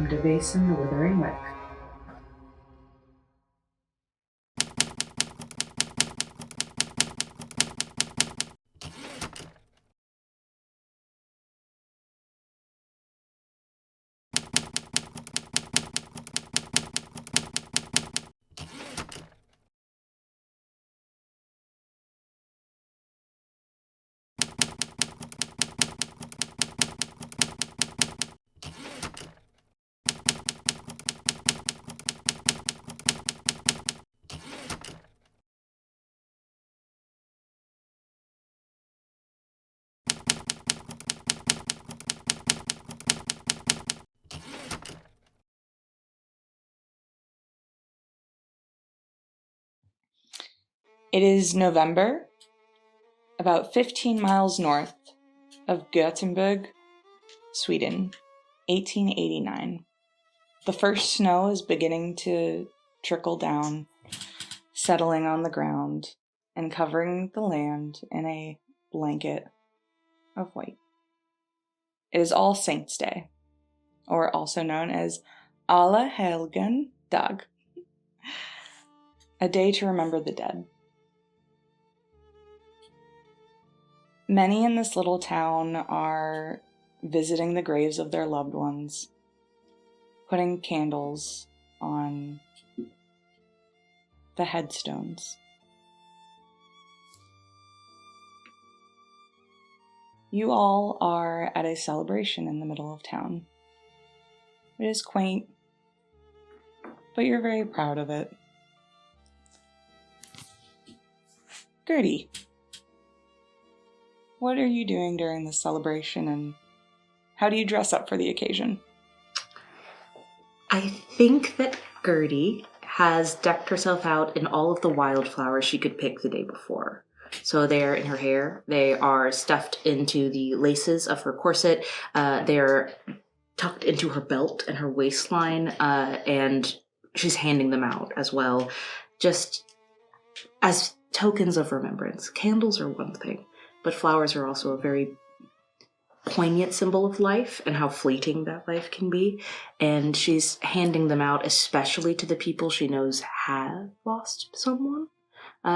welcome to Vaesen, the Withering Wick. It is November, about 15 miles north of Gothenburg, Sweden, 1889. The first snow is beginning to trickle down, settling on the ground and covering the land in a blanket of white. It is All Saints' Day, or also known as Alla Helgen Dag, a day to remember the dead. Many in this little town are visiting the graves of their loved ones, putting candles on the headstones. You all are at a celebration in the middle of town. It is quaint, but you're very proud of it. Gerdie, what are you doing during this celebration, and how do you dress up for the occasion? I think that Gerdie has decked herself out in all of the wildflowers she could pick the day before. So they're in her hair. They are stuffed into the laces of her corset. They're tucked into her belt and her waistline, and she's handing them out as well, just as tokens of remembrance. Candles are one thing, but flowers are also a very poignant symbol of life and how fleeting that life can be. And she's handing them out especially to the people she knows have lost someone.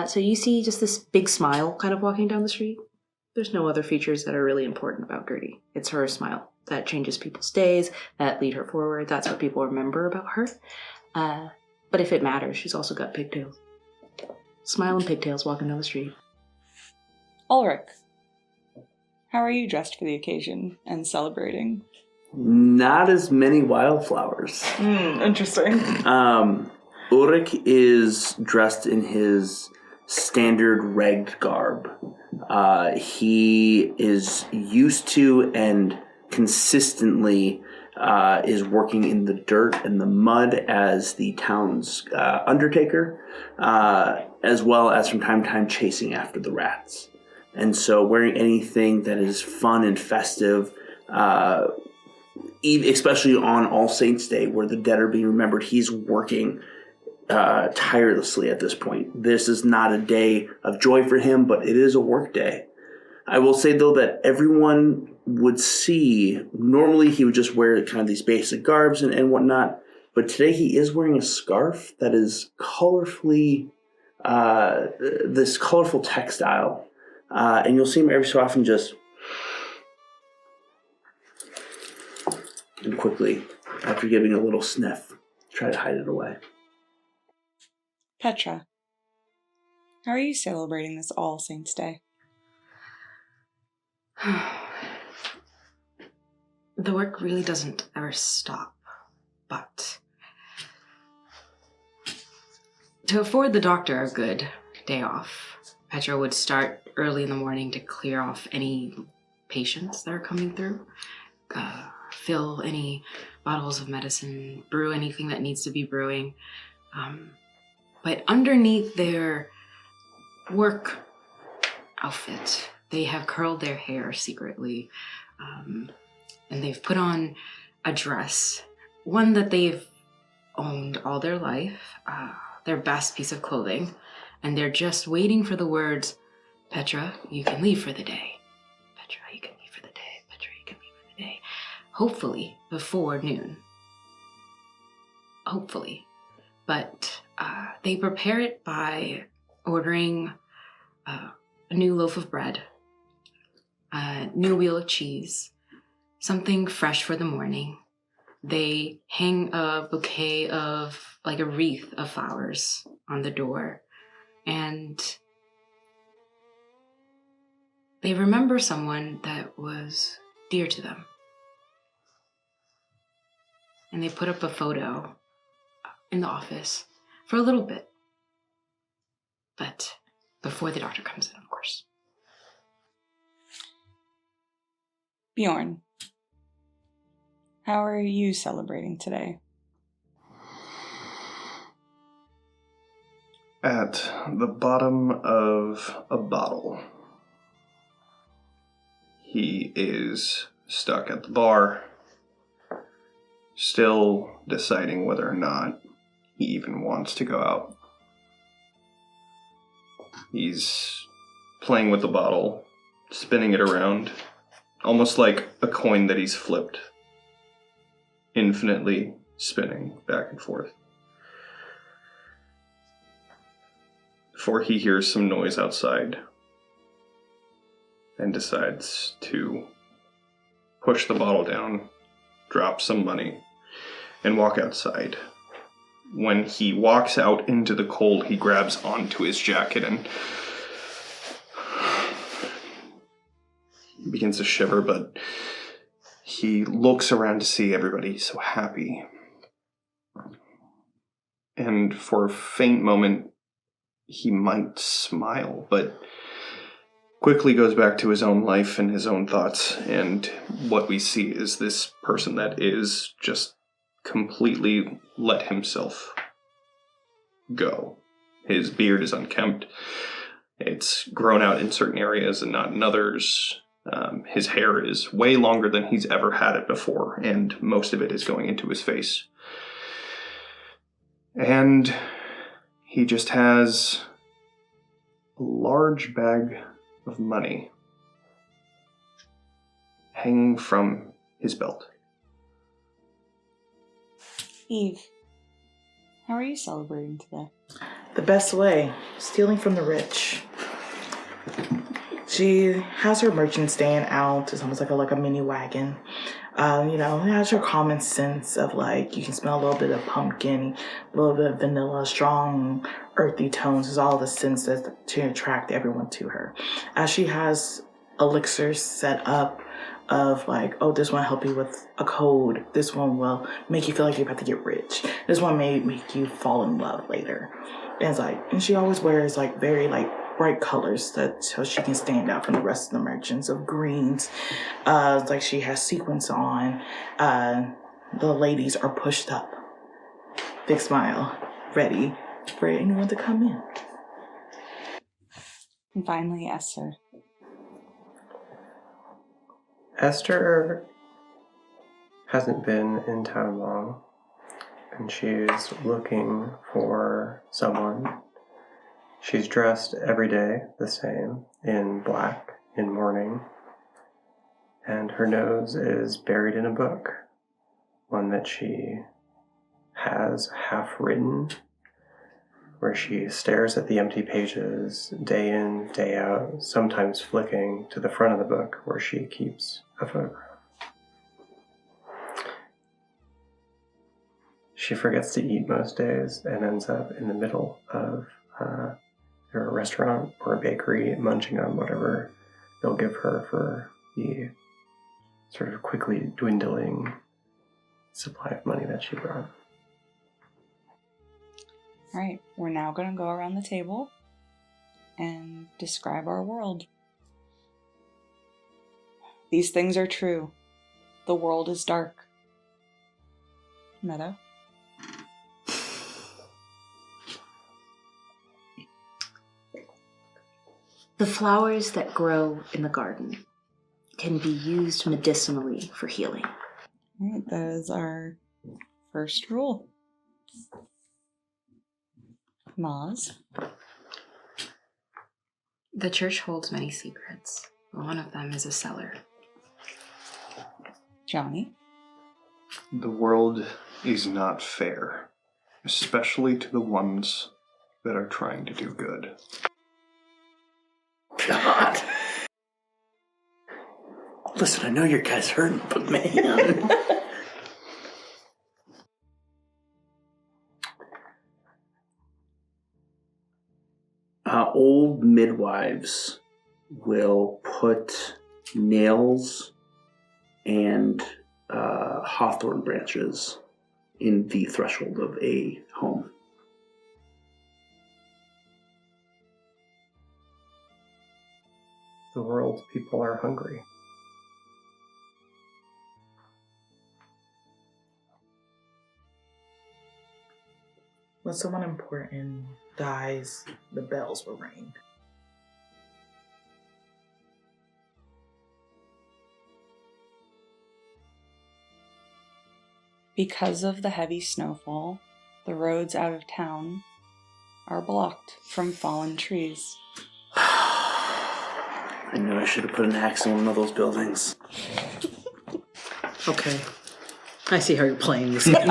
So you see just this big smile kind of walking down the street. There's no other features that are really important about Gerdie. It's her smile that changes people's days, that lead her forward. That's what people remember about her. But if it matters, she's also got pigtails. Smile and pigtails walking down the street. Ulrich, how are you dressed for the occasion and celebrating? Not as many wildflowers. Interesting. Ulrich is dressed in his standard regged garb. He is used to and consistently is working in the dirt and the mud as the town's undertaker, as well as from time to time chasing after the rats. And so wearing anything that is fun and festive, especially on All Saints' Day where the dead are being remembered, he's working tirelessly at this point. This is not a day of joy for him, but it is a work day. I will say, though, that everyone would see, normally he would just wear kind of these basic garbs and whatnot, but today he is wearing a scarf that is colorfully, this colorful textile. And you'll see him every so often just, and quickly, after giving a little sniff, try to hide it away. Petra, how are you celebrating this All Saints' Day? The work really doesn't ever stop, but to afford the doctor a good day off, Petra would start early in the morning to clear off any patients that are coming through, fill any bottles of medicine, brew anything that needs to be brewing. But underneath their work outfit, they have curled their hair secretly, and they've put on a dress, one that they've owned all their life, their best piece of clothing, and they're just waiting for the words, "Petra, you can leave for the day. Petra, you can leave for the day. Petra, you can leave for the day." Hopefully before noon. hopefully. But they prepare it by ordering a new loaf of bread, a new wheel of cheese, something fresh for the morning. They hang a bouquet of, like a wreath of flowers on the door, and they remember someone that was dear to them. And they put up a photo in the office for a little bit. But before the doctor comes in, of course. Bjorn, how are you celebrating today? At the bottom of a bottle. He is stuck at the bar, still deciding whether or not he even wants to go out. He's playing with the bottle, spinning it around, almost like a coin that he's flipped, infinitely spinning back and forth. Before he hears some noise outside and decides to push the bottle down, drop some money, and walk outside. When he walks out into the cold, he grabs onto his jacket and begins to shiver, but he looks around to see everybody so happy. And for a faint moment, he might smile, but quickly goes back to his own life and his own thoughts, and what we see is this person that is just completely let himself go. His beard is unkempt. It's grown out in certain areas and not in others. His hair is way longer than he's ever had it before, and most of it is going into his face. And he just has a large bag of money hanging from his belt. Eve, how are you celebrating today? The best way, stealing from the rich. She has her merchant stand out. It's almost like a mini wagon. It has her common sense of you can smell a little bit of pumpkin, a little bit of vanilla, strong, earthy tones. Is all the senses to attract everyone to her. As she has elixirs set up of this one help you with a code. This one will make you feel like you're about to get rich. This one may make you fall in love later. And and she always wears very bright colors so she can stand out from the rest of the merchants of greens. She has sequins on. The ladies are pushed up. Big smile, ready for anyone to come in. And finally, Ester. Ester hasn't been in town long, and she's looking for someone. She's dressed every day the same, in black, in mourning, and her nose is buried in a book, one that she has half written, where she stares at the empty pages day in, day out, sometimes flicking to the front of the book where she keeps a photograph. She forgets to eat most days and ends up in the middle of a restaurant or a bakery munching on whatever they'll give her for the sort of quickly dwindling supply of money that she brought. All right, we're now going to go around the table and describe our world. These things are true. The world is dark. Meadow? The flowers that grow in the garden can be used medicinally for healing. All right, that is our first rule. Maz? The church holds many secrets. One of them is a cellar. Jonny? The world is not fair. especially to the ones that are trying to do good. God. Listen, I know your guy's hurting, but man. Old midwives will put nails and hawthorn branches in the threshold of a home. The world's people are hungry. When someone important dies, the bells will ring. Because of the heavy snowfall, the roads out of town are blocked from fallen trees. I knew I should have put an axe in one of those buildings. Okay. I see how you're playing this game.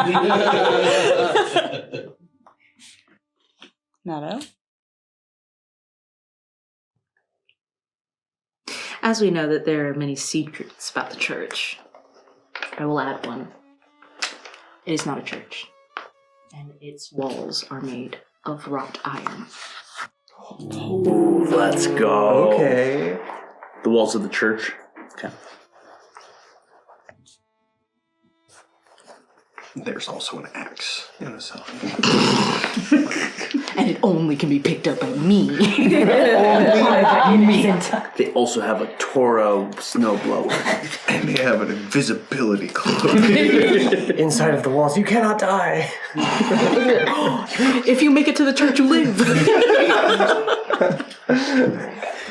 Meadow? As we know that there are many secrets about the church, I will add one. It is not a church, and its walls are made of wrought iron. Ooh, let's go. Okay. The walls of the church. Okay. There's also an axe in the cell. And it only can be picked up by me. They also have a Toro snowblower. And they have an invisibility cloak. Inside of the walls, you cannot die. If you make it to the church, you live.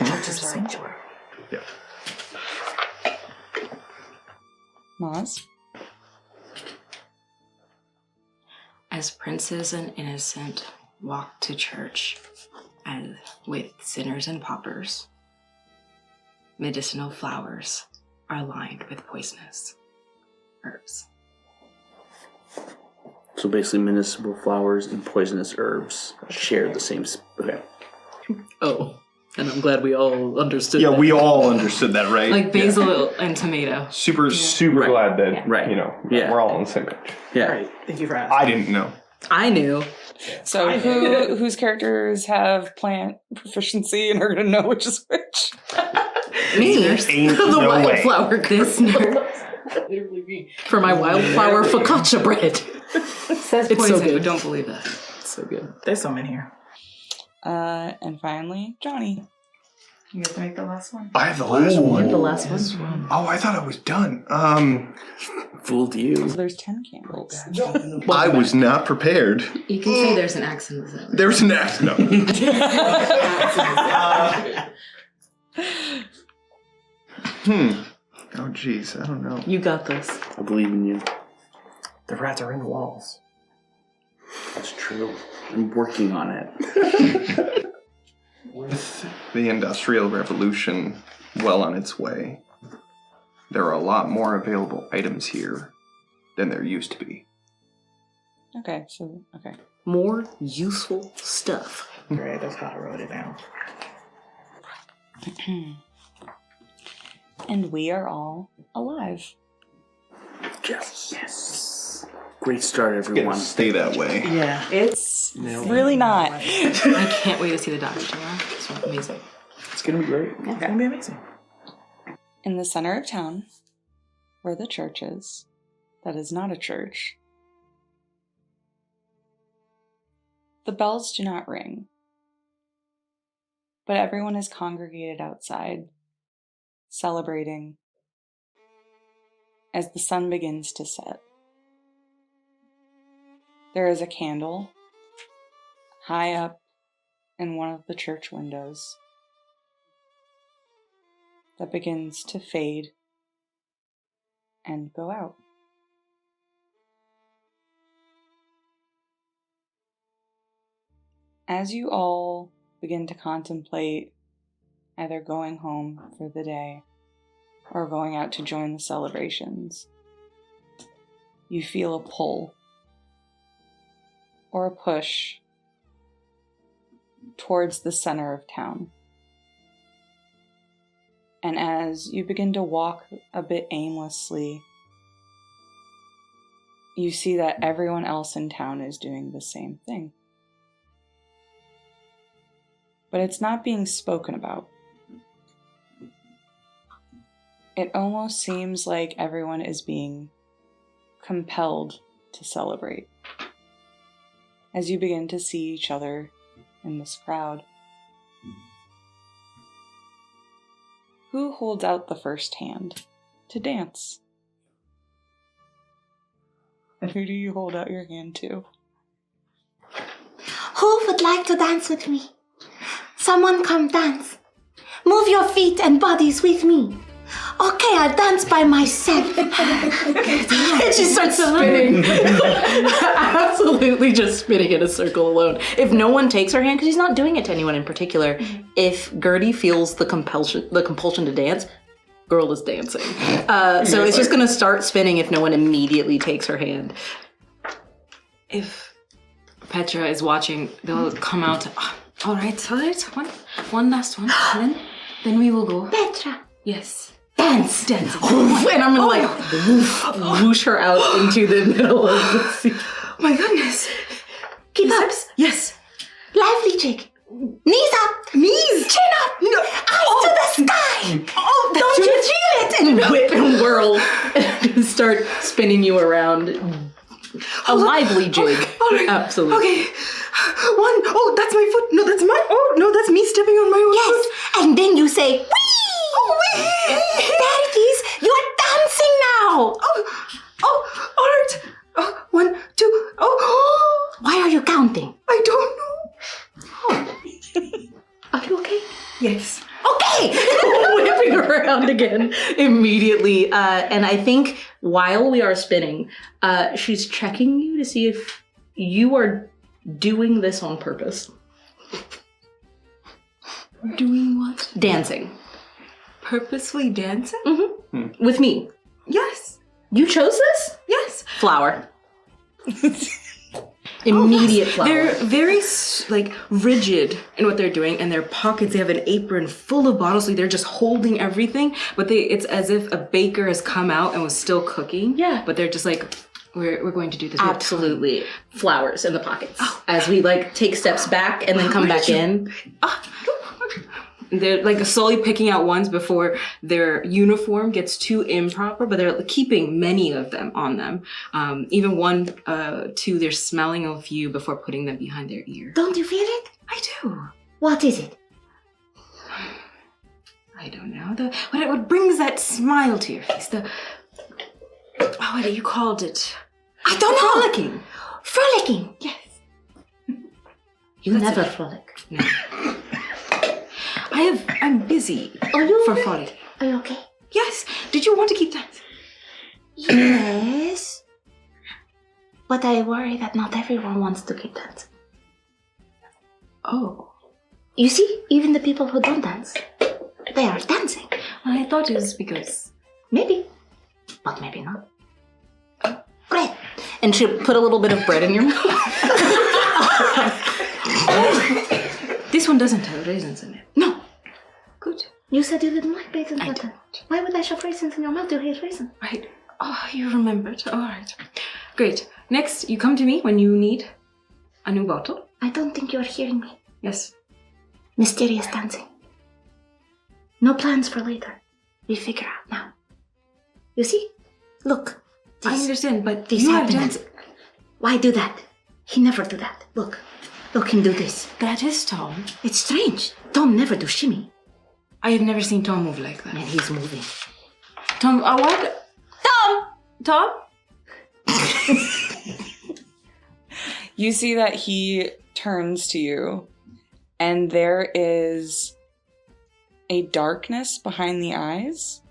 Church is a sanctuary. Yeah. Maz? As princes and innocent walk to church, and with sinners and paupers, medicinal flowers are lined with poisonous herbs. So basically, medicinal flowers and poisonous herbs share the same. Okay. Oh, and I'm glad we all understood Yeah, that. we all understood that, right? Like basil and tomato. Super Right. glad that, Right. that we're all on the same page. Yeah. Right. Thank you for asking. I didn't know. I knew. So whose characters have plant proficiency and are going to know which is which? Me. Ain't The no way. wildflower This girl. nerd Literally me. For my wildflower focaccia bread. says It's so poison, good. but don't believe that. It's so good. There's some in here. And finally, Jonny. You have to make the last one. I have the last one. The last one. Oh, I thought I was done. Fooled you. So there's 10 candles. I was not prepared. You can say there's an axe in the center. There's an axe. No. Oh, jeez. I don't know. You got this. I believe in you. The rats are in the walls. That's true. I'm working on it. With the Industrial Revolution well on its way, there are a lot more available items here than there used to be. Okay. More useful stuff. Great, that's how I wrote it down. And we are all alive. Yes. Great start, Gonna everyone. stay that way. Yeah. It's No. really not. I can't wait to see the doctor tomorrow. It's amazing. It's gonna be great. It's gonna be amazing. In the center of town, where the church is, that is not a church, the bells do not ring, but everyone is congregated outside, celebrating as the sun begins to set. There is a candle high up in one of the church windows that begins to fade and go out. As you all begin to contemplate either going home for the day or going out to join the celebrations, you feel a pull or a push towards the center of town. And as you begin to walk a bit aimlessly, you see that everyone else in town is doing the same thing. But it's not being spoken about. It almost seems like everyone is being compelled to celebrate. As you begin to see each other in this crowd. Who holds out the first hand to dance? And who do you hold out your hand to? Who would like to dance with me? Someone come dance. Move your feet and bodies with me. Okay, I'll dance by myself. And she starts spinning. Absolutely just spinning in a circle alone. If no one takes her hand, because he's not doing it to anyone in particular, if Gerdie feels the compulsion to dance, girl is dancing. So it's just going to start spinning if no one immediately takes her hand. If Petra is watching, they'll come out. All right. One last one. Then we will go. Petra, Yes. dance. And I'm going to whoosh her out into the middle of the sea. Oh my goodness. Keep up. Yes. Lively, Jake. Knees up. Knees. Chin up. No. Eyes to the sky. Oh, Don't you feel it? And whip and whirl and start spinning you around. A lively jig. All right. Absolutely. Okay. One. Oh, that's my foot. No, that's my. Oh, no, that's me stepping on my own Yes. foot. And then you say, wee. Oh, wait. There it is. You're dancing now. Oh, all right. 1, 2. Oh, Why are you counting? I don't know. Are you okay? Yes. Okay. Whipping around again immediately. And I think while we are spinning, she's checking you to see if you are doing this on purpose. Doing what? Dancing. Purposefully dancing? With me. Yes. You chose this? Yes. Flower. Immediate flower. They're very rigid in what they're doing, and their pockets. They have an apron full of bottles. Like they're just holding everything, but it's as if a baker has come out and was still cooking. Yeah. But they're just like, we're going to do this. We have Absolutely. Flowers in the pockets. As we take steps back and then come back in. They're slowly picking out ones before their uniform gets too improper, but they're keeping many of them on them. Even 1, 2, they're smelling a few before putting them behind their ear. Don't you feel it? I do. What is it? I don't know. What brings that smile to your face? What do you called it? I don't know. Frolicking. Frolicking. Yes. You never frolic. No. I'm busy Are you for okay? frolic. Are you okay? Yes. Did you want to keep dancing? Yes. But I worry that not everyone wants to keep dancing. Oh. You see, even the people who don't dance, they are dancing. I thought it was because... Maybe. But maybe not. Bread. And she'll put a little bit of bread in your mouth. This one doesn't have raisins in it. No. Good. You said you didn't like raisins, I but don't. why would I shove raisins in your mouth? You hate raisins. Right. Oh, you remembered. All right. Great. Next, you come to me when you need a new bottle. I don't think you're hearing me. Yes. Mysterious dancing. No plans for later. We figure out now. You see? Look. I This, understand, but this you have happened. danced. Why do that? He never do that. Look. Look him do this. That is Tom. It's strange. Tom never do shimmy. I have never seen Tom move like that. And he's moving. Tom, what? Tom? You see that he turns to you, and there is a darkness behind the eyes.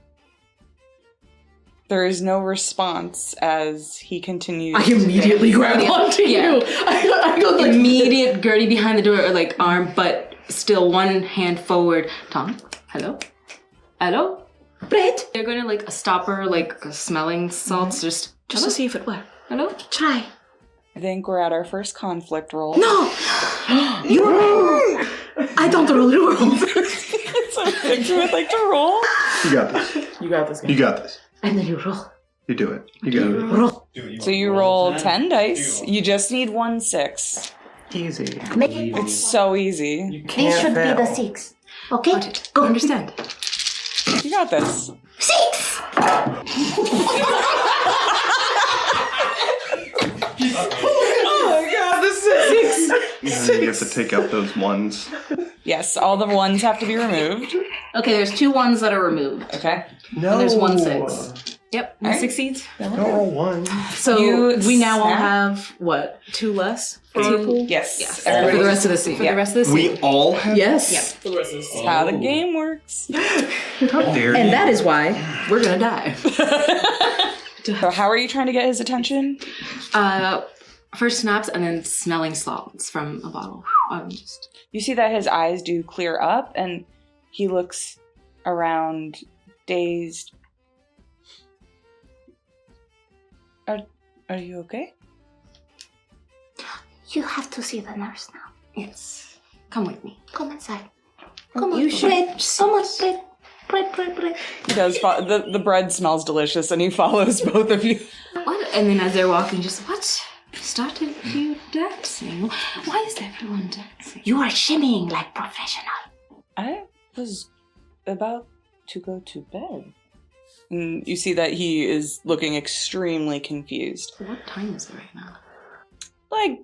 There is no response as he continues. I immediately grab onto Yeah. you. I go like Immediate Gerdie behind the door, or arm, but still one hand forward. Tom, hello? Hello? Bread. They're going to stop her, smelling salts, just to see if it works. Hello? Try. I think we're at our first conflict roll. No! You roll! I don't roll, you roll. So Victor would like to roll. You got this. You got this. You got this. And then you roll. You do it. You got it. Roll. So you roll 10 dice. You just need 1 6. Easy. Make it. It's so easy. You This can't should fail. be the 6. Okay? Got it. Go. Understand. You got this. 6! Oh my god, the 6! You have to take out those ones. Yes, all the ones have to be removed. Okay, there's 2 1s that are removed. Okay. No. And there's 1 6. Yep. Alright. Succeeds. Don't roll 1. So You we now all snap. have, what, 2 less for our pool? Yes. Yes. For the Everybody- rest of the scene. For the rest of the We scene. all have. Yes. For the rest of the scene. How the game works. How dare And you. that is why we're gonna die. So how are you trying to get his attention? First snaps and then smelling salts from a bottle. Just You see that his eyes do clear up and he looks around dazed. Are you okay? You have to see the nurse now. yes. Come with me. Come inside. Come on, You should bread. Come on, bread. He does. The bread smells delicious and he follows both of you. What? And then as they're walking, just what started you dancing? Why is everyone dancing? You are shimmying like professional. I was about to go to bed. And you see that he is looking extremely confused. What time is it right now? Like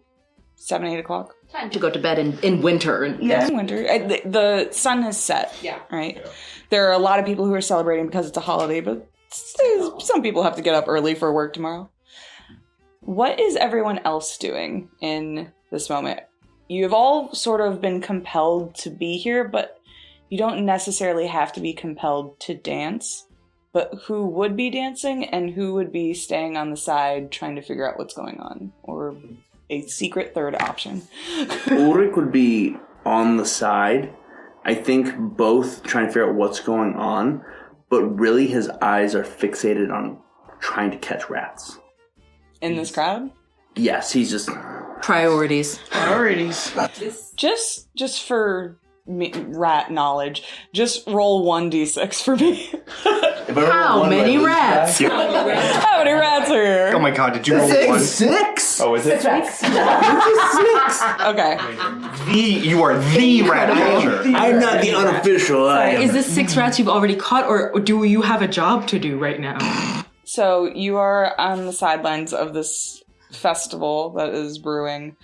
7, 8 o'clock. Time to go to bed in winter. And In winter. The sun has set. Yeah. Right? Yeah. There are a lot of people who are celebrating because it's a holiday, but some people have to get up early for work tomorrow. What is everyone else doing in this moment? You have all sort of been compelled to be here, but you don't necessarily have to be compelled to dance. But who would be dancing and who would be staying on the side trying to figure out what's going on? Or a secret third option. Ulrich would be on the side. I think both trying to figure out what's going on, but really his eyes are fixated on trying to catch rats. In this crowd? Yes, he's just... priorities. Just for rat knowledge, just roll 1d6 for me. How many rats? How many rats are here? Oh my god, did you roll 1? 6? Oh, is it? Okay. You are the rat catcher. I'm not the unofficial. I am. Is this 6 rats you've already caught, or do you have a job to do right now? So you are on the sidelines of this festival that is brewing,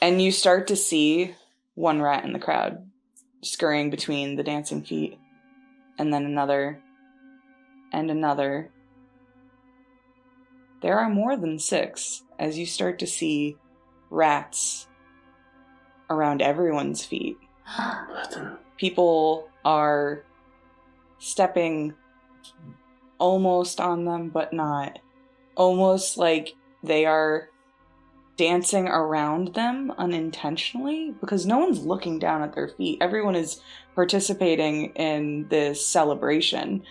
and you start to see one rat in the crowd scurrying between the dancing feet, and then another, and another. There are more than 6 as you start to see rats around everyone's feet. People are stepping almost on them, but not. Almost like they are dancing around them unintentionally, because no one's looking down at their feet. Everyone is participating in this celebration,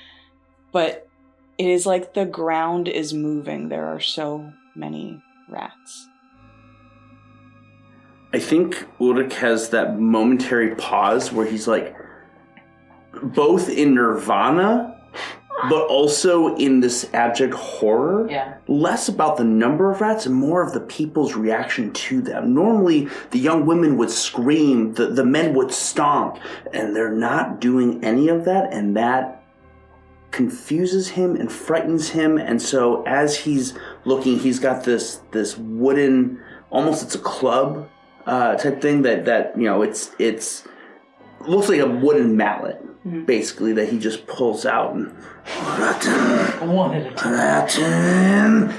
but it is like the ground is moving. There are so many rats. I think Ulrich has that momentary pause where he's like, both in nirvana, but also in this abject horror. Yeah. Less about the number of rats and more of the people's reaction to them. Normally, the young women would scream, the men would stomp, and they're not doing any of that, and that confuses him and frightens him. And so as he's looking, he's got this wooden, almost it's a club type thing that you know, it's looks like a wooden mallet, basically, that he just pulls out and One at a time.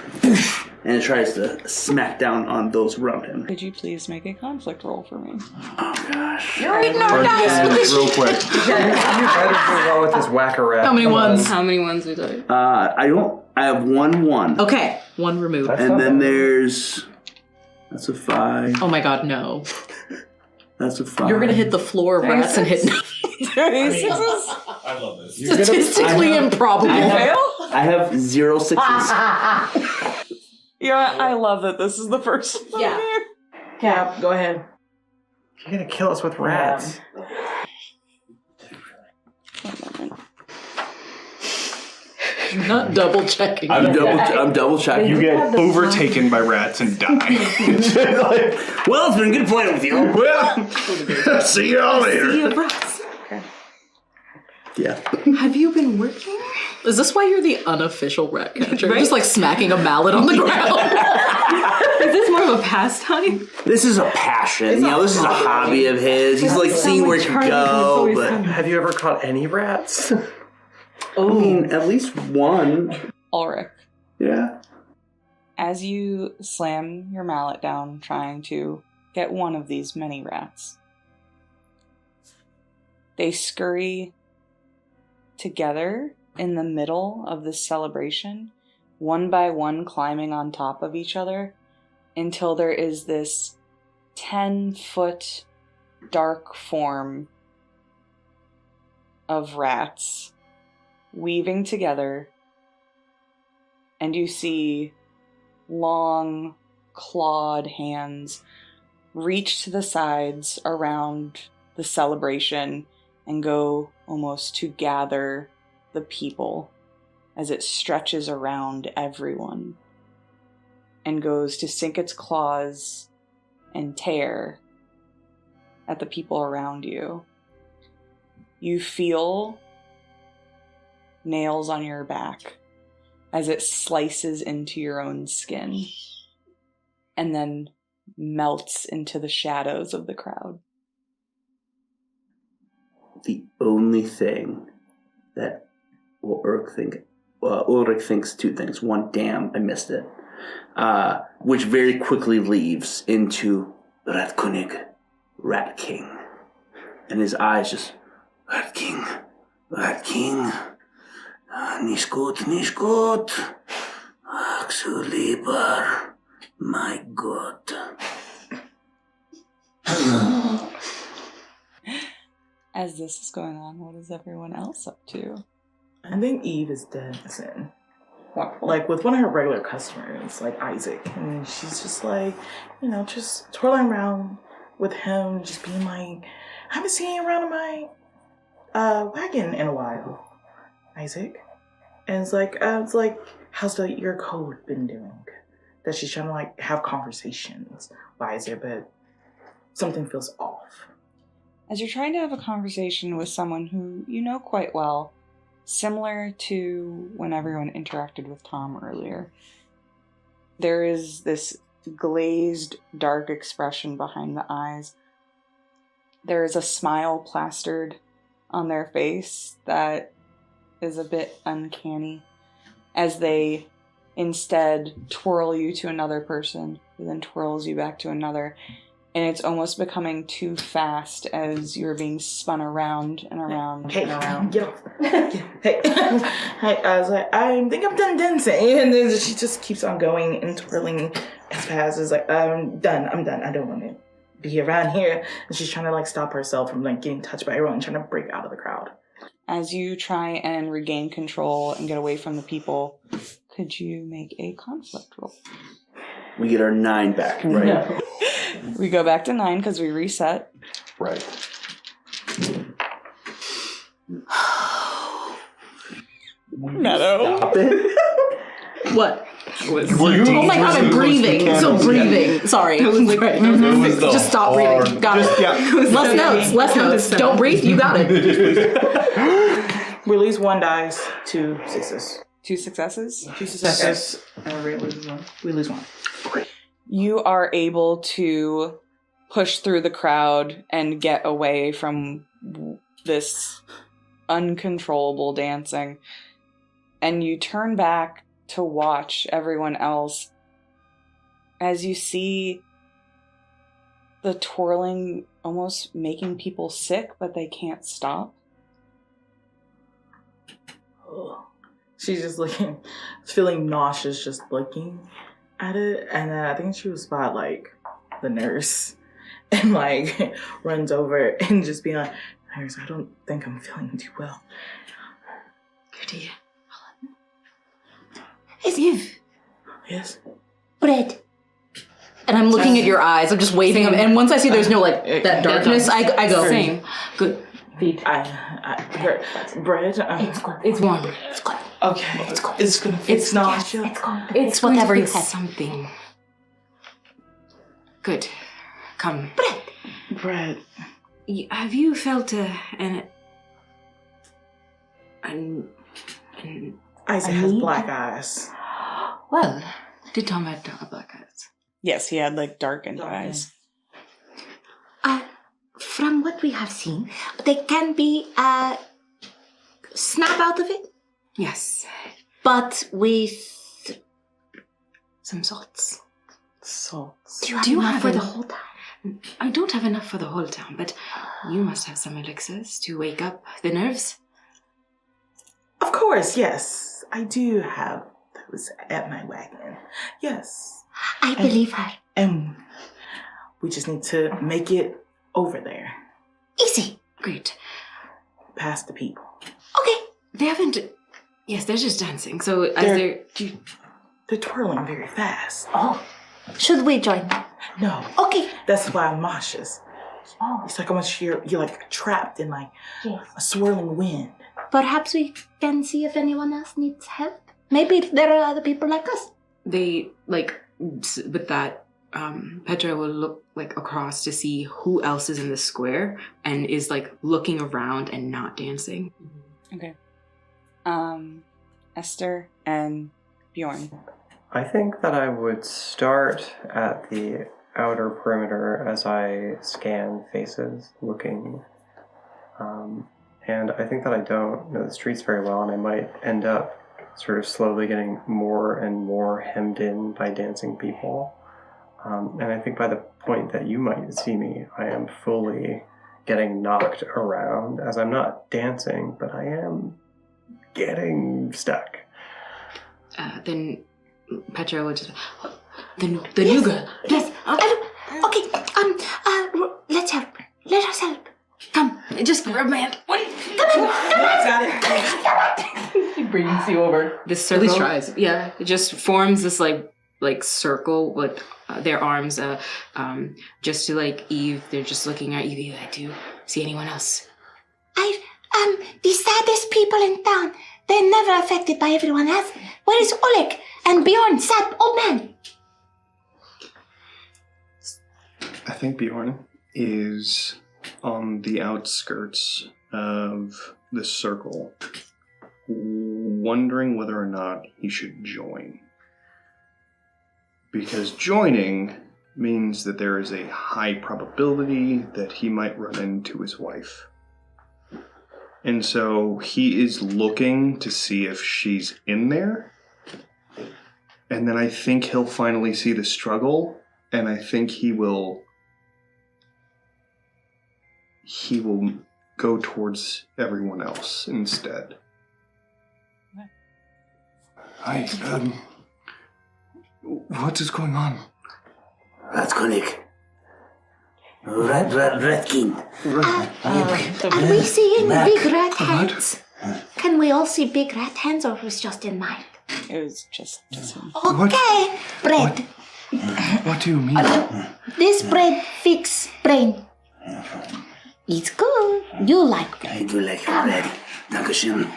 and tries to smack down on those around him. Could you please make a conflict roll for me? Oh gosh. You're ignoring us. Real quick. You better do well with this whacker rat. How many ones? How many ones is it? I have 1 Okay, 1 removed. and then there's that's a 5. Oh my god, no. That's a 5. You're gonna hit the floor of rats and hit I love this. statistically improbable. I have 0 6s. Yeah, I love that this is the first one Yeah. here. Cap, go ahead. You're gonna kill us with rats. You're not double checking. I'm double checking. You get overtaken by rats and die. Well, it's been good playing with you. Well, see you all later. See you, Ross. Yeah. Have you been working? Is this why you're the unofficial rat catcher? Right? Just like smacking a mallet on the ground. Is this more of a pastime? This is a passion. This is a hobby of his. He's like seeing where he can go. But Have you ever caught any rats? I mean, at least one. Ulrich, Yeah. as you slam your mallet down trying to get one of these many rats, they scurry together in the middle of this celebration, one by one climbing on top of each other, until there is this 10-foot dark form of rats weaving together, and you see long clawed hands reach to the sides around the celebration and go almost to gather the people as it stretches around everyone and goes to sink its claws and tear at the people around you. You feel nails on your back as it slices into your own skin and then melts into the shadows of the crowd. The only thing that Ulrich thinks two things. One, damn, I missed it. Which very quickly leaves into Rat König, Rat King. And his eyes just, Rat King, nicht gut, ach so lieber, my God. As this is going on, what is everyone else up to? I think Eve is dancing. Like with one of her regular customers, like Isaac. And she's just like, just twirling around with him, just being like, I haven't seen you around in my wagon in a while, Isaac. And it's like, how's your code been doing? That she's trying to like have conversations with Isaac, but something feels off. As you're trying to have a conversation with someone who you know quite well, similar to when everyone interacted with Tom earlier, there is this glazed, dark expression behind the eyes. There is a smile plastered on their face that is a bit uncanny as they instead twirl you to another person, who then twirls you back to another. And it's almost becoming too fast as you're being spun around and around and around. Get off. Hey, I was like, I think I'm done dancing. And then she just keeps on going and twirling as fast as like, I'm done. I don't want to be around here. And she's trying to like stop herself from like getting touched by everyone and trying to break out of the crowd. As you try and regain control and get away from the people, could you make a conflict roll? We get our 9 back, right? No. We go back to 9 because we reset. Right. Meadow. Stop it. What? Oh my god, I'm breathing. So breathing. Sorry. Just stop breathing. Got it. Less notes. Don't breathe. You got it. We lose 1 dice, 2 sixes. 2 successes. 2 successes. And we lose 1. We lose 1. You are able to push through the crowd and get away from this uncontrollable dancing. And you turn back to watch everyone else as you see the twirling almost making people sick, but they can't stop. She's just looking, feeling nauseous, just looking at it. And I think she was spot like the nurse and like runs over and just being like, nurse, I don't think I'm feeling too well. Gerdie. It's Eve. Yes? bread. And I'm looking at your eyes. I'm just waving them. And once I see there's no, like, that darkness, I go. Same. Good. Bread. It's warm. It's good. Okay. It's good. It's not. It's good. It's whatever going you to have. fix something. Good. Come. Bread. Have you felt an Isaac has black eyes. well, did Tom have black eyes? Yes, he had like darkened eyes. From what we have seen, they can be snap out of it, Yes. but with. Some salts. Salts. Do you have Do you enough have for the enough? whole time? I don't have enough for the whole town, but you must have some elixirs to wake up the nerves. Of course, yes. I do have those at my wagon. Yes. I believe her. And we just need to make it over there. Easy. Great. Past the people. Okay. They haven't. Yes, they're just dancing. So as They're twirling very fast. Oh. Should we join them? No. Okay. That's why I'm nauseous. Oh. It's like almost you're like trapped in like Yes. a swirling wind. Perhaps we can see if anyone else needs help. Maybe there are other people like us. they like with that. Petra will look like across to see who else is in the square and is like looking around and not dancing. Okay. Ester and Bjorn. I think that I would start at the outer perimeter as I scan faces, looking. And I think that I don't know the streets very well, and I might end up sort of slowly getting more and more hemmed in by dancing people. And I think by the point that you might see me, I am fully getting knocked around, as I'm not dancing, but I am getting stuck. Then Petra will just the new girl. Yes. Okay. Let's help. Let us help. Come, just rub my hand. Got it. He brings you over. This circle, At least tries. Yeah, it just forms this like circle with their arms. Just to like Eve, they're just looking at Eve. Do you see anyone else? The saddest people in town. They're never affected by everyone else. Where is Ulrich and Bjorn, sad old man? I think Bjorn is on the outskirts of the circle, wondering whether or not he should join. Because joining means that there is a high probability that he might run into his wife. And so he is looking to see if she's in there. And then I think he'll finally see the struggle, and I think he will go towards everyone else instead. Hi, what is going on? Ratkonik. Ratkin. Are we seeing big rat hands? Can we all see big rat hands, or it was just in mind? It was just him. Okay, bread. What do you mean? This bread fix brain. It's good. You like bread. I do like bread. Dankeschön.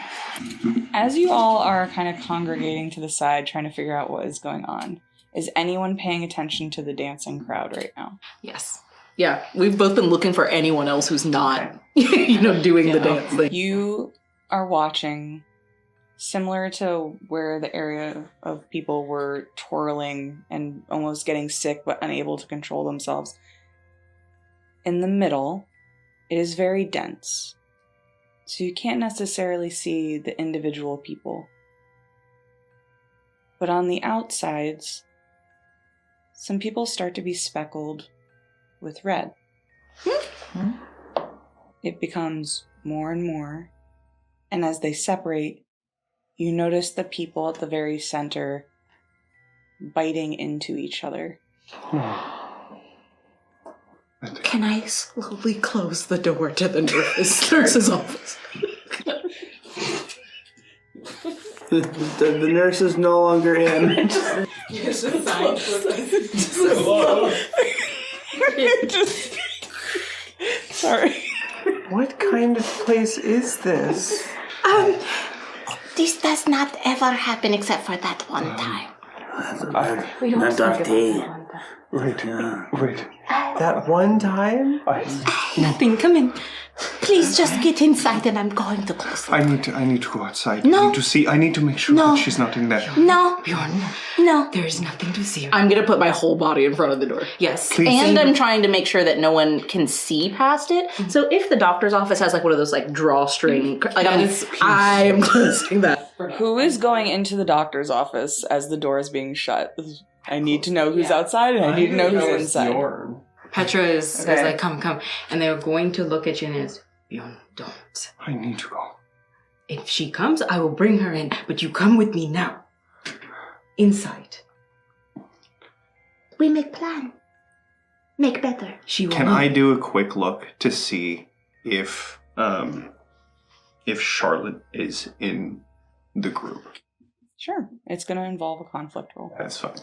As you all are kind of congregating to the side, trying to figure out what is going on, is anyone paying attention to the dancing crowd right now? Yes. Yeah, we've both been looking for anyone else who's not, doing the dance thing. You are watching, similar to where the area of people were twirling and almost getting sick but unable to control themselves. In the middle, it is very dense, so you can't necessarily see the individual people. But on the outsides, some people start to be speckled with red. It becomes more and more, and as they separate, you notice the people at the very center biting into each other. Can I slowly close the door to the nurse's office? The nurse is no longer in. Sorry. What kind of place is this? This does not ever happen except for that one time. That dark day. Right. Yeah. Right. That one time? Nothing. Come in. Please just get inside and I'm going to close the I need to go outside. No. I need to make sure No. that she's not in there. No, Bjorn, no. there is nothing to see. I'm gonna put my whole body in front of the door. Yes. And I'm trying to make sure that no one can see past it. So if the doctor's office has like one of those like drawstring, like I'm closing that. Who is going into the doctor's office as the door is being shut? I need to know who's outside and I need to know who's inside. Bjorn. Petra is like, come. And they're going to look at you and it's, Bjorn, don't. I need to go. If she comes, I will bring her in, but you come with me now. Inside. We make plan. Make better. She will Can know. I do a quick look to see if Charlotte is in the group? Sure. It's going to involve a conflict roll. That's fine.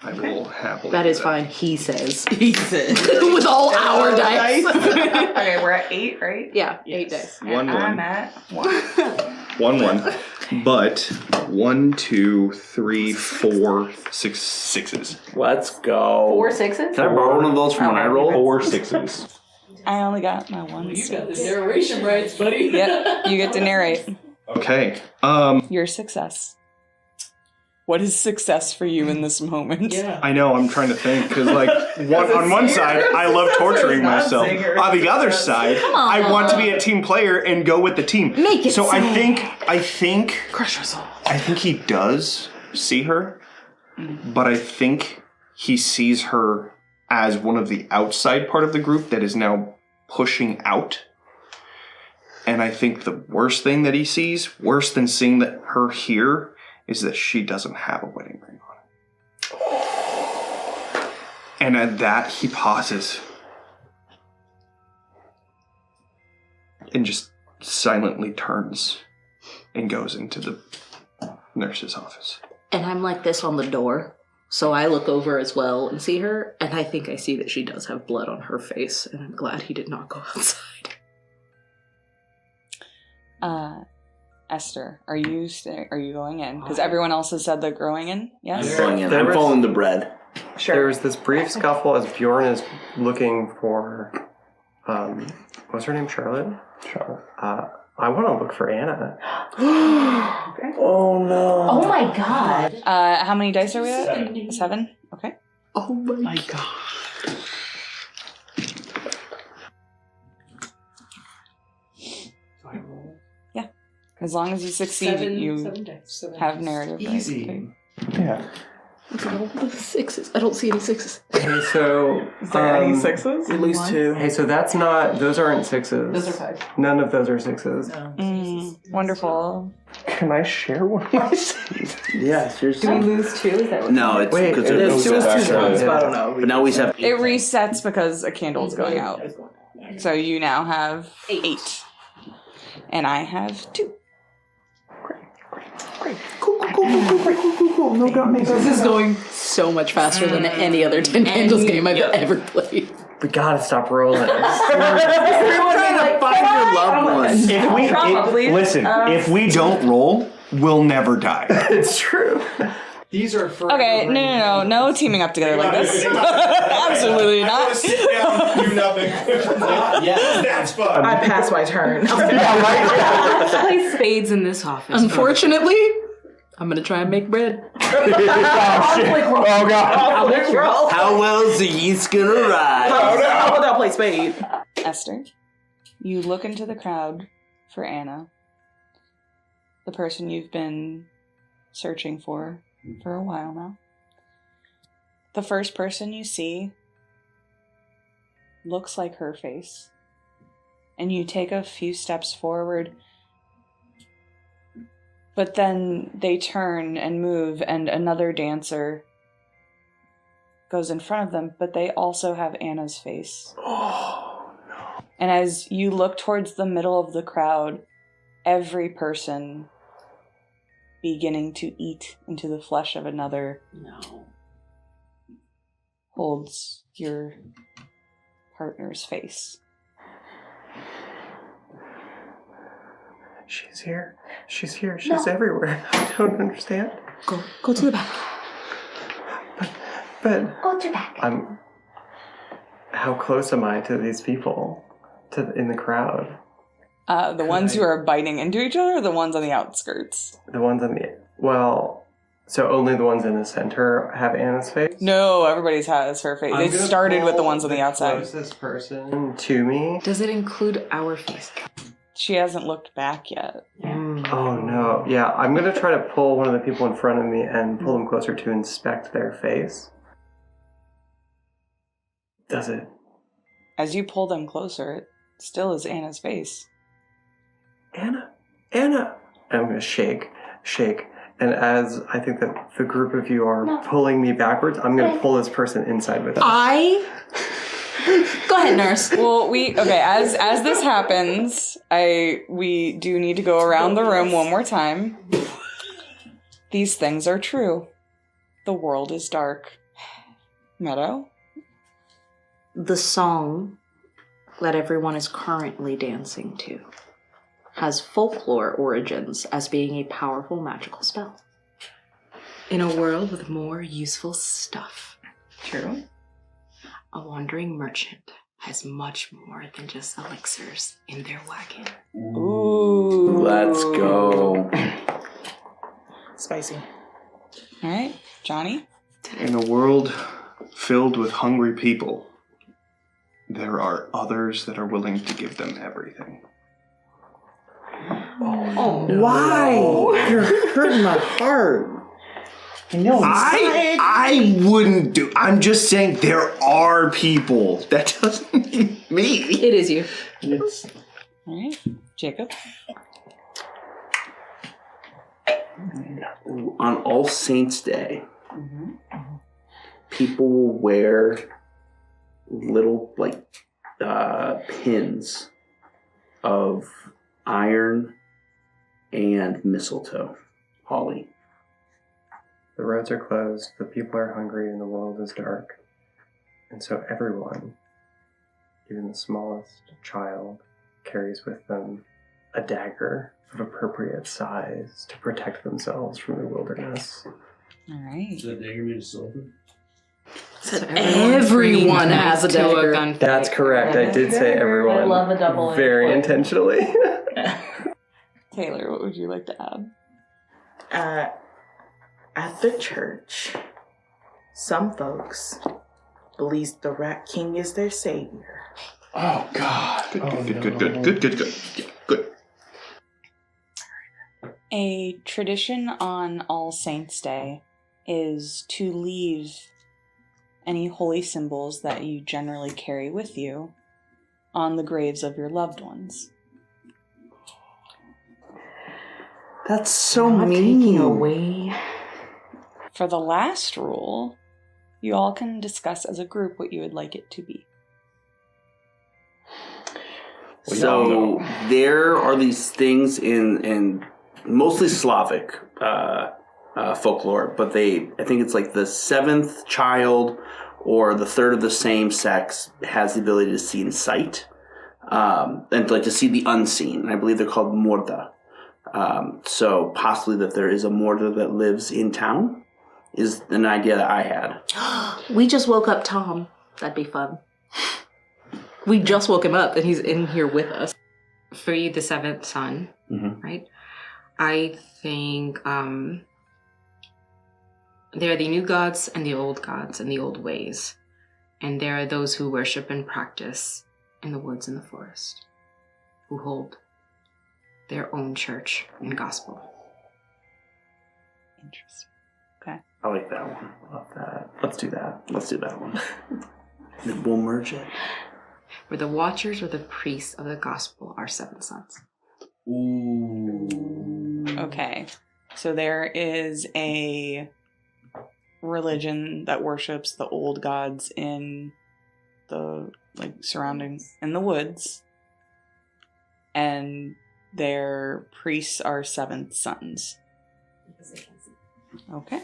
I will happily. That do is fine. He says. With all our dice. Okay, we're at 8, right? Yeah, 8 dice. 1 I'm 1. at 1. 1 1. But 1, 2, 3, 4, 6 sixes. Let's go. 4 6s? Can I borrow one of those from when I rolled? 4 6s. I only got my 1 6. narration rights, buddy. Yep, you get to narrate. Okay. Your success. What is success for you in this moment? Yeah. I know, I'm trying to think, because, like, on one side, I love torturing myself. On the other side, I want to be a team player and go with the team. Make it so. so. I think Crush yourself. I think he does see her, but I think he sees her as one of the outside part of the group that is now pushing out. And I think the worst thing that he sees, worse than seeing that her here, is that she doesn't have a wedding ring on. And at that, he pauses. And just silently turns and goes into the nurse's office. And I'm like this on the door. So I look over as well and see her. And I think I see that she does have blood on her face. And I'm glad he did not go outside. Esther, are you going in? Because everyone else has said they're going in. Yes. I'm going in. I'm following the bread. There was this brief scuffle as Bjorn is looking for, what's her name, Charlotte? Charlotte. I want to look for Anna. Oh no. Oh my god. How many dice are we at? 7? Okay. Oh my god. Yeah. As long as you succeed, you have narrative. Easy. Right? Yeah. Sixes. I don't see any sixes. Hey, so... Is there any 6s? At least 2. Hey, so those aren't 6s. Those are 5. None of those are 6s. Wonderful. Can I share one of my saves? Yeah, seriously. Do we lose 2? Is that what? No, it's Wait, because There's 2 is 2 it's ones, but I don't know. But now we have. It resets because a candle is going out. So you now have 8. And I have 2. Cool. No got me. This is going so much faster than any other 10 Candles game I've ever played. We gotta stop rolling. Trying to find your loved ones. If we don't roll, we'll never die. It's true. These are for. Okay, no teaming up together like this. Absolutely not. Sit down, do nothing. Yeah, that's fun. I passed my turn. Play spades in this office. Unfortunately, I'm gonna try and make bread. Oh god. How well is the yeast gonna rise? How about I play spade? Esther, you look into the crowd for Anna, the person you've been searching for a while now. The first person you see looks like her face, and you take a few steps forward, but then they turn and move, and another dancer goes in front of them, but they also have Anna's face. Oh no. And as you look towards the middle of the crowd, every person beginning to eat into the flesh of another, holds your partner's face. She's here. She's here. She's everywhere. I don't understand. Go to the back. But Go to back. how close am I to these people in the crowd? The ones who are biting into each other, or the ones on the outskirts? The ones so only the ones in the center have Anna's face? No, everybody's has her face. They started with the ones on the outside. Closest person to me. Does it include our face? She hasn't looked back yet. Oh no. Yeah, I'm going to try to pull one of the people in front of me and pull them closer to inspect their face. Does it? As you pull them closer, it still is Anna's face. Anna. And I'm going to shake. And as I think that the group of you are pulling me backwards, I'm going to pull this person inside with us. Go ahead, nurse. Well, as this happens, we do need to go around the room one more time. These things are true. The world is dark. Meadow? The song that everyone is currently dancing to has folklore origins as being a powerful magical spell. In a world with more useful stuff. True. A wandering merchant has much more than just elixirs in their wagon. Ooh. Let's go. Spicy. All right, Jonny? In a world filled with hungry people, there are others that are willing to give them everything. Oh, why? You're hurting my heart. I wouldn't do. I'm just saying there are people. That doesn't mean me. It is you. All right, Jacob? On All Saints' Day, people will wear little, pins of iron and mistletoe, holly. The roads are closed, the people are hungry, and the world is dark. And so everyone, even the smallest child, carries with them a dagger of appropriate size to protect themselves from the wilderness. All right. Is that dagger made of silver? Everyone has a dagger. That's correct. I did say everyone. I love a double very intentionally. Taylor, what would you like to add? At the church, some folks believe the Rat King is their savior. Oh God! Good. A tradition on All Saints' Day is to leave any holy symbols that you generally carry with you on the graves of your loved ones. That's so Not mean. taking away. For the last rule, you all can discuss as a group what you would like it to be. So there are these things in mostly Slavic folklore, but I think it's like the seventh child or the third of the same sex has the ability to see in sight, and to see the unseen. And I believe they're called morda. So possibly that there is a morda that lives in town is an idea that I had. We just woke up Tom. That'd be fun. We just woke him up and he's in here with us. For you, the seventh son, right? I think there are the new gods and the old ways. And there are those who worship and practice in the woods and the forest, who hold their own church and gospel. Interesting. I like that one. Love that. Let's do that. Let's do that one. Then we'll merge it. Where the watchers or the priests of the gospel are seven sons. Ooh. Okay. So there is a religion that worships the old gods in the surroundings in the woods. And their priests are seventh sons. Okay.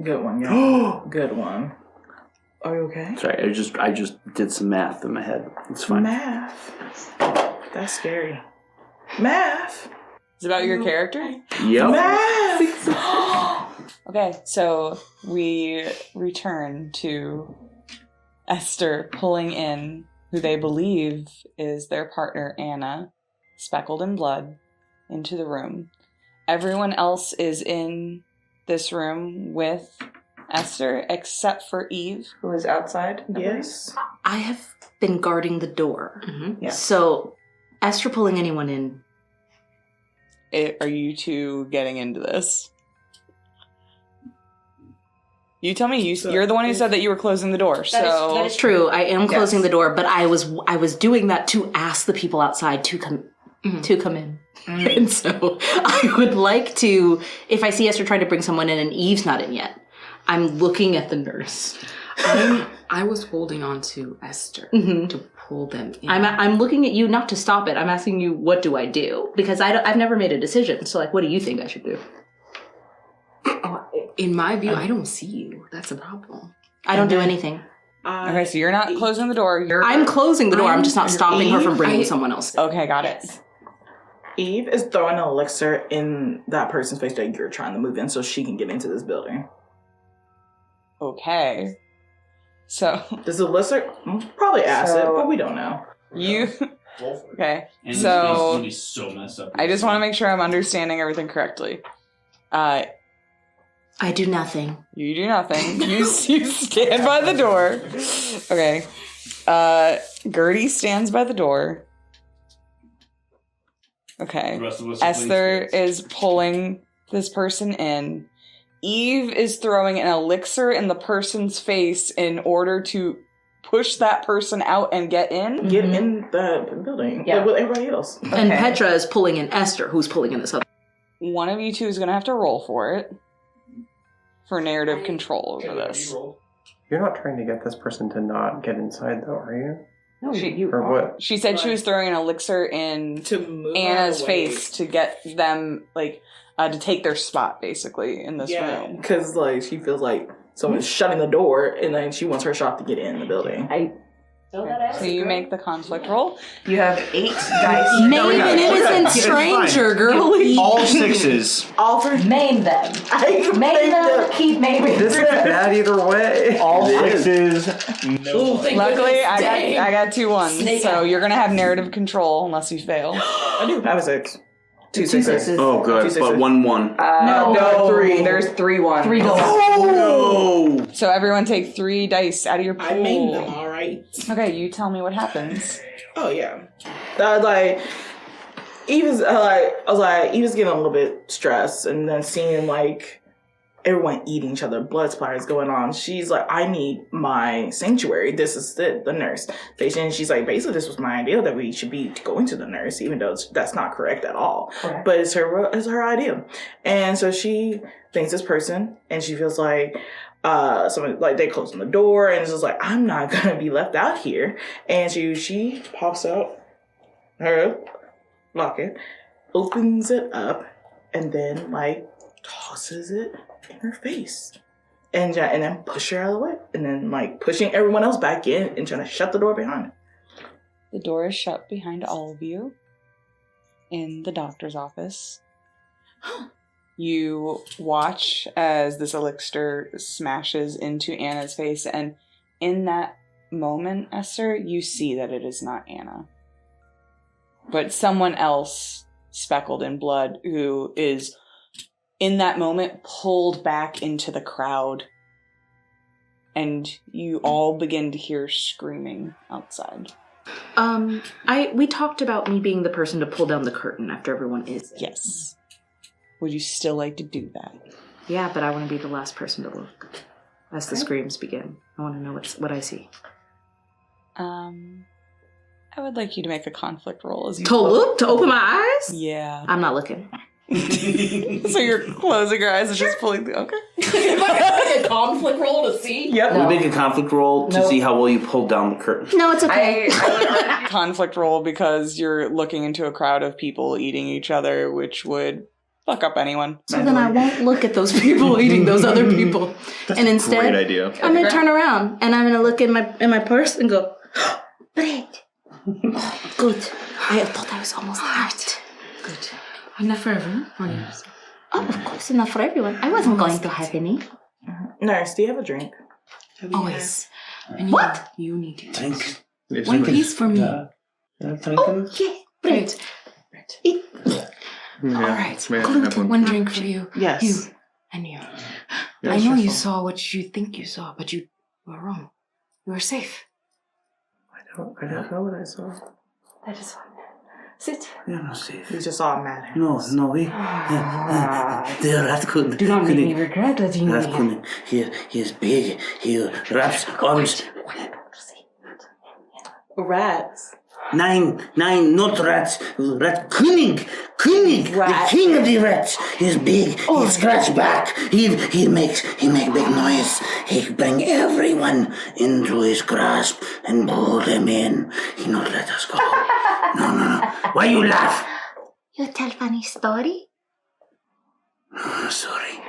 Good one, y'all. Good one. Are you okay? Sorry, I just did some math in my head. It's fine. Math. That's scary. Math. Is it about your character? Yep. Math. Okay, so we return to Ester pulling in who they believe is their partner, Anna, speckled in blood, into the room. Everyone else is in this room with Ester, except for Eve, who is outside. Yes. I have been guarding the door. Yeah. So, Ester pulling anyone in. Are you two getting into this? You tell me. You're the one who said that you were closing the door. That is true. I am closing the door, but I was doing that to ask the people outside to come in. And so I would like to, if I see Ester trying to bring someone in and Eve's not in yet, I'm looking at the nurse. I was holding on to Ester to pull them in. I'm looking at you not to stop it. I'm asking you, what do I do? Because I've never made a decision. So, like, what do you think I should do? In my view, I don't see you. That's a problem. I don't do anything. Okay, so you're not closing the door. I'm closing the door. I'm just not stopping her from bringing someone else in. Okay, got it. Eve is throwing an elixir in that person's face that you're trying to move in so she can get into this building. Okay. So... This elixir? Probably acid, but we don't know. Okay, And so... this is so messed up. I just want to make sure I'm understanding everything correctly. I do nothing. You do nothing. You stand by the door. Okay. Gerdie stands by the door. Okay. Ester is pulling this person in. Eve is throwing an elixir in the person's face in order to push that person out and get in. Get in the building. Yeah. With everybody else. And Petra is pulling in Ester, who's pulling in this other. One of you two is going to have to roll for it. For narrative control over this. You're not trying to get this person to not get inside, though, are you? No, Or what? She said she was throwing an elixir in To move Anna's away. face to get them, to take their spot, basically, in this room. Because, she feels like someone's shutting the door, and then she wants her shot to get in the building. So you make the conflict roll. You have 8 dice. Name an innocent stranger, girlie. All 6s. All for Maim them. I Maim them. Keep maiming This is bad either way. All 6s. No. Luckily, I got 2 1s, so you're gonna have narrative control unless you fail. I do have a 6. 2 6s. Oh, good. But 1-1. No, 3. There's 3 1s. 3 goes. Oh! So everyone take 3 dice out of your pool. I made them, alright. Okay, you tell me what happens. Oh, yeah. Eve was getting a little bit stressed, and then seeing, everyone eating each other, blood splatters going on. She's like, I need my sanctuary. This is the nurse station. She's like, basically, this was my idea that we should be going to the nurse, even though that's not correct at all. Correct. But it's her idea. And so she thinks this person, and she feels like someone, they close on the door, and it's just like, I'm not gonna be left out here. And she pops out her locket, opens it up, and then tosses it in her face, and then push her out of the way, and then pushing everyone else back in and trying to shut the door behind her. The door is shut behind all of you in the doctor's office. You watch as this elixir smashes into Anna's face, and in that moment, Ester, you see that it is not Anna, but someone else speckled in blood who is, in that moment, pulled back into the crowd, and you all begin to hear screaming outside. We talked about me being the person to pull down the curtain after everyone is in. Yes. Would you still like to do that? Yeah, but I want to be the last person to look as the screams begin. I want to know what I see. I would like you to make a conflict roll as you To look? To open my eyes? Yeah. I'm not looking. So you're closing your eyes and just pulling the... Okay. Like a conflict roll to see? Yep. We make a conflict roll to see how well you pull down the curtain. No, it's okay. I would conflict roll because you're looking into a crowd of people eating each other, which would fuck up anyone. So then I won't look at those people eating those other people. That's and a instead, great idea. I'm going to turn around and I'm going to look in my purse and go, Bread. Good. I thought I was almost out. Good. Enough for everyone? Or yours? Oh, of course, enough for everyone. I wasn't going to have any. Nurse, do you have a drink? Always. And What? You need to Drink. one piece for me. Oh, yeah. Bread. Great. Yeah, All right. may I have one? One drink for you. Yes. You. And you. I know you saw what you think you saw, but you were wrong. You were safe. I don't know what I saw. That is fine. Sit. You're not safe. We just saw a madhouse. No, we. The rat couldn't. Do not make me regret letting you Rat leave. couldn't. He is big. He wraps arms. Rats. Nine, not rats. Rat König, Rat. the king of the rats. He's big. He scratch back. He make big noise. He bring everyone into his grasp and pull them in. He not let us go. No. Why you laugh? You tell funny story? No, sorry.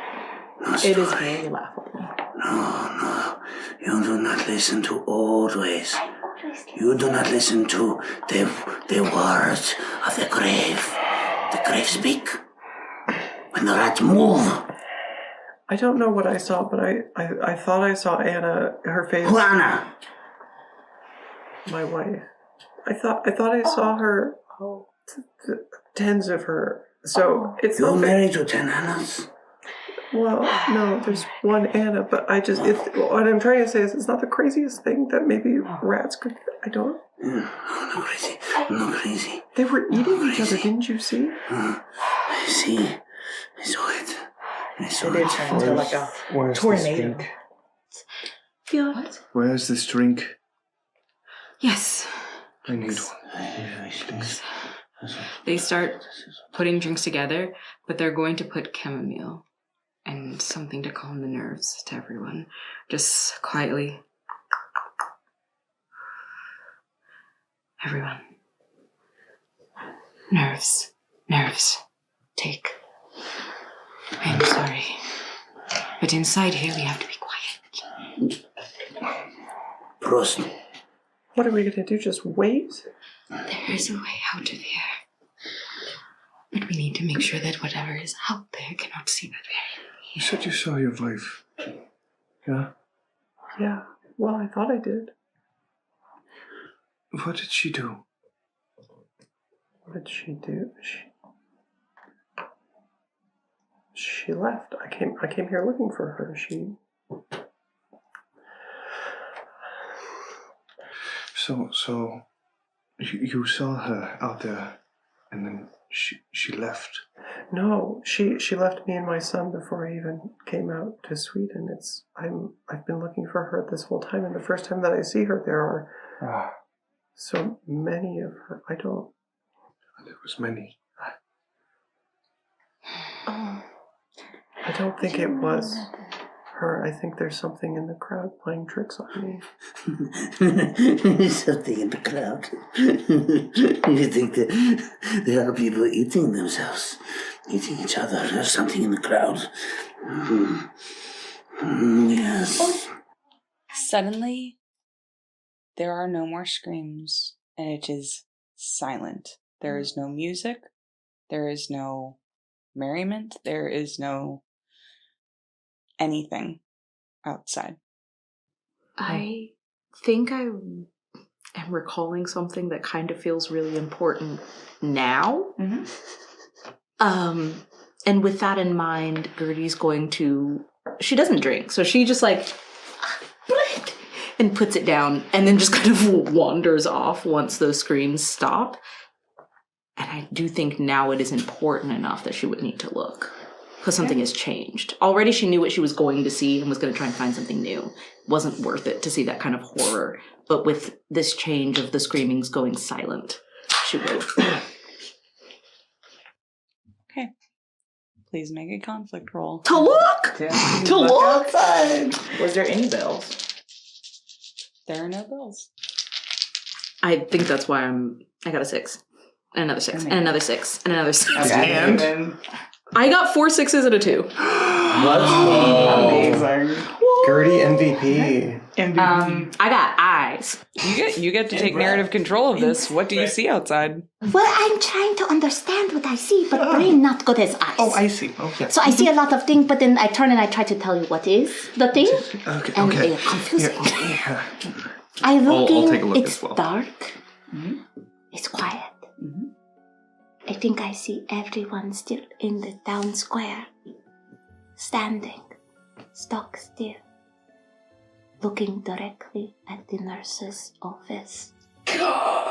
No It story. is very laughable. No. You do not listen to old ways. You do not listen to the words of the grave. The grave speak. When the rats move. I don't know what I saw, but I thought I saw Anna, her face. Who Anna? My wife. I thought I saw her. Tens of her. So it's You're not that- married to 10 Annas? Well, no, there's one Anna, but what I'm trying to say is it's not the craziest thing that maybe rats could. I don't. I'm not crazy. They were eating each other, didn't you see? I see. I saw it. It did turn into like a Where's tornado. What? Where's this drink? Yes. I need one. They start putting drinks together, but they're going to put chamomile and something to calm the nerves to everyone. Just quietly. Everyone. Nerves. Take. I'm sorry. But inside here we have to be quiet. Prost. What are we gonna do? Just wait? There is a way out of here. But we need to make sure that whatever is out there cannot see that we're in. You said you saw your wife. Yeah? Yeah. Well, I thought I did. What did she do? What did she do? She left. I came here looking for her. So you saw her out there, and then she left. No, she left me and my son before I even came out to Sweden. I've been looking for her this whole time, and the first time that I see her, there are so many of her. I don't. There was many. I don't think it was her. I think there's something in the crowd playing tricks on me. Something in the crowd. You think that there are people eating themselves, eating each other. There's something in the crowd. Yes. Suddenly, there are no more screams, and it is silent. There is no music. There is no merriment. There is no anything outside. I think I am recalling something that kind of feels really important now. And with that in mind, Gerdie's going to... She doesn't drink, so she just bread, and puts it down, and then just kind of wanders off once those screams stop. And I do think now it is important enough that she would need to look. Because something has changed. Already she knew what she was going to see and was going to try and find something new. It wasn't worth it to see that kind of horror. But with this change of the screamings going silent, she will. Okay. Please make a conflict roll. To look! To look outside. Was there any bells? There are no bells. I think that's why I got a 6. And another 6. And another 6. And another 6. Okay. And? I got 4 6s and a 2. Let's go. Amazing. Gerdie MVP. I got eyes. You get to take narrative control of this. What do you see outside? Well, I'm trying to understand what I see, but brain not good as eyes. Oh, I see. Oh, yeah. So I see a lot of things, but then I turn and I try to tell you what is the thing. Okay. And Okay. it's confusing. Yeah. I'm looking, I'll take a look it's as well. dark. It's quiet. I think I see everyone still in the town square. Standing, stock still. Looking directly at the nurse's office.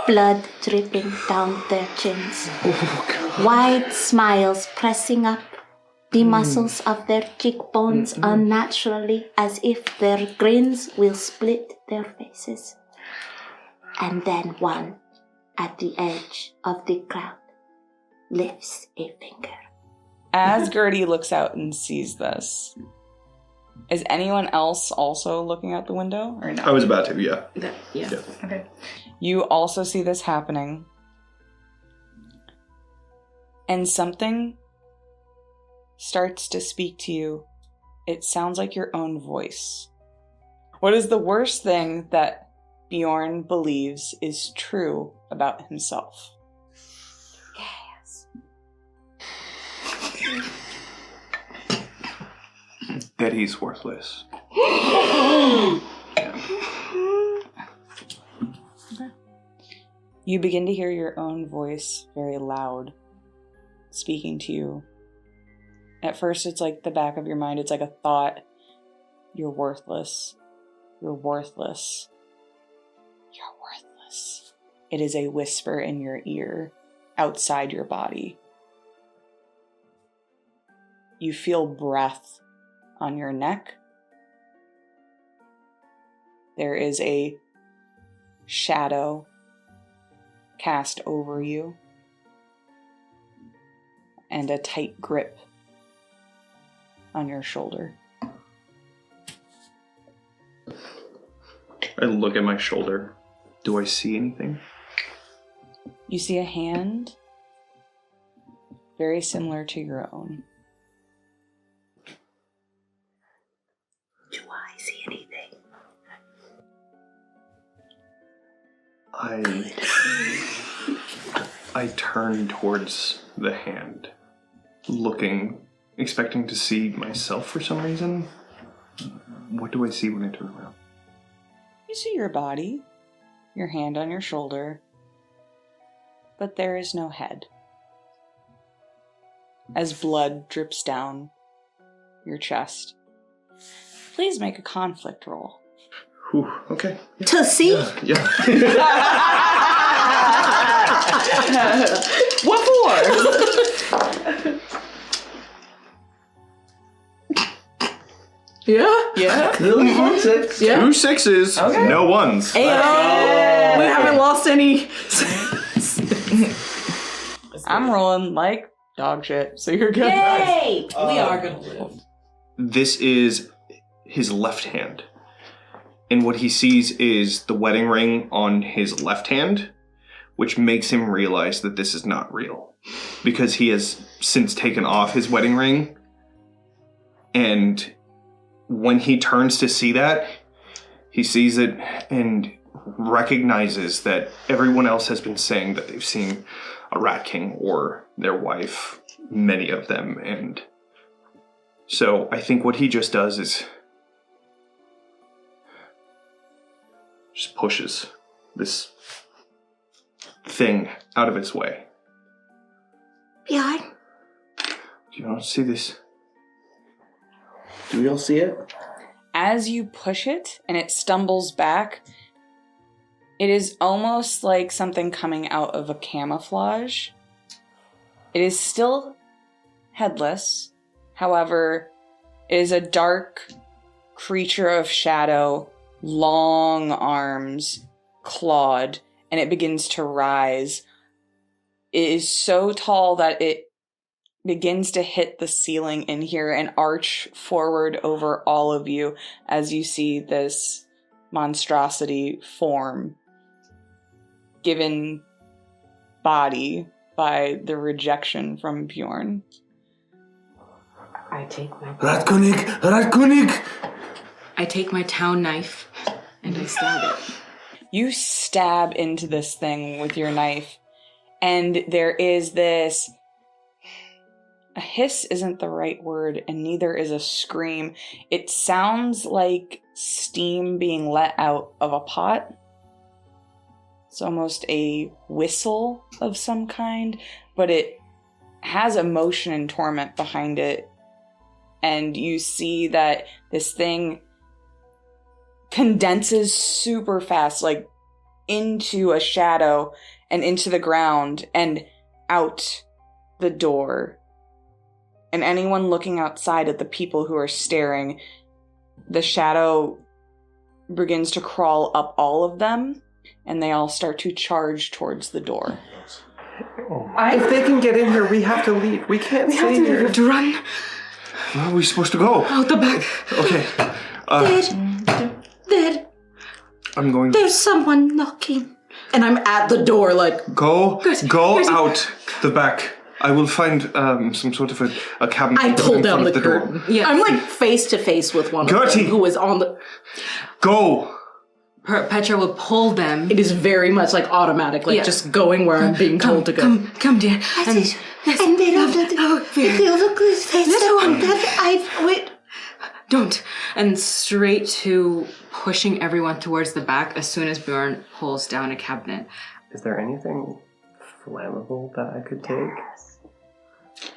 Blood dripping down their chins. Wide smiles pressing up the muscles of their cheekbones unnaturally, as if their grins will split their faces. And then one, at the edge of the crowd, lifts a finger. As Gerdie looks out and sees this, is anyone else also looking out the window or no? I was about to, yeah. Yeah. Okay. You also see this happening. And something starts to speak to you. It sounds like your own voice. What is the worst thing that Bjorn believes is true about himself? Yes. That he's worthless. You begin to hear your own voice very loud, speaking to you. At first, it's like the back of your mind. It's like a thought. You're worthless. You're worthless. You're worthless. It is a whisper in your ear, outside your body. You feel breath on your neck. There is a shadow cast over you and a tight grip on your shoulder. I look at my shoulder. Do I see anything? You see a hand very similar to your own. Do I see anything? I turn towards the hand, looking, expecting to see myself for some reason. What do I see when I turn around? You see your body, your hand on your shoulder, but there is no head. As blood drips down your chest, please make a conflict roll. Whew, okay. To see? Yeah. What for? Yeah. Really? 6? Yeah. 2 6s, Okay. no 1s. Hey, we haven't lost any. I'm rolling like dog shit, so you're good. Yay! We are gonna live. This is his left hand. And what he sees is the wedding ring on his left hand, which makes him realize that this is not real. Because he has since taken off his wedding ring. And when he turns to see that, he sees it and recognizes that everyone else has been saying that they've seen a Rat King or their wife, many of them. And so I think what he just does is just pushes this thing out of its way. Bjorn? You don't see this? Do we all see it? As you push it and it stumbles back, it is almost like something coming out of a camouflage. It is still headless. However, it is a dark creature of shadow, long arms, clawed, and it begins to rise. It is so tall that it begins to hit the ceiling in here and arch forward over all of you as you see this monstrosity form given body by the rejection from Bjorn. I take my Ratkönig! I take my town knife and I stab it. You stab into this thing with your knife, and there is this... A hiss isn't the right word, and neither is a scream. It sounds like steam being let out of a pot. It's almost a whistle of some kind, but it has emotion and torment behind it. And you see that this thing condenses super fast, like into a shadow and into the ground and out the door. And anyone looking outside at the people who are staring, the shadow begins to crawl up all of them, and they all start to charge towards the door. If they can get in here, we have to leave. We can't stay here. We have to run Where are we supposed to go? out the back. Okay. There, I'm going. there's someone knocking. And I'm at the door, like, Go out the back. I will find some sort of a cabinet. I pull in down front the of door. curtain. Yeah. I'm like face to face with one of Gerdie! them who is on the. Go! Petra will pull them. It is very much like automatic, like Yeah. just going where I'm being told to go. Come, dear. And they don't they look this face. Wait. Don't. And straight to pushing everyone towards the back as soon as Bjorn pulls down a cabinet. Is there anything flammable that I could take?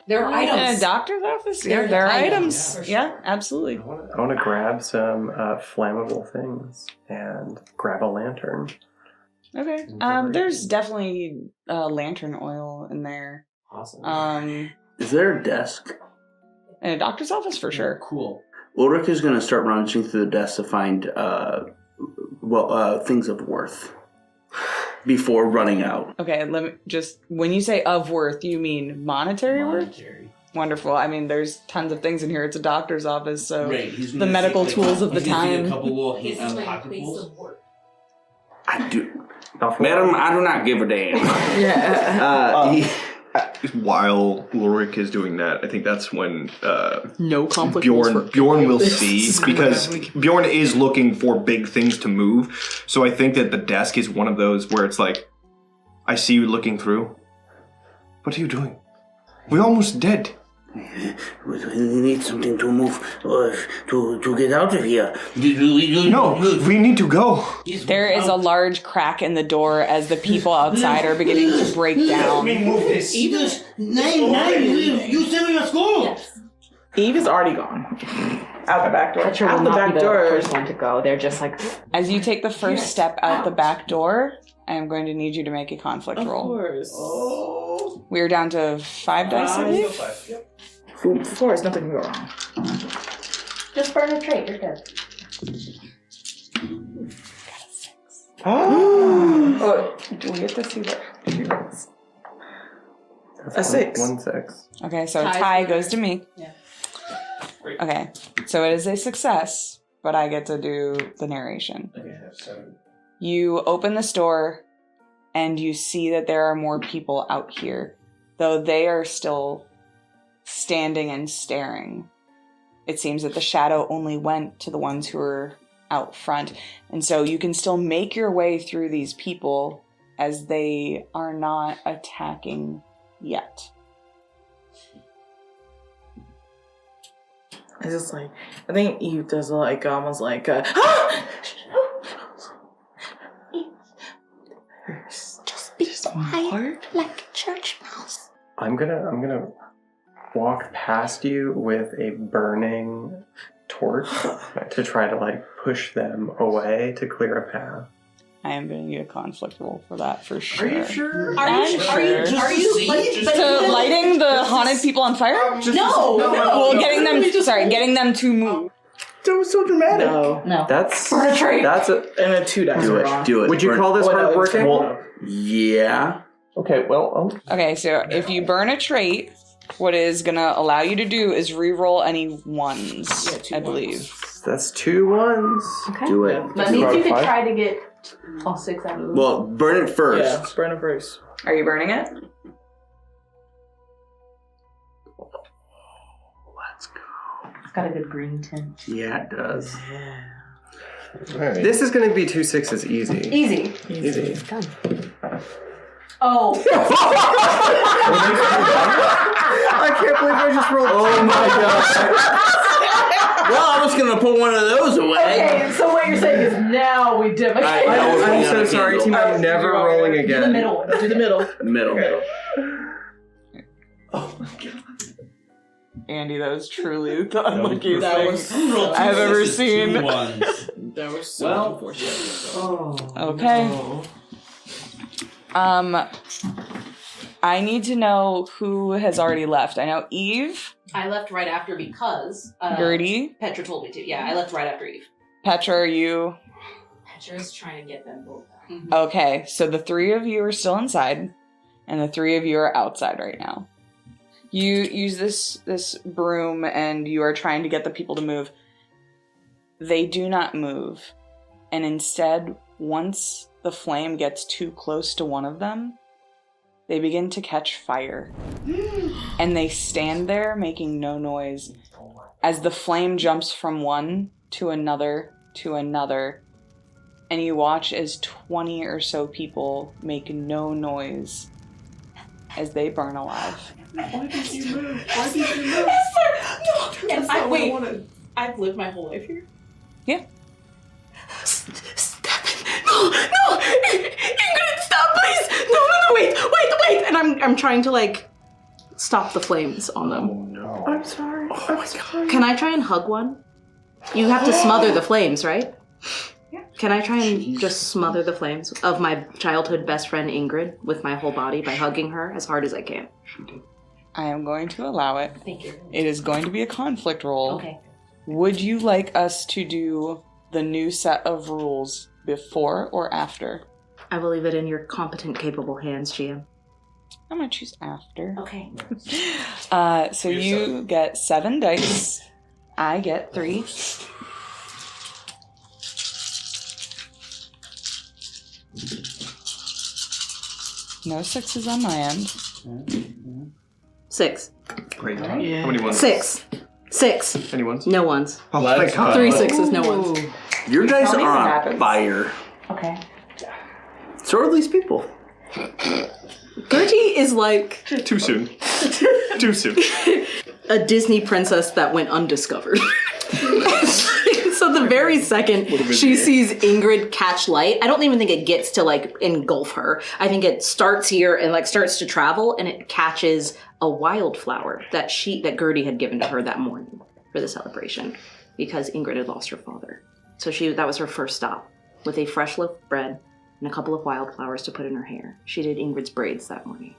There are In a doctor's office? Yeah, there are items. Yeah, absolutely. I want to grab some flammable things and grab a lantern. Okay. There's definitely lantern oil in there. Awesome. Is there a desk? In a doctor's office for sure. Cool. Ulrich is going to start rummaging through the desk to find things of worth before running out. Okay, let me just, when you say of worth, you mean monetary worth? Wonderful. I mean, there's tons of things in here. It's a doctor's office, so the medical tools of the time. A couple little pocketfuls. I do. Madam, I do not give a damn. Yeah. While Ulrich is doing that, I think that's when No conflict. Bjorn will see, because Bjorn is looking for big things to move. So I think that the desk is one of those where it's like, I see you looking through. What are you doing? We're almost dead. We need something to move, to get out of here. No, we need to go. There is a large crack in the door as the people outside are beginning to break down. Move this. You said we must go. Eve is already gone. Out the back door. Petra will Out the not back be the door. first one to go. They're just like, As you take the first step out the back door, I am going to need you to make a conflict roll. course. Oh. We are down to 5 dice, I believe. Yep. Of course, nothing can go wrong. Just burn a trait, you're good. Oh, Do we get to see what she rolls? That's A 6. 1 6. Okay, so Tie tie for- goes to me. Yeah. Okay, so it is a success, but I get to do the narration. Okay, I have 7. You open this door, and you see that there are more people out here, though they are still standing and staring. It seems that the shadow only went to the ones who were out front, and so you can still make your way through these people as they are not attacking yet. it's just like, I think Eve does like almost like Just be quiet like a church mouse. I'm gonna walk past you with a burning torch to try to like push them away to clear a path. I am going to need a conflict roll for that for sure. Are you sure? I'm sure. So lighting the haunted people on fire? Well, getting them to move. that was so dramatic. no. That's And a 2 dice Do are it. wrong. Do it. Would you call this hardworking? Well, yeah. Okay, well, Okay, so if you burn a trait, what is going to allow you to do is re-roll any ones, I believe. That's 2 1s. Okay. Do it. That means you could try to get all 6 out of them. Well, burn it first. Yeah, burn it first. Are you burning it? Let's go. It's got a good green tint. Yeah, it does. Alright. This is going to be 2 6s easy. Easy. Easy. Done. Oh. I can't believe I just rolled. Oh my god. Well, I was going to put one of those away. Okay, so what you're saying is now we dip. I'm so sorry, team. I'm never rolling again. Do the middle one. Do the middle. Middle. Oh my god. Andie, that was truly the unluckiest That thing was I've ever seen. That was so unfortunate. Okay. I need to know who has already left. I know Eve, I left right after because Gerdie, Petra told me to. Yeah, I left right after Eve. Petra, are you? Petra's trying to get them both out. Okay, so the 3 of you are still inside, and the 3 of you are outside right now. You use this broom, and you are trying to get the people to move. They do not move, and instead, once the flame gets too close to one of them, they begin to catch fire. And they stand there making no noise as the flame jumps from one to another, and you watch as 20 or so people make no noise as they burn alive. Why did you move? Why did you move? And I've lived my whole life here? Yeah. Stop it. No! Ingrid, stop, please! No, wait! And I'm trying to, like, stop the flames on them. No. I'm sorry. I'm sorry. Can I try and hug one? You have to smother the flames, right? Yeah. Can I try and just smother the flames of my childhood best friend Ingrid with my whole body by hugging her as hard as I can? I am going to allow it. Thank you. It is going to be a conflict roll. Okay. Would you like us to do the new set of rules before or after? I will leave it in your competent, capable hands, GM. I'm going to choose after. Okay. So you get 7 dice. I get 3. No 6s on my end. 6. Great. Yeah. How many ones? 6. Any ones? No ones. Oh, thank God. 3 6s, no ones. Your dice Tell me what are on happens. fire. Okay. So are these people. Gerdie is like Too soon. Too soon. a Disney princess that went undiscovered. So the very second she sees Ingrid catch light, I don't even think it gets to like engulf her. I think it starts here and like starts to travel, and it catches a wildflower that Gerdie had given to her that morning for the celebration because Ingrid had lost her father. So that was her first stop with a fresh loaf of bread and a couple of wildflowers to put in her hair. She did Ingrid's braids that morning.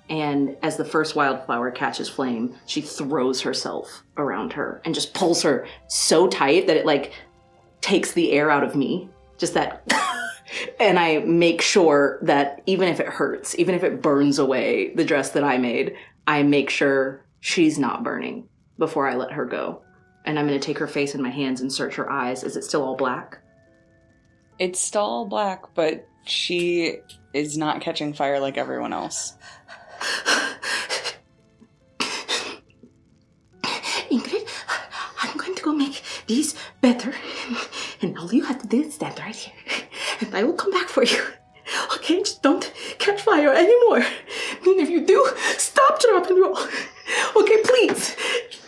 And as the first wildflower catches flame, she throws herself around her and just pulls her so tight that it like takes the air out of me. Just that. And I make sure that even if it hurts, even if it burns away the dress that I made, I make sure she's not burning before I let her go. And I'm going to take her face in my hands and search her eyes. Is it still all black? It's still all black, but she is not catching fire like everyone else. Ingrid, I'm going to go make these better. And all you have to do is stand right here. And I will come back for you. Okay, just don't catch fire anymore. And if you do, stop, drop, and roll. Okay, please.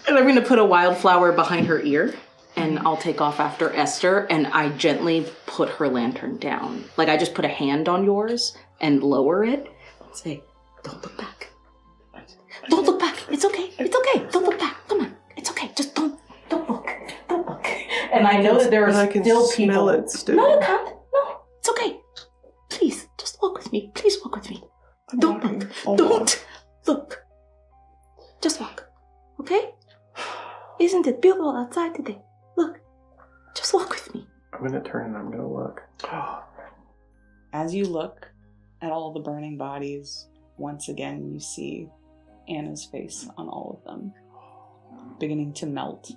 And I'm going to put a wildflower behind her ear. And I'll take off after Ester, and I gently put her lantern down. Like, I just put a hand on yours and lower it and say, don't look back. Don't look back. It's okay. It's okay. Don't look back. Come on. It's okay. Just don't look. Don't look. And I know that there are I can still smell people. it still. No, you can't. No, it's okay. Please, just walk with me. Please walk with me. Don't look. Don't look. Just walk. Okay? Isn't it beautiful outside today? Look. Just walk with me. I'm going to turn and I'm going to look. As you look at all the burning bodies, once again you see Anna's face on all of them, beginning to melt.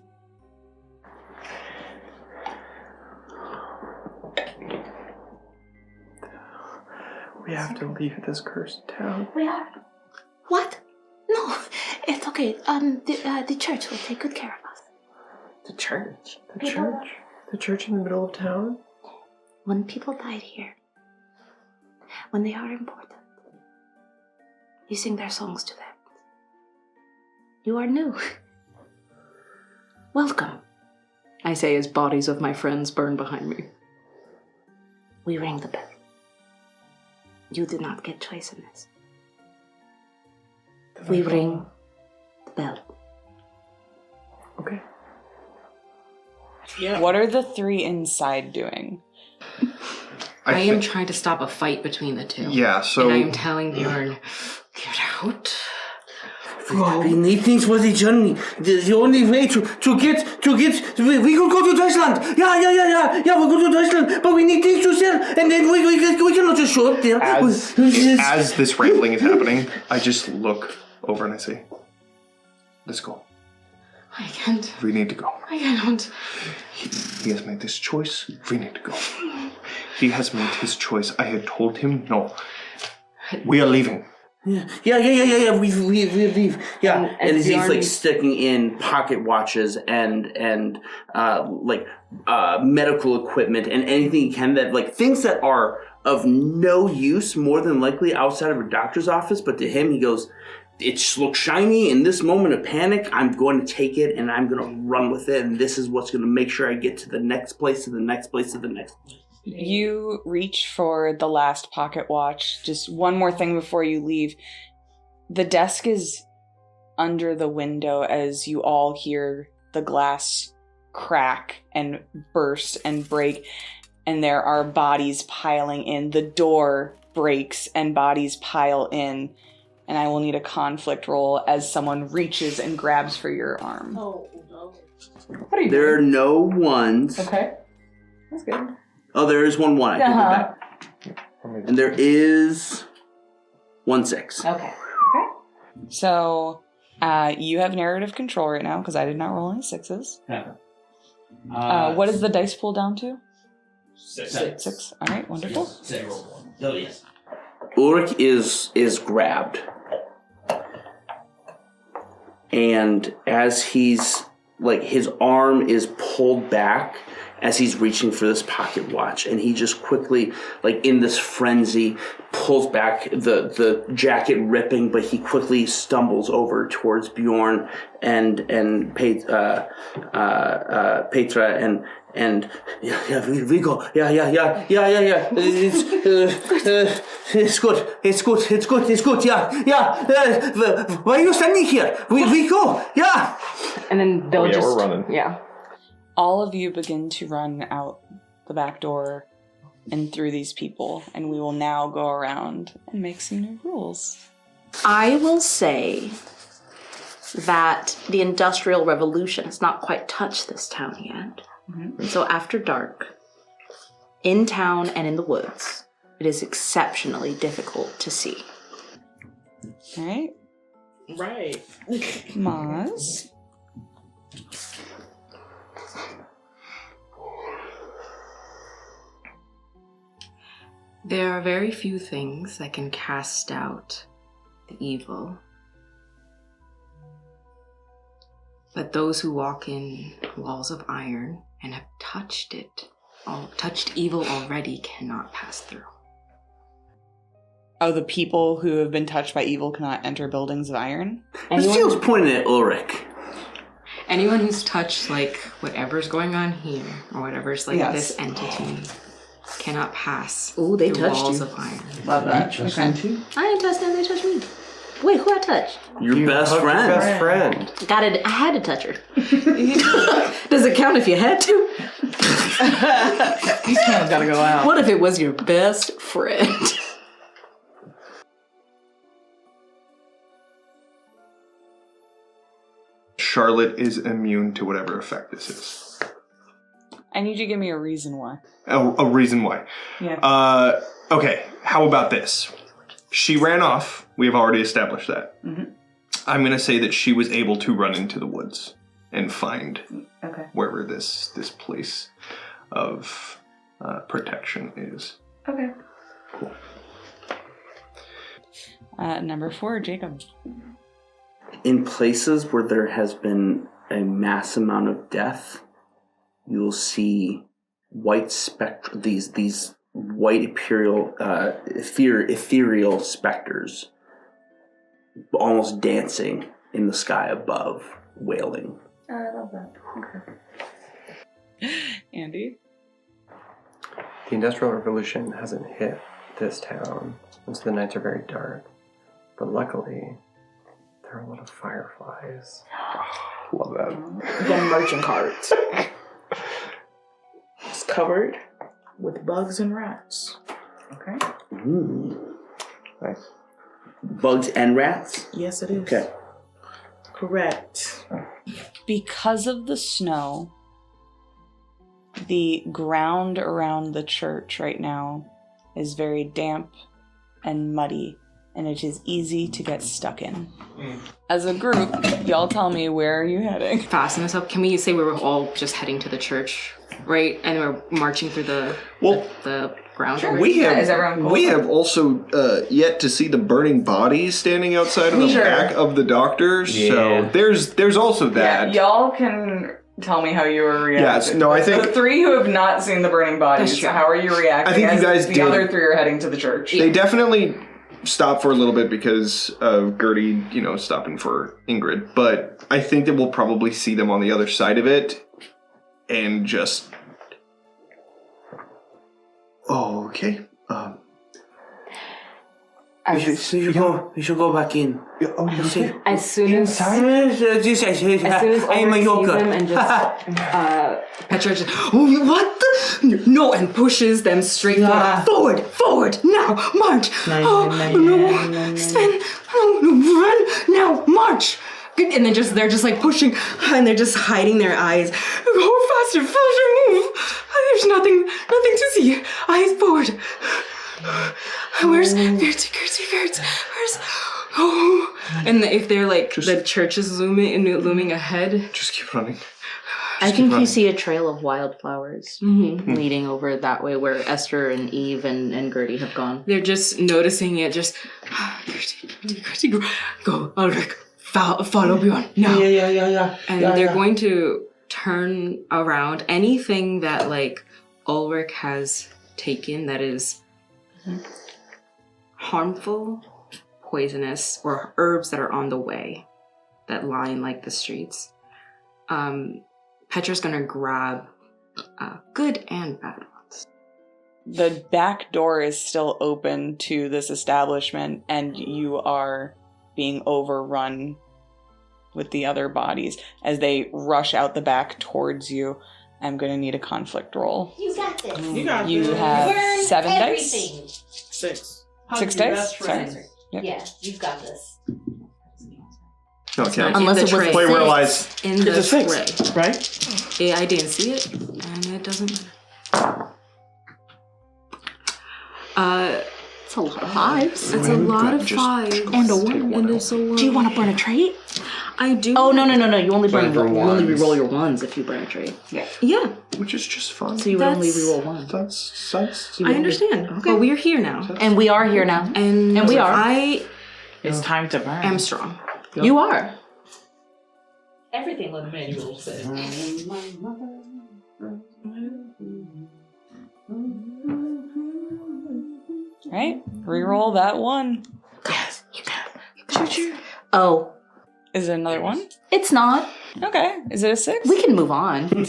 We have to leave this cursed town. We are. What? No, it's okay. The church will take good care of us. The church? The church? The church in the middle of town? When people died here, when they are important, you sing their songs to them. You are new. Welcome. I say as bodies of my friends burn behind me. We ring the bell. You do not get choice in this. We ring the bell. Okay. What are the three inside doing? I am trying to stop a fight between the two. Yeah, so... And I am telling Bjorn, get out. We need things for the journey. The only way to get, we could go to Deutschland. Yeah, we'll go to Deutschland, but we need things to sell, and then we cannot just show up there. As this rambling is happening, I just look over and I say, let's go. I can't. We need to go. I cannot. He has made this choice. We need to go. He has made his choice. I had told him, no. We are leaving. Yeah. We leave. Yeah, and he's like sticking in pocket watches and medical equipment and anything he can that like things that are of no use more than likely outside of a doctor's office. But to him, he goes, "It looks shiny. In this moment of panic, I'm going to take it and I'm going to run with it. And this is what's going to make sure I get to the next place, to the next place, to the next place." You reach for the last pocket watch. Just one more thing before you leave. The desk is under the window as you all hear the glass crack and burst and break, and there are bodies piling in. The door breaks and bodies pile in, and I will need a conflict roll as someone reaches and grabs for your arm. Oh, no. What are you There are doing? no ones. Okay. That's good. Oh, there is 1-1. I take it back. And there is 1-6. Okay. So, you have narrative control right now because I did not roll any sixes. Yeah. What is the dice pool down to? 6. 6. All right, wonderful. Say roll 1. Oh, yes. Ulrich is grabbed. And as he's, like, his arm is pulled back as he's reaching for this pocket watch, and he just quickly, like in this frenzy, pulls back the jacket ripping, but he quickly stumbles over towards Bjorn and Petra and we go. Yeah. It's good. Yeah. Why are you standing here? We go. Yeah. And then they'll just... we're running. Yeah. All of you begin to run out the back door and through these people, and we will now go around and make some new rules. I will say that the Industrial Revolution has not quite touched this town yet. Mm-hmm. So after dark, in town and in the woods, it is exceptionally difficult to see. All right. Right. Maz. There are very few things that can cast out the evil. But those who walk in walls of iron and have touched evil already cannot pass through. Oh, the people who have been touched by evil cannot enter buildings of iron? This feels pointed at Ulrich. Anyone who's touched, like, whatever's going on here, or whatever's, like, this entity, cannot pass Ooh, they through touched walls you. of iron. Love that. Okay. I didn't touch them, they touched me. Wait, who I touched? Your best friend. Best friend. I had to touch her. Does it count if you had to? He's kind of got to go out. What if it was your best friend? Charlotte is immune to whatever effect this is. I need you to give me a reason why. A reason why. Yeah. Okay, how about this? She ran off. We have already established that. Mm-hmm. I'm going to say that she was able to run into the woods and find wherever this place of protection is. Okay. Cool. Number 4, Jacob. In places where there has been a mass amount of death, you'll see white these white ethereal specters almost dancing in the sky above, wailing. Oh, I love that. Okay. Andie? The Industrial Revolution hasn't hit this town, and so the nights are very dark. But luckily, there are a lot of fireflies. Love that. The merchant carts. It's covered with bugs and rats. Okay. Ooh. Nice. Bugs and rats? Yes, it is. Okay. Correct. Because of the snow, the ground around the church right now is very damp and muddy, and it is easy to get stuck in. As a group, y'all tell me, where are you heading? Fasten this up. Can we say we were all just heading to the church, right? And we're marching through the ground. Sure. We Is everyone cool? have also yet to see the burning bodies standing outside of the back of the doctors. Yeah. So there's also that. Yeah, y'all can tell me how you were reacting. Yes, no, I think the 3 who have not seen the burning bodies, how are you reacting? I think you guys the did. other 3 are heading to the church. They definitely stopped for a little bit because of Gerdie, stopping for Ingrid. But I think that we'll probably see them on the other side of it, and just. Oh, okay. We should go back in. As soon as I'm a yoker. and just Petra just what the no, and pushes them straight forward now, march. Sven, run now, march. And then they're just like pushing, and they're just hiding their eyes. Go faster, move. There's nothing to see. Eyes forward. Where's Gerdie? Oh, and if they're like the church is looming ahead, Just keep running. I think you see a trail of wildflowers leading over that way where Ester and Eve and Gerdie have gone. they're just noticing it. Just Gerdie, go, Ulrich, follow Bjorn now. Yeah. And they're going to turn around. Anything that like Ulrich has taken that is harmful, poisonous, or herbs that are on the way that line like the streets. Petra's gonna grab good and bad ones. The back door is still open to this establishment, and you are being overrun with the other bodies. As they rush out the back towards you, I'm going to need a conflict roll. You got this. You have Burn 7 everything. dice? 6. 6 dice? Sorry. Yep. Yeah, you've got this. No, it counts. Unless in it the was tray. Play realize. In the It's a 6, tray. right? Yeah, I didn't see it, and it doesn't matter. It's a lot of 5s. It's a lot of 5 And a 1. and it's a lot. Do you want to burn a trait? I do. Oh, no. You only burn for you only ones. reroll your 1s if you burn a trait. Yeah, Which is just fun. So you would only That's- reroll 1. That's I understand. But we're here now, And we are here now. and we are. I It's time to burn. am strong. You are. Everything the manual says. Right? Reroll that 1. Yes, you can. Oh, Is it another 1? it's not. Okay. Is it a 6? We can move on. Totally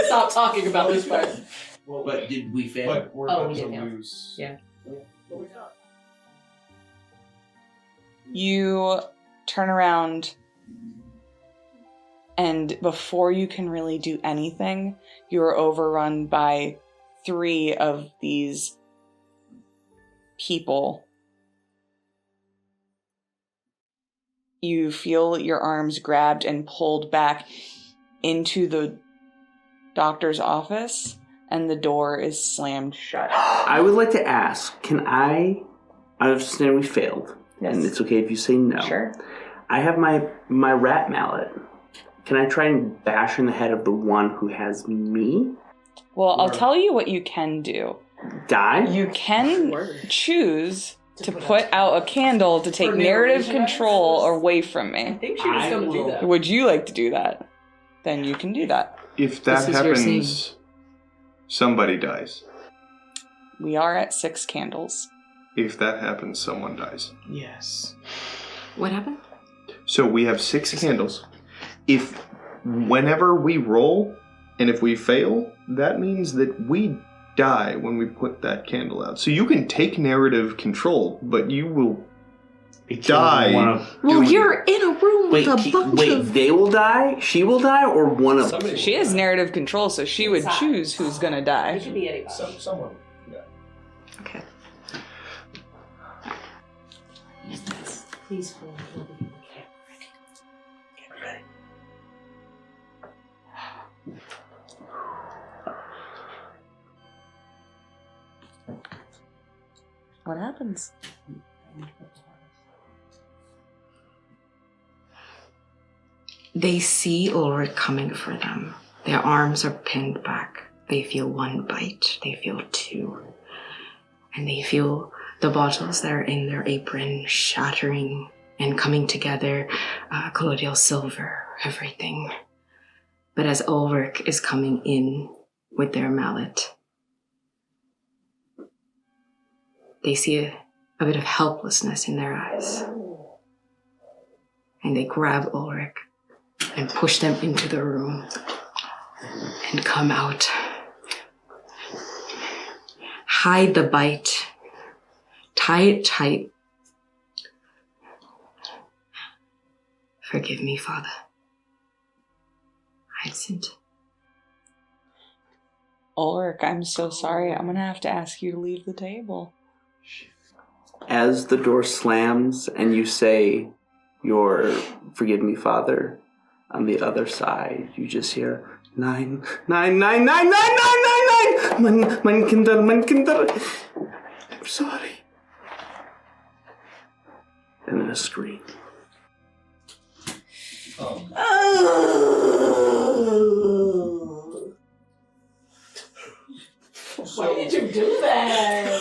stop talking about this part. But did we fail? Oh, we did fail. Yeah. You turn around, and before you can really do anything, you're overrun by 3 of these people. You feel your arms grabbed and pulled back into the doctor's office, and the door is slammed shut. I would like to ask, I understand we failed. and it's okay if you say no. Sure. I have my rat mallet. Can I try and bash in the head of the one who has me? Well, I'll tell you what you can do. Die? You can choose to put out a candle to take narrative control away from me. I think she was going to do that. Would you like to do that? Then you can do that. If that happens, somebody dies. We are at 6 candles. If that happens, someone dies. Yes. What happened? So we have 6 candles. If whenever we roll, and if we fail, that means that we die when we put that candle out. So you can take narrative control, but you will die. Well, you're in a room with a bunch of... they will die? She will die? Or one of them? She has narrative control, so she would choose who's going to die. It could be anybody. Someone. Yeah. Okay. Please hold. Get ready. What happens? They see Ulrich coming for them. Their arms are pinned back. They feel one bite. They feel 2. And they feel the bottles that are in their apron shattering and coming together. Colloidal silver, everything. But as Ulrich is coming in with their mallet, they see a bit of helplessness in their eyes. And they grab Ulrich and push them into the room and come out. Hide the bite. Tie it tight. Forgive me, Father. I've sinned. Ulrich, I'm so sorry. I'm going to have to ask you to leave the table. As the door slams and you say your "Forgive me, Father," on the other side, you just hear 9, 9, 9, 9, 9, 9, 9, 9. Mein Kinder. I'm sorry. And then a scream. Why did you do that?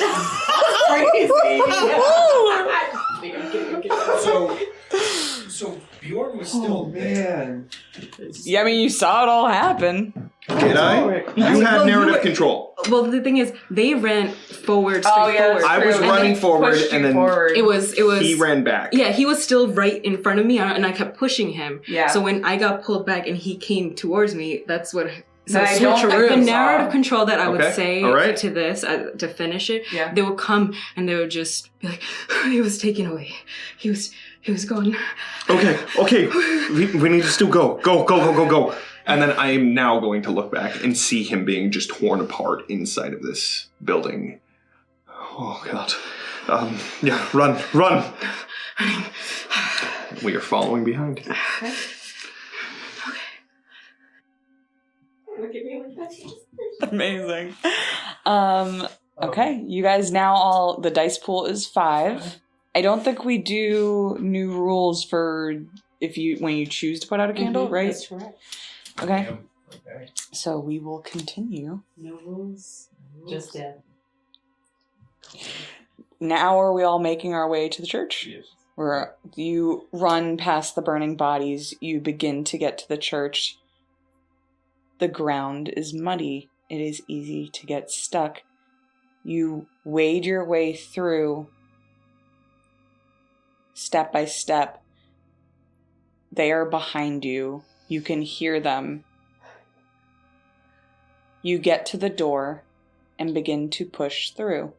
So Bjorn was still Man. Yeah, I mean, you saw it all happen. Did I? You had narrative control. Well, the thing is, they ran forward, straight forward. I was And running then forward, and then It was. he ran back. Yeah, he was still right in front of me, and I kept pushing him. Yeah. So when I got pulled back and he came towards me, that's what. So That I don't switcheroo. think The saw. narrative control that I would Okay, say all right. to this to finish it, Yeah. they would come and they would just be like, "He was taken away. He was gone." Okay. We need to still go. And then I am now going to look back and see him being just torn apart inside of this building. Oh, God. Yeah, run. We are following behind. Amazing. Okay, you guys now all, the dice pool is 5. I don't think we do new rules for when you choose to put out a candle, right? That's correct. Okay, Okay. so we will continue. No rules. Just death. Now are we all making our way to the church? Yes. Where you run past the burning bodies, you begin to get to the church. The ground is muddy. It is easy to get stuck. You wade your way through step by step. They are behind you. You can hear them. You get to the door and begin to push through.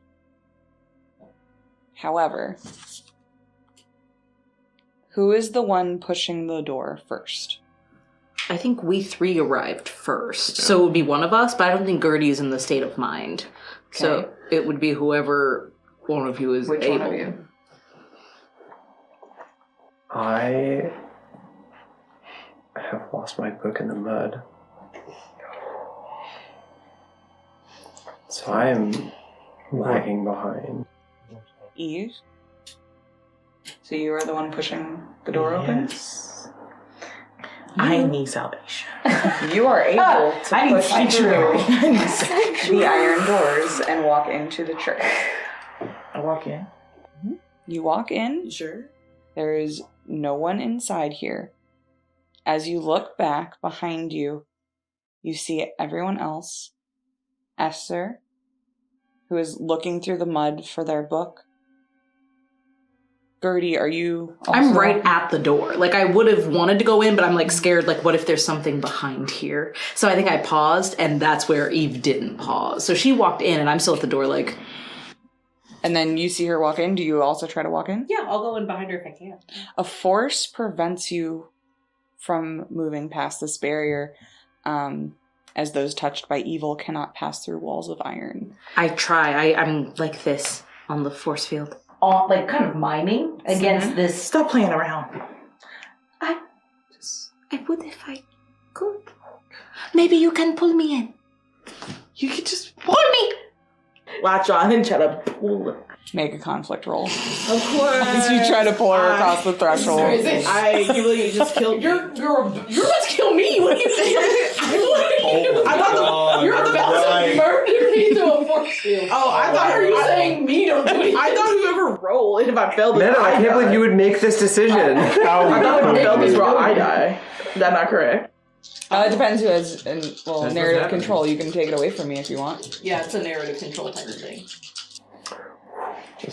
However, who is the one pushing the door first? I think we 3 arrived first, so it would be one of us, but I don't think Gerdie is in the state of mind. So it would be whoever one of you is Which able. one of you? I have lost my book in the mud. So I am lagging behind. Eve? So you are the one pushing the door open? I need salvation. You are able to I need push through sanctuary. the iron doors and walk into the church. I walk in. You walk in. Sure. There is no one inside here. As you look back behind you, you see everyone else. Ester, who is looking through the mud for their book. Gerdie, are you also... I'm right at the door. Like, I would have wanted to go in, but I'm, like, scared, like, what if there's something behind here? So I think I paused, and that's where Eve didn't pause. So she walked in, and I'm still at the door, like... And then you see her walk in. Do you also try to walk in? Yeah, I'll go in behind her if I can. A force prevents you from moving past this barrier, as those touched by evil cannot pass through walls of iron. I try. I'm like this on the force field. Like, kind of miming against this... Stop playing around. I would if I could. Maybe you can pull me in. You could just Pull me! latch on and try to pull it. Make a conflict roll. Of course. As you try to pull her across the threshold. You really just killed You're about to kill me. What do you think? I thought You're about to murder me to a force field. I thought Are you saying me don't do anything? I thought whoever rolled, and if I failed this, Meadow, I can't believe you would make this decision. I thought if I failed this roll, I die. Is that not correct? It depends who has narrative control. You can take it away from me if you want. Yeah, it's a narrative control type of thing.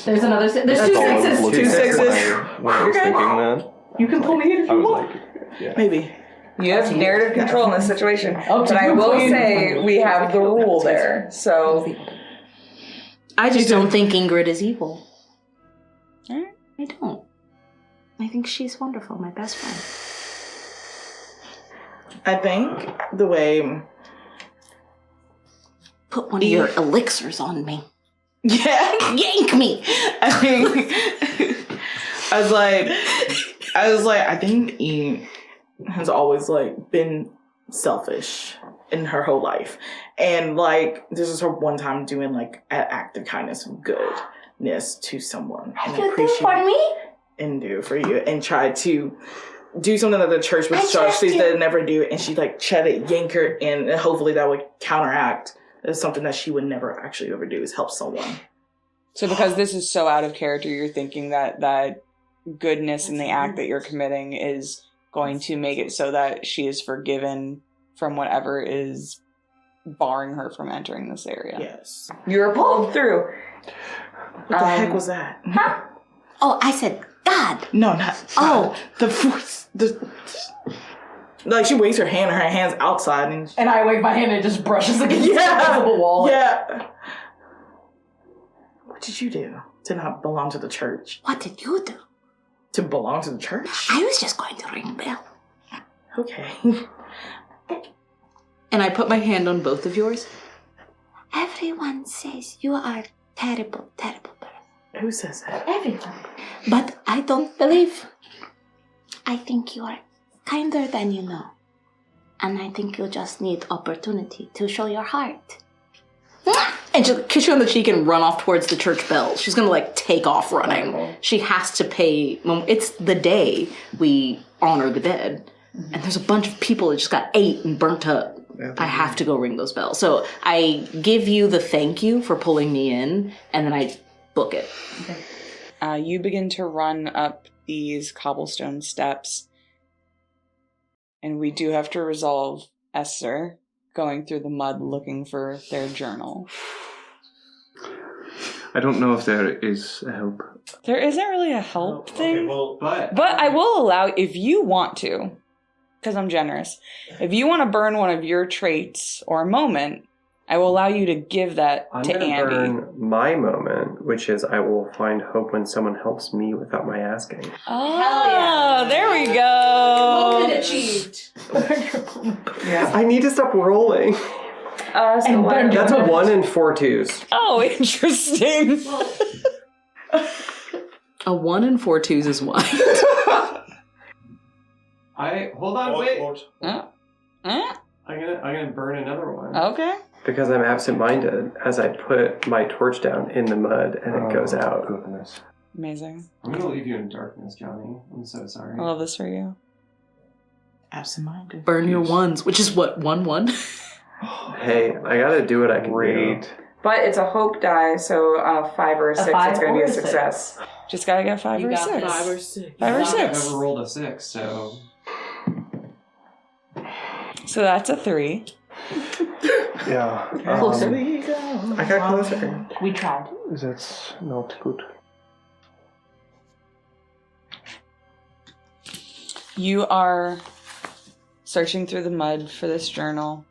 There's another. There's two sixes. Two sixes. When I was thinking that, You can pull me in if I you was want. like, yeah. Maybe. You have narrative control in this situation. But I will say we have the rule there. So I just don't think Ingrid is evil. Alright. I don't. I think she's wonderful, my best friend. I think the way... Put one of your elixirs on me. Yeah. Yank me! I was like, I think Eve has always, like, been selfish in her whole life. And, like, this is her one time doing, like, an act of kindness and goodness to someone. And You do for me? And do for you. And try to do something that the church was trust she you. said never do. And she, like, tried to yank her in. And hopefully that would counteract. It's something that she would never actually ever do, is help someone. So because this is so out of character, you're thinking that goodness in the act that you're committing is going to make it so that she is forgiven from whatever is barring her from entering this area. Yes. You were pulled through. What the heck was that? Huh? Oh, I said God. No, not. Oh. The force. Like, she waves her hand, and her hand's outside. And I wave my hand and it just brushes against the invisible wall. Yeah. What did you do to not belong to the church? What did you do? To belong to the church? I was just going to ring bell. Okay. And I put my hand on both of yours. Everyone says you are terrible, terrible person. Who says that? Everyone. But I don't believe. I think you are kinder than you know. And I think you just need opportunity to show your heart. And she'll kiss you on the cheek and run off towards the church bell. She's gonna, like, take off running. She has to pay. It's the day we honor the dead. And there's a bunch of people that just got ate and burnt up. I have to go ring those bells. So I give you the thank you for pulling me in, and then I book it. Okay. You begin to run up these cobblestone steps. And we do have to resolve Ester going through the mud looking for their journal. I don't know if there is a help. There isn't really a help thing. Okay, well, But I will allow, if you want to, because I'm generous, if you want to burn one of your traits or a moment, I will allow you to give that I'm to going to Andie. burn my moment, which is I will find hope when someone helps me without my asking. Oh, there we go. Moment achieved. I need to stop rolling. So what? That's a 1 and 4 twos. Oh, interesting. A 1 and 4 twos is why. hold on, wait. Huh? I'm gonna burn another one. Okay. Because I'm absent-minded as I put my torch down in the mud and it goes out. Goodness. Amazing. I'm gonna leave you in darkness, Jonny. I'm so sorry. I love this for you. Absent-minded. Burn your ones, which is what, 1-1? Hey, I gotta do what I can do. But it's a hope die, so 5 or a 6, it's going to be a success. Just gotta get 5 or 6. 5 or 6. 5 or I've 6. never rolled a 6, so... So that's a 3. Yeah. Closer we go. I got closer. We tried. That's not good. You are searching through the mud for this journal.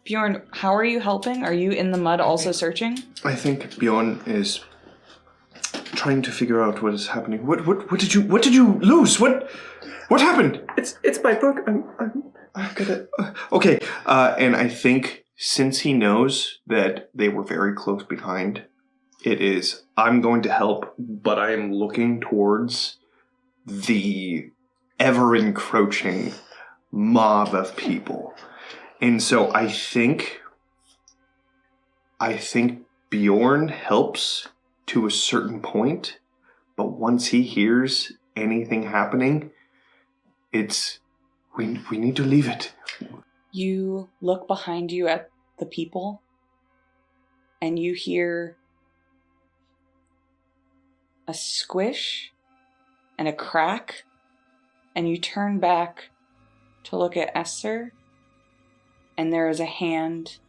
Bjorn, how are you helping? Are you in the mud also searching? I think Bjorn is trying to figure out what is happening. What did you lose? What happened? It's my book. I'm gonna. Okay, and I think since he knows that they were very close behind, it is I'm going to help, but I am looking towards the ever encroaching mob of people. And so I think Bjorn helps to a certain point, but once he hears anything happening, it's we need to leave it. You look behind you at the people, and you hear a squish and a crack, and you turn back to look at Ester, and there is a hand,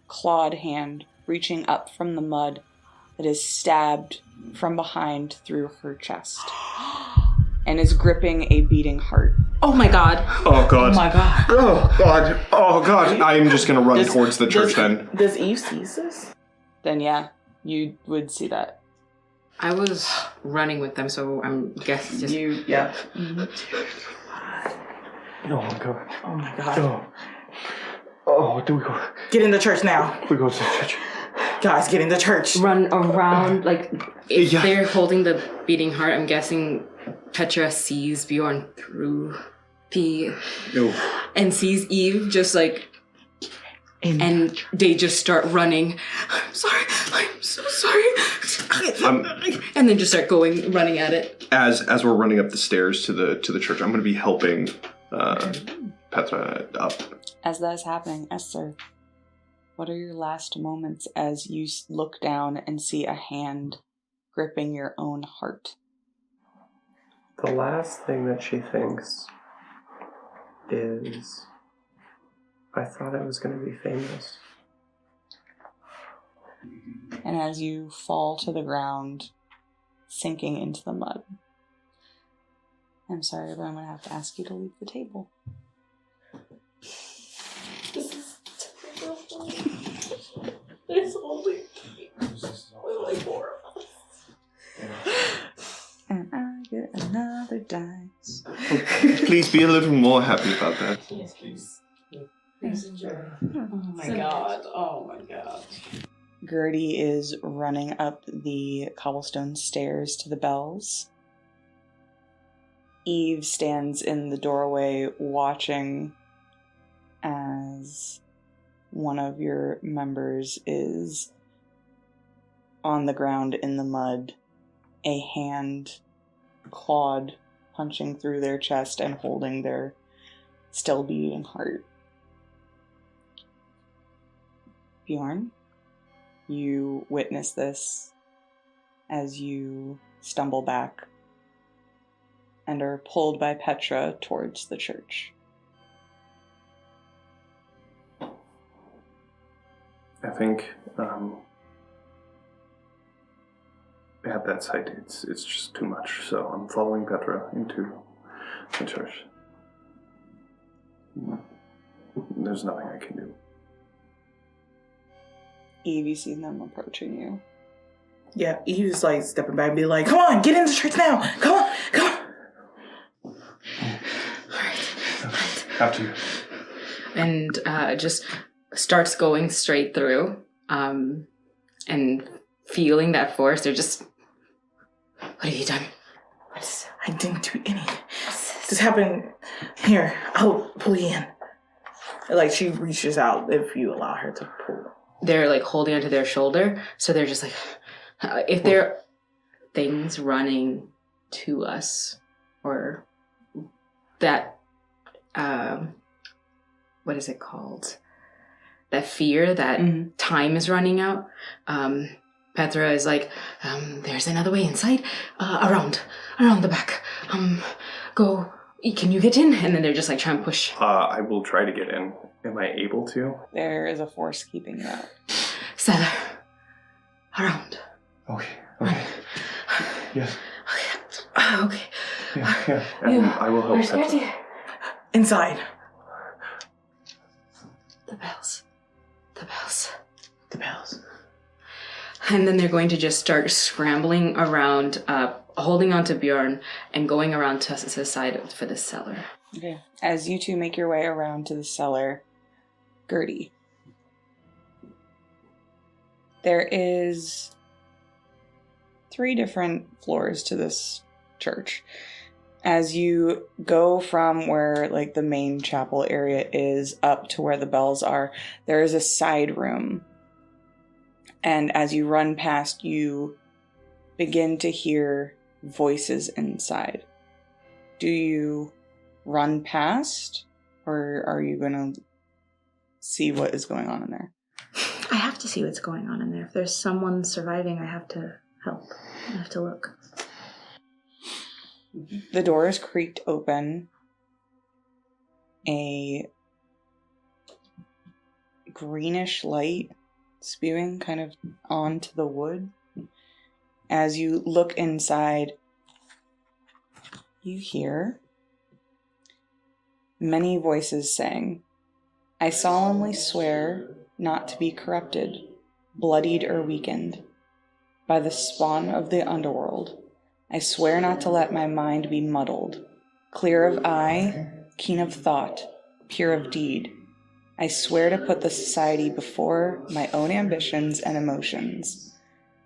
clawed hand, reaching up from the mud that is stabbed from behind through her chest and is gripping a beating heart. Oh my god. Oh god. Oh my god. Oh god. Oh god. I am just gonna run towards the church then. Does Eve see this? Then yeah, you would see that. I was running with them, so I'm guessing just... Yeah. Oh my god. Oh my god. Oh, do we go? Get in the church now. We go to the church. Guys, get in the church. Run around, like, if Yeah. they're holding the beating heart, I'm guessing Petra sees Bjorn through the... No. And sees Eve just, like... And they just start running. I'm sorry. I'm so sorry. And then just start running at it. As we're running up the stairs to the church, I'm gonna be helping Petra up. As that is happening, Esther, what are your last moments as you look down and see a hand gripping your own heart? The last thing that she thinks is, I thought I was going to be famous. And as you fall to the ground, sinking into the mud. I'm sorry, but I'm going to have to ask you to leave the table. This is terrible. There's only like 4 of us. And I get another dice. Please be a little more happy about that. Yes, please. Please enjoy. Oh my god. Oh my god. Gerdie is running up the cobblestone stairs to the bells. Eve stands in the doorway watching as one of your members is on the ground in the mud, a hand clawed, punching through their chest and holding their still beating heart. Bjorn, you witness this as you stumble back and are pulled by Petra towards the church. I think at that site it's just too much, so I'm following Petra into the church. There's nothing I can do. Eve, you see them approaching you. Yeah, Eve's like stepping back and be like, come on, get in the church now. Come on, come on. After you. And just starts going straight through, and feeling that force. They're just, what have you done? I didn't do anything. This happened. Here, I'll pull you in. Like, she reaches out if you allow her to pull. they're like holding onto their shoulder. So they're just like, if there are things running to us or that, what is it called? That fear that time is running out. Petra is like, there's another way inside, around the back. Go, can you get in? And then they're just like trying to push. I will try to get in. Am I able to? There is a force keeping you out. Cellar. Around. Okay. Yes. Okay. Yeah. And I will help Petra. Inside. The bells. And then they're going to just start scrambling around, holding on to Bjorn and going around to his side for the cellar. Okay. As you two make your way around to the cellar, Gerdie. There is 3 different floors to this church. As you go from where like the main chapel area is up to where the bells are, there is a side room. And as you run past, you begin to hear voices inside. Do you run past, or are you going to see what is going on in there? I have to see what's going on in there. If there's someone surviving, I have to help. I have to look. The door is creaked open. A greenish light spewing kind of onto the wood. As you look inside, you hear many voices saying, "I solemnly swear not to be corrupted, bloodied, or weakened by the spawn of the underworld. I swear not to let my mind be muddled, clear of eye, keen of thought, pure of deed. I swear to put the society before my own ambitions and emotions.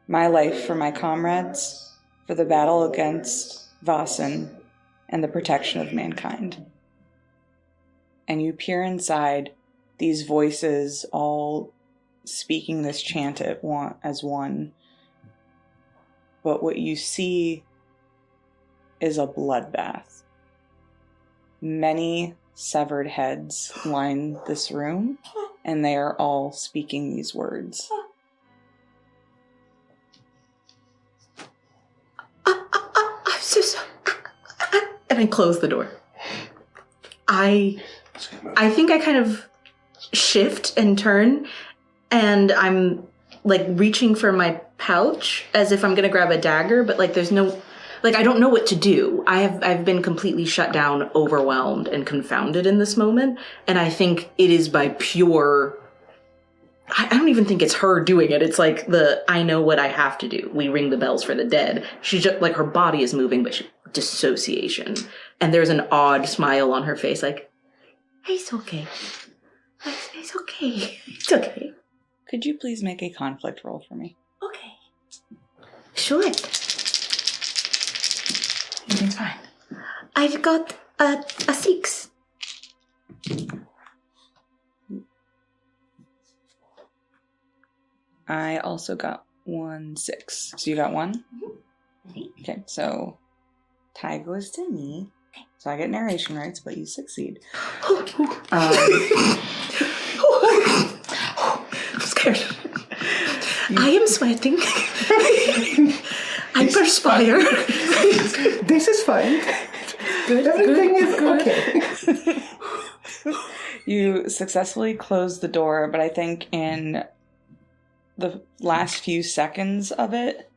My life for my comrades, for the battle against Vaesen, and the protection of mankind." And you peer inside, these voices all speaking this chant as one. But what you see is a bloodbath. Many severed heads line this room, and they are all speaking these words. I'm so sorry. And I close the door. I think I kind of shift and turn, and I'm like reaching for my pouch as if I'm gonna grab a dagger, but like there's no, like I don't know what to do. I've been completely shut down, overwhelmed, and confounded in this moment, and I think it is by pure, I don't even think it's her doing it. It's like I know what I have to do. We ring the bells for the dead. She's just like, her body is moving, but dissociation. And there's an odd smile on her face, like, it's okay. It's okay. It's okay. Could you please make a conflict roll for me? Okay. Sure. Everything's fine. I've got a 6. I also got 1 6. So you got 1? Mm-hmm. Okay, so tie goes to me. So I get narration rights, but you succeed. I'm scared. I am sweating. I perspire. This is fine. Everything is okay. You successfully close the door, but I think in the last few seconds of it,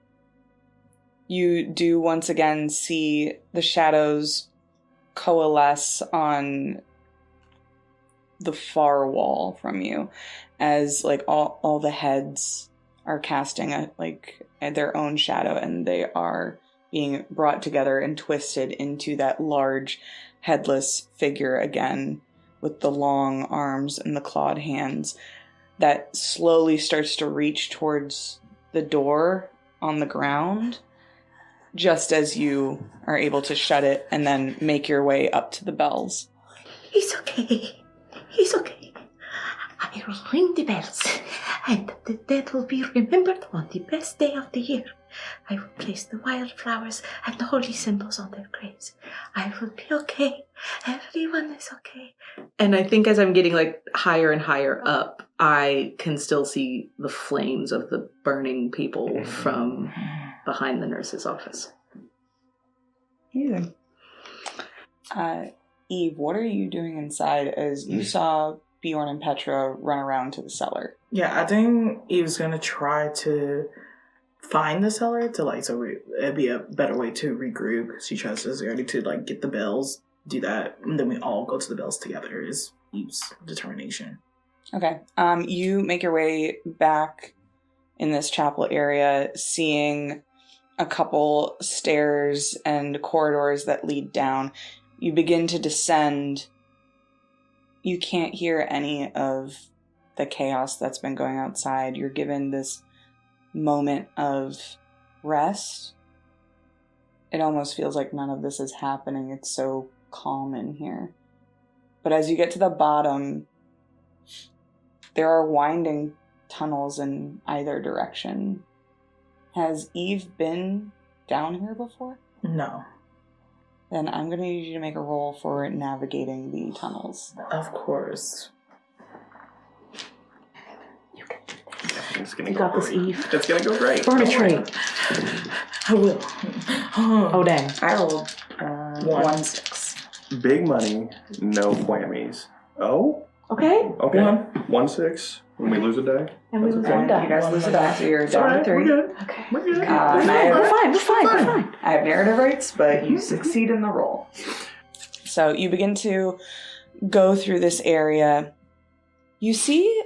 you do once again see the shadows coalesce on the far wall from you, as like all the heads are casting their own shadow, and they are being brought together and twisted into that large headless figure again, with the long arms and the clawed hands that slowly starts to reach towards the door on the ground, just as you are able to shut it and then make your way up to the bells. It's okay. It's okay. I will ring the bells. and the dead will be remembered on the best day of the year. I will place the wildflowers and the holy symbols on their graves. I will be okay. Everyone is okay. And I think as I'm getting like higher and higher up, I can still see the flames of the burning people from behind the nurse's office. Amazing. Eve, what are you doing inside as you saw Bjorn and Petra run around to the cellar? Yeah, I think Eve's gonna try to find the cellar to like, so it'd be a better way to regroup. She tries to already to like get the bells, do that, and then we all go to the bells together. Is Eve's determination. Okay. You make your way back in this chapel area, seeing a couple stairs and corridors that lead down. You begin to descend. You can't hear any of the chaos that's been going outside. You're given this moment of rest. It almost feels like none of this is happening. It's so calm in here. But as you get to the bottom, there are winding tunnels in either direction. Has Eve been down here before? No. Then I'm going to need you to make a roll for navigating the tunnels. Of course. It's gonna You go got this, great. Eve. It's gonna go great. Burn a tree. I will. Oh, dang. I rolled 1-6. Big money, no whammies. Oh? Okay. Okay. 1. 1-6. When we lose a die? And we lose one You die. guys lose a die, so you're It's down to alright, 3. we're good. Okay. We're good. We're fine. I have narrative rights, but you succeed in the roll. So you begin to go through this area. You see,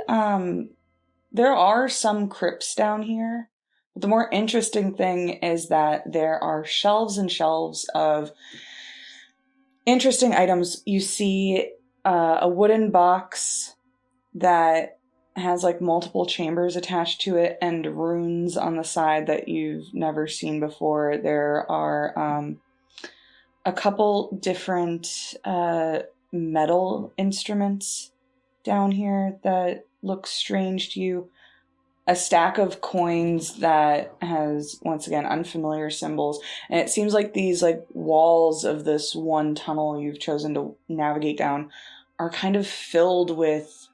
there are some crypts down here. But the more interesting thing is that there are shelves and shelves of interesting items. You see a wooden box that has like multiple chambers attached to it and runes on the side that you've never seen before. There are a couple different metal instruments down here that look strange to you. A stack of coins that has, once again, unfamiliar symbols. And it seems like these like walls of this one tunnel you've chosen to navigate down are kind of filled with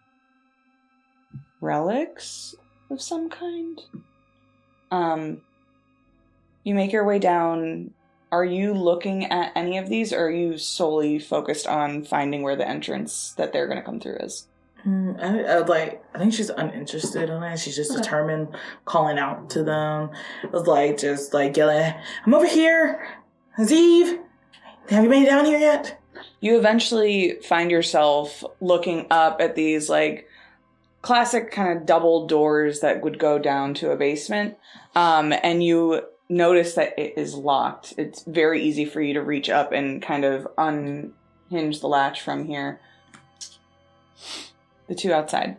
relics of some kind. You make your way down. Are you looking at any of these, or are you solely focused on finding where the entrance that they're going to come through is? I think she's uninterested in it. She's just determined, calling out to them. It was like, just like yelling, I'm over here. It's Eve. Have you made it down here yet? You eventually find yourself looking up at these like classic kind of double doors that would go down to a basement. And you notice that it is locked. It's very easy for you to reach up and kind of unhinge the latch from here. The two outside.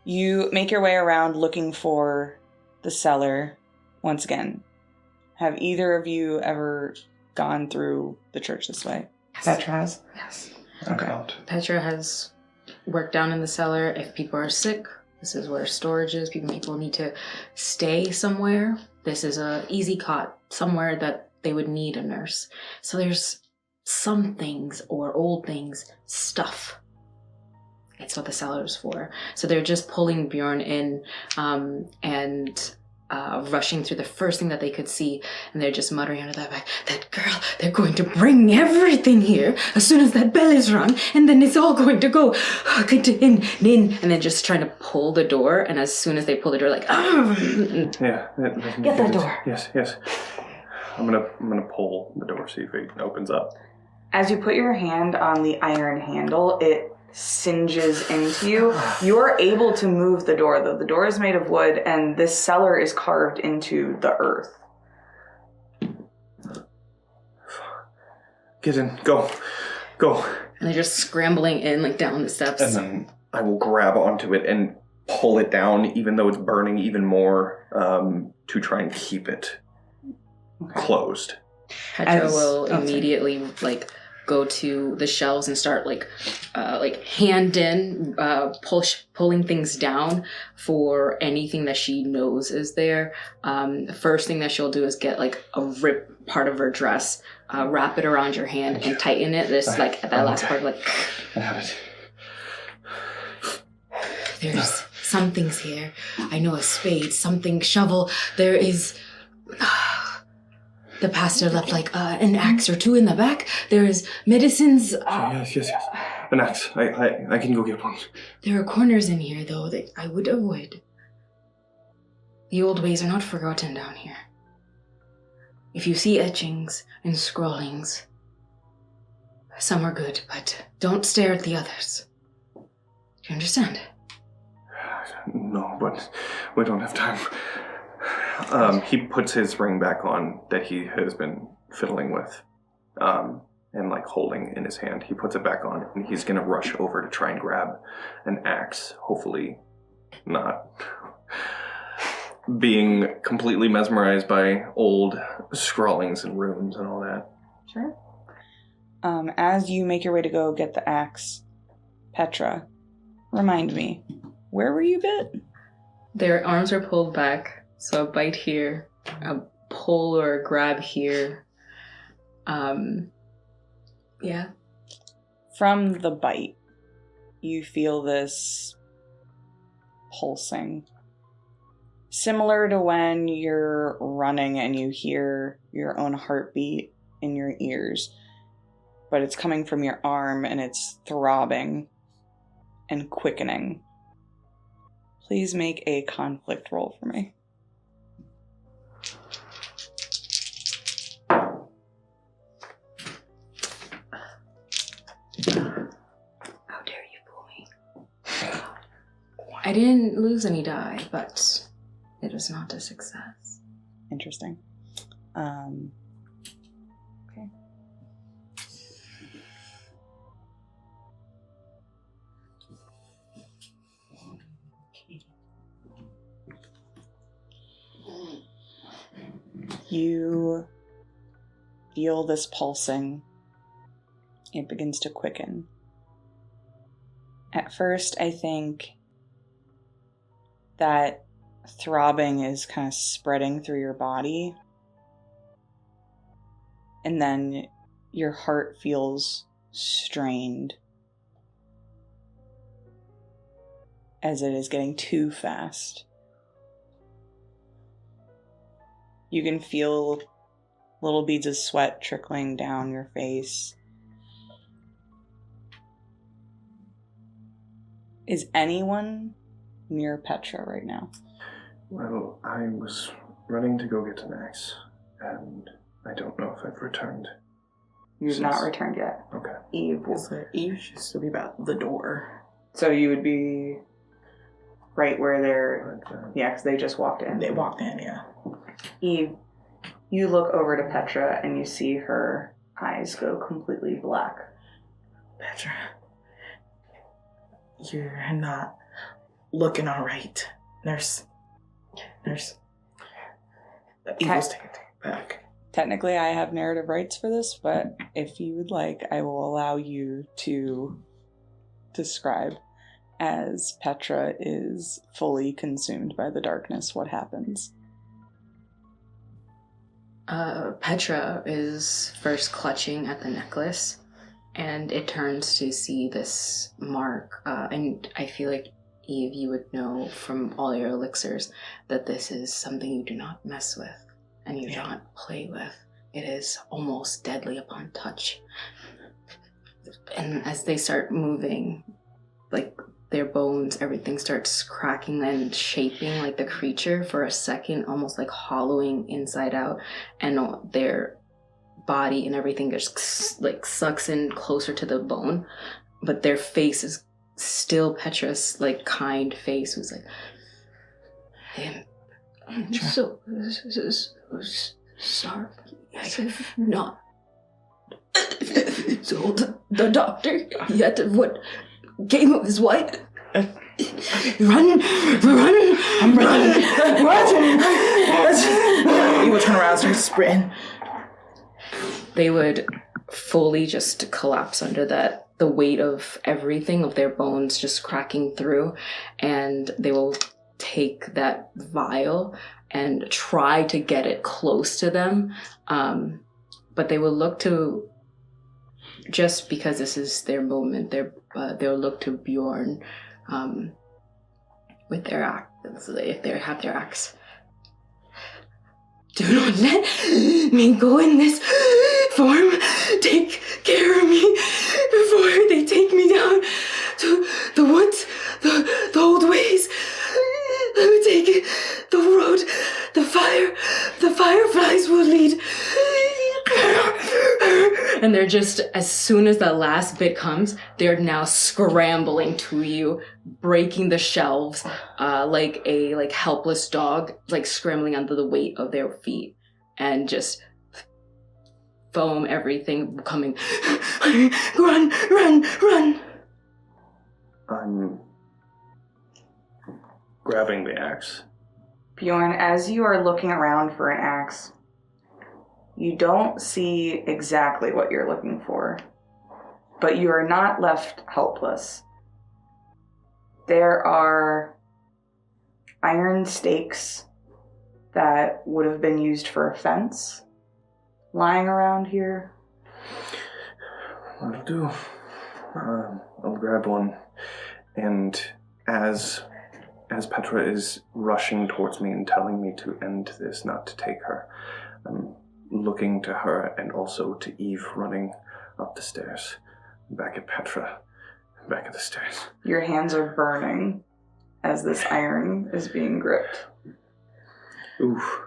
You make your way around looking for the cellar. Once again, have either of you ever gone through the church this way? Petra has. Yes. Okay. Petra has worked down in the cellar. If people are sick, this is where storage is. People need to stay somewhere. This is a easy cot, somewhere that they would need a nurse. So there's some things, or old things, stuff. It's what the cellar is for. So they're just pulling Bjorn in and rushing through the first thing that they could see. And they're just muttering under their back, that girl, they're going to bring everything here as soon as that bell is rung. And then it's all going to go in. And then just trying to pull the door. And as soon as they pull the door, like, Yeah. Get that door. Yes. I'm gonna pull the door, see if it opens up. As you put your hand on the iron handle, it singes into you. You're able to move the door, though. The door is made of wood, and this cellar is carved into the earth. Get in. Go. and they're just scrambling in, like down the steps. And then I will grab onto it and pull it down, even though it's burning even more, to try and keep it closed. Petra will immediately like go to the shelves and start like hand in, pulling things down for anything that she knows is there. The first thing that she'll do is get like a rip part of her dress, wrap it around your hand and tighten it. This like at that last part, like I have it. There's some things here. I know a spade, something, shovel. There is. The pastor left like an axe or two in the back. There's medicines. Yes. An axe. I can go get one. There are corners in here, though, that I would avoid. The old ways are not forgotten down here. If you see etchings and scrawlings, some are good, but don't stare at the others. Do you understand? No, but we don't have time. He puts his ring back on that he has been fiddling with, and like holding in his hand. He puts it back on, and he's gonna rush over to try and grab an axe. Hopefully, not being completely mesmerized by old scrawlings and runes and all that. Sure. As you make your way to go get the axe, Petra, remind me, where were you bit? Their arms are pulled back. So a bite here, a pull or a grab here. Yeah. From the bite, you feel this pulsing. Similar to when you're running and you hear your own heartbeat in your ears. But it's coming from your arm and it's throbbing and quickening. Please make a conflict roll for me. How dare you fool me? I didn't lose any die, but it was not a success. Interesting. Okay. You feel this pulsing. It begins to quicken. At first, I think that throbbing is kind of spreading through your body. And then your heart feels strained as it is getting too fast. You can feel little beads of sweat trickling down your face. Is anyone near Petra right now? Well, I was running to go get an axe, and I don't know if I've returned. You've not returned yet. Okay. Eve. Eve should still be about the door. So you would be right where they're... Yeah, because they just walked in. They walked in, yeah. Eve, you look over to Petra and you see her eyes go completely black. Petra, you're not looking all right. Nurse. Evil's taking it back. Technically, I have narrative rights for this, but if you would like, I will allow you to describe as Petra is fully consumed by the darkness what happens. Petra is first clutching at the necklace, and it turns to see this mark. And I feel like, Eve, you would know from all your elixirs that this is something you do not mess with and you do not play with. It is almost deadly upon touch. And as they start moving, like their bones, everything starts cracking and shaping like the creature for a second, almost like hollowing inside out, and their body and everything just like sucks in closer to the bone, but their face is still Petra's like kind face, who's like, I'm so sorry. I have not told the doctor yet of what came of his wife. Run! I'm running! He will turn around and start sprinting. They would fully just collapse under the weight of everything, of their bones just cracking through, and they will take that vial and try to get it close to them, but they will look to, just because this is their moment, they'll look to Bjorn with their axe, if they have their axe. Do not let me go in this form. Take care of me before they take me down to the woods, the old ways. Let me take the road, the fireflies will lead. And they're just, as soon as that last bit comes, they're now scrambling to you, breaking the shelves, like a helpless dog, like scrambling under the weight of their feet, and just foam, everything coming. Run, run, run! I'm grabbing the axe. Bjorn, as you are looking around for an axe, you don't see exactly what you're looking for, but you are not left helpless. There are iron stakes that would have been used for a fence lying around here. That'll do. I'll grab one, and as Petra is rushing towards me and telling me to end this, not to take her, I'm looking to her and also to Eve running up the stairs, back at Petra, back at the stairs. Your hands are burning as this iron is being gripped. Oof.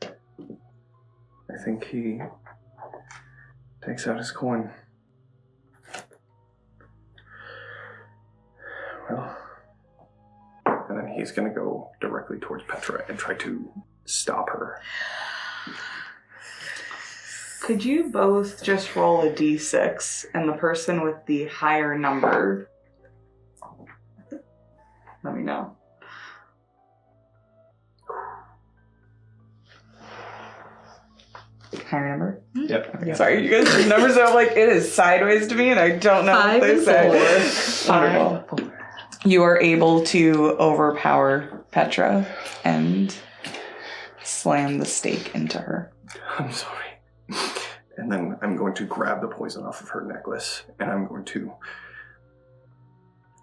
I think he takes out his coin. Well, and then he's going to go directly towards Petra and try to stop her. Could you both just roll a d6, and the person with the higher number, let me know. Higher number? Yep. Okay. Sorry, you guys' numbers are like, it is sideways to me, and I don't know what they say. Wonderful. You are able to overpower Petra and slam the stake into her. I'm sorry. And then I'm going to grab the poison off of her necklace, and I'm going to,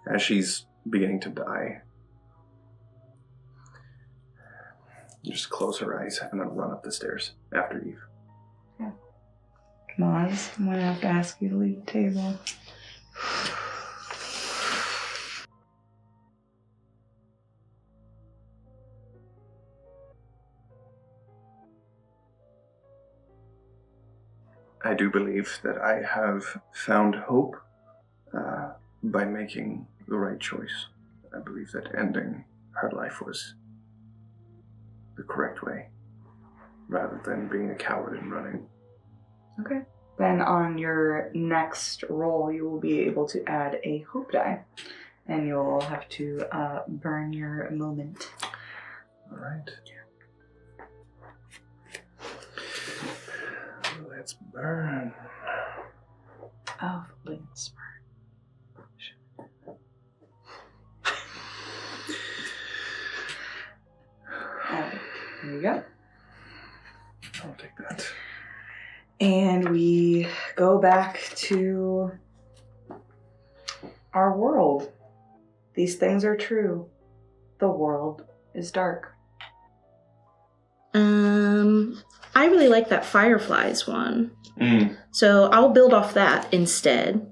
as she's beginning to die, just close her eyes and then run up the stairs after Eve. Maz, I'm going to have to ask you to leave the table. I do believe that I have found hope by making the right choice. I believe that ending her life was the correct way, rather than being a coward and running. Okay. Then on your next roll, you will be able to add a hope die. And you'll have to burn your moment. All right. Let's burn. Oh, let's burn. Alright, here we go. I'll take that. And we go back to our world. These things are true. The world is dark. I really like that fireflies one. Mm. So I'll build off that instead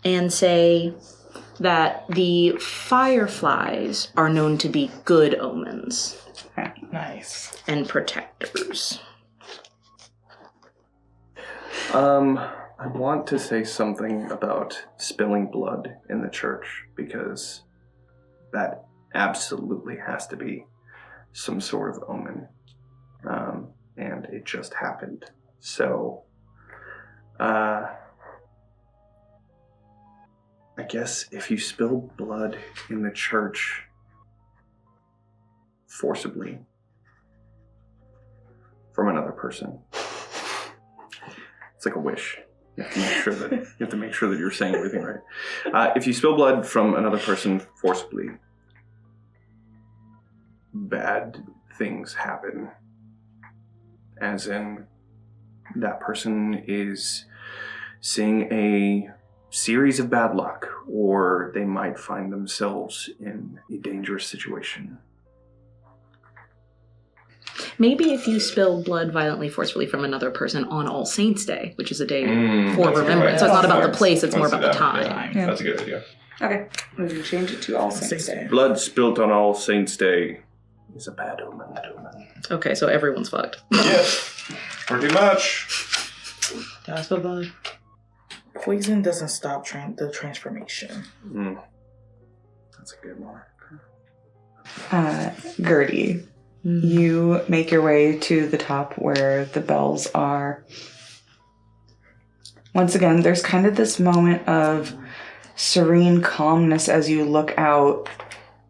and say that the fireflies are known to be good omens. Nice. And protectors. I want to say something about spilling blood in the church, because that absolutely has to be some sort of omen. And it just happened. So, I guess if you spill blood in the church forcibly, from another person. It's like a wish. You have to make sure that you're saying everything right. If you spill blood from another person forcibly, bad things happen. As in, that person is seeing a series of bad luck, or they might find themselves in a dangerous situation. Maybe if you spill blood violently, forcefully from another person on All Saints' Day, which is a day for that's a good remembrance. idea. So it's not about the place, it's more Let's about do the that. time. Yeah. That's a good idea. Okay, we can change it to All Saints Day. Blood spilt on All Saints' Day is a bad omen. Okay, so everyone's fucked. Yes, pretty much. That's for blood. Poison doesn't stop the transformation. That's a good one. Gerdie, you make your way to the top where the bells are. Once again, there's kind of this moment of serene calmness as you look out.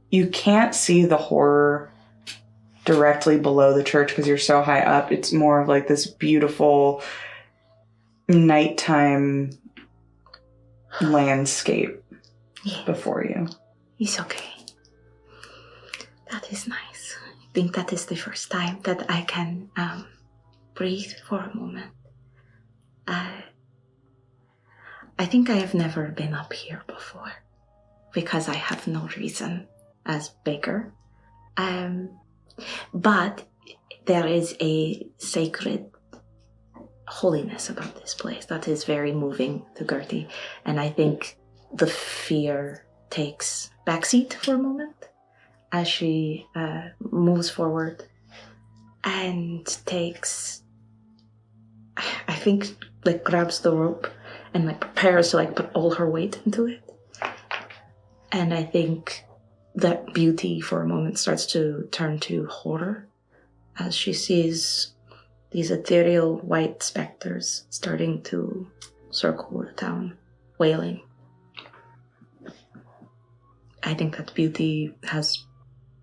You can't see the horror directly below the church because you're so high up. It's more of like this beautiful nighttime landscape before you. It's okay. That is nice. I think that is the first time that I can breathe for a moment. I think I have never been up here before because I have no reason as Baker. But there is a sacred holiness about this place that is very moving to Gerdie. And I think the fear takes backseat for a moment as she moves forward and takes, I think, like grabs the rope and like prepares to like put all her weight into it. And I think that beauty for a moment starts to turn to horror as she sees these ethereal white specters starting to circle the town, wailing. I think that beauty has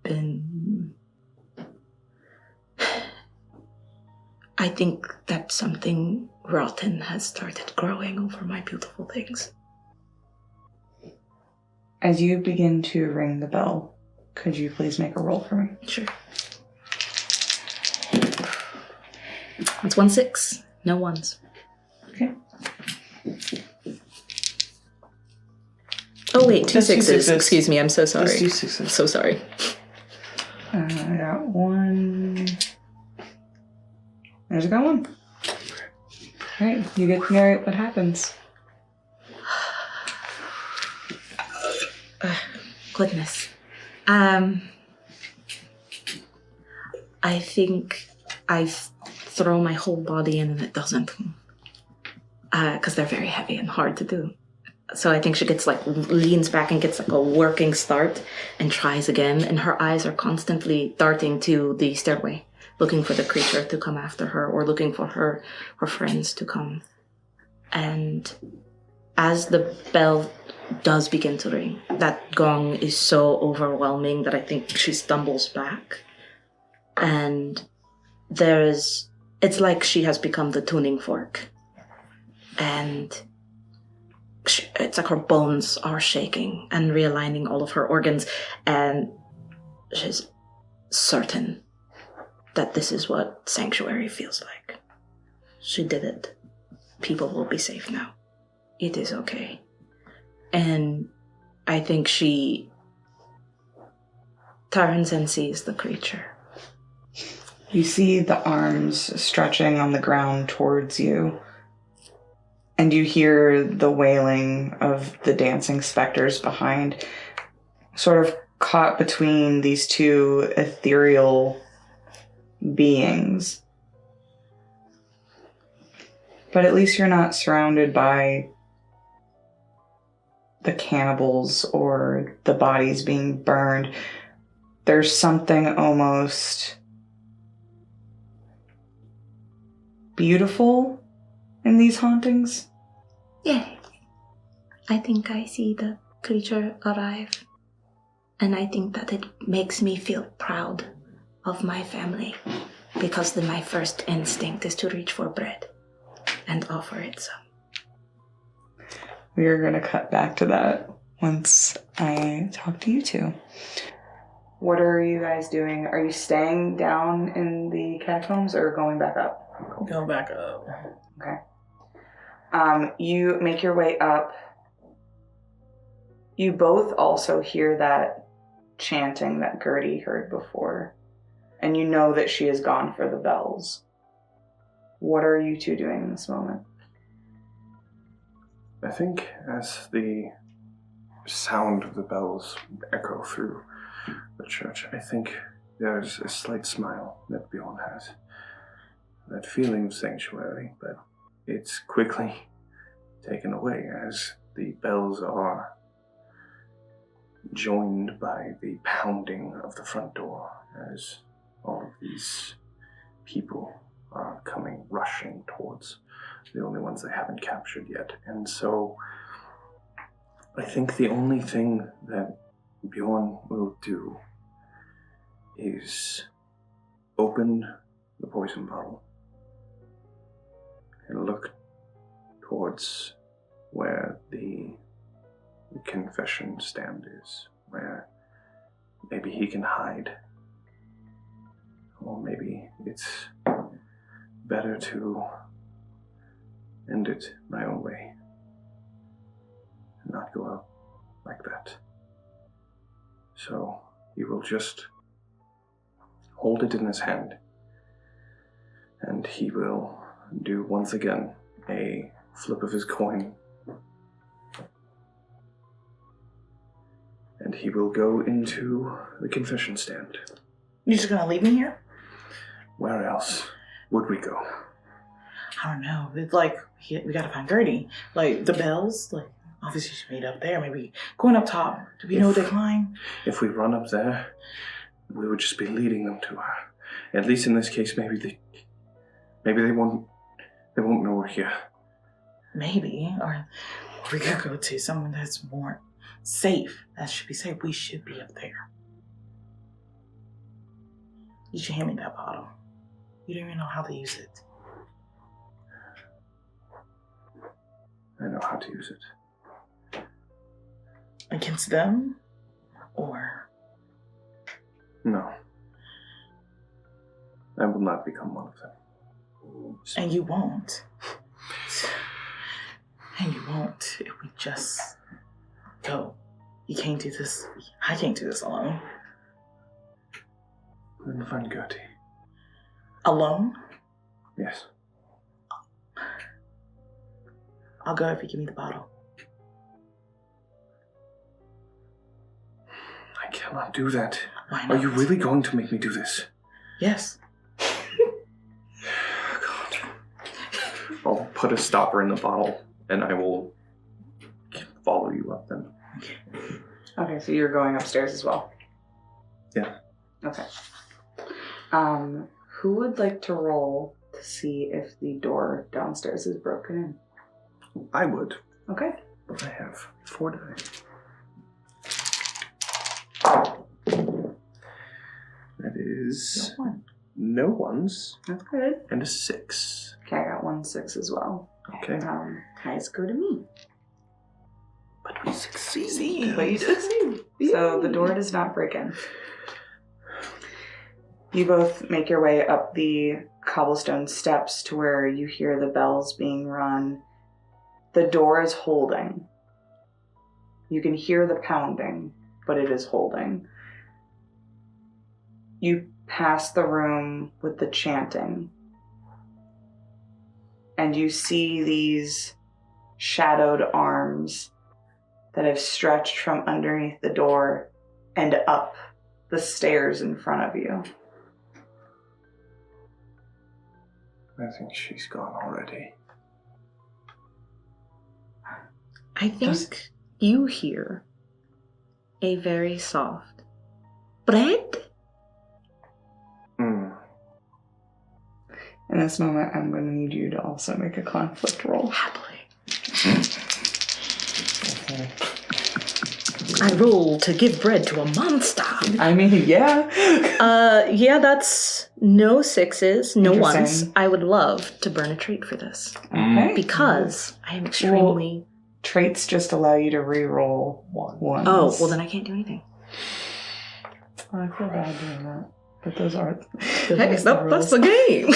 been... I think that something rotten has started growing over my beautiful things. As you begin to ring the bell, could you please make a roll for me? Sure. It's 1-6. No ones. Okay. Oh wait, 2 That's 2 6s. sixes. Excuse me, I'm so sorry. Let's do 6s. So sorry. I got 1. There's a got 1. Alright, you get to narrate what happens. Goodness. I think I throw my whole body in and it doesn't. Because they're very heavy and hard to do. So I think she gets like, leans back and gets like a working start and tries again. And her eyes are constantly darting to the stairway, looking for the creature to come after her or looking for her friends to come. And as the bell does begin to ring, that gong is so overwhelming that I think she stumbles back. And it's like she has become the tuning fork. And it's like her bones are shaking and realigning all of her organs. And she's certain that this is what sanctuary feels like. She did it. People will be safe now. It is okay. And I think she turns and sees the creature. You see the arms stretching on the ground towards you, and you hear the wailing of the dancing specters behind, sort of caught between these two ethereal beings. But at least you're not surrounded by the cannibals or the bodies being burned. There's something almost beautiful in these hauntings. Yeah. I think I see the creature arrive. And I think that it makes me feel proud of my family Because my first instinct is to reach for bread and offer it some. We are going to cut back to that once I talk to you two. What are you guys doing? Are you staying down in the catacombs or going back up? Go back up. Okay. You make your way up. You both also hear that chanting that Gerdie heard before. And you know that she has gone for the bells. What are you two doing in this moment? I think as the sound of the bells echo through the church, I think there's a slight smile that Bjorn has. That feeling of sanctuary, but it's quickly taken away as the bells are joined by the pounding of the front door as all of these people are coming rushing towards the only ones they haven't captured yet. And so I think the only thing that Bjorn will do is open the poison bottle and look towards where the confession stand is, where maybe he can hide. Or maybe it's better to end it my own way and not go out like that. So he will just hold it in his hand, and he will do once again a flip of his coin, and he will go into the confession stand. You just gonna leave me here? Where else would we go? I don't know. It's like we gotta find Gerdie. Like the bells. Like obviously she made up there. Maybe going up top. Do we know what they climb? If we run up there, we would just be leading them to her. At least in this case, maybe they won't know we're here. Maybe, or we could go to someone that's more safe. That should be safe. We should be up there. You should hand me that bottle. You don't even know how to use it. I know how to use it. Against them? Or? No. I will not become one of them. And you won't. And you won't if we just go. You can't do this. I can't do this alone. Then find Gerdie. Alone? Yes. I'll go if you give me the bottle. I cannot do that. Why not? Are you really going to make me do this? Yes. God. I'll put a stopper in the bottle, and I will follow you up then. Okay, so you're going upstairs as well? Yeah. Okay. Who would like to roll to see if the door downstairs is broken in? I would. Okay. I have 4 dice. That is no ones. That's good. And a 6. Okay, I got 1 6 as well. Okay. Highs go to me. But we succeed. But you succeed. So the door does not break in. You both make your way up the cobblestone steps to where you hear the bells being rung. The door is holding. You can hear the pounding, but it is holding. You pass the room with the chanting, and you see these shadowed arms that have stretched from underneath the door and up the stairs in front of you. I think she's gone already. I think you hear a very soft bread. In this moment, I'm going to need you to also make a conflict roll. Happily. I roll to give bread to a monster. I mean, yeah. Yeah, that's no sixes, no ones. Interesting. I would love to burn a trait for this. Okay. Because I am extremely... Traits just allow you to re-roll one. Oh, well then I can't do anything. I feel bad doing that. But those aren't... Hey, that's the game.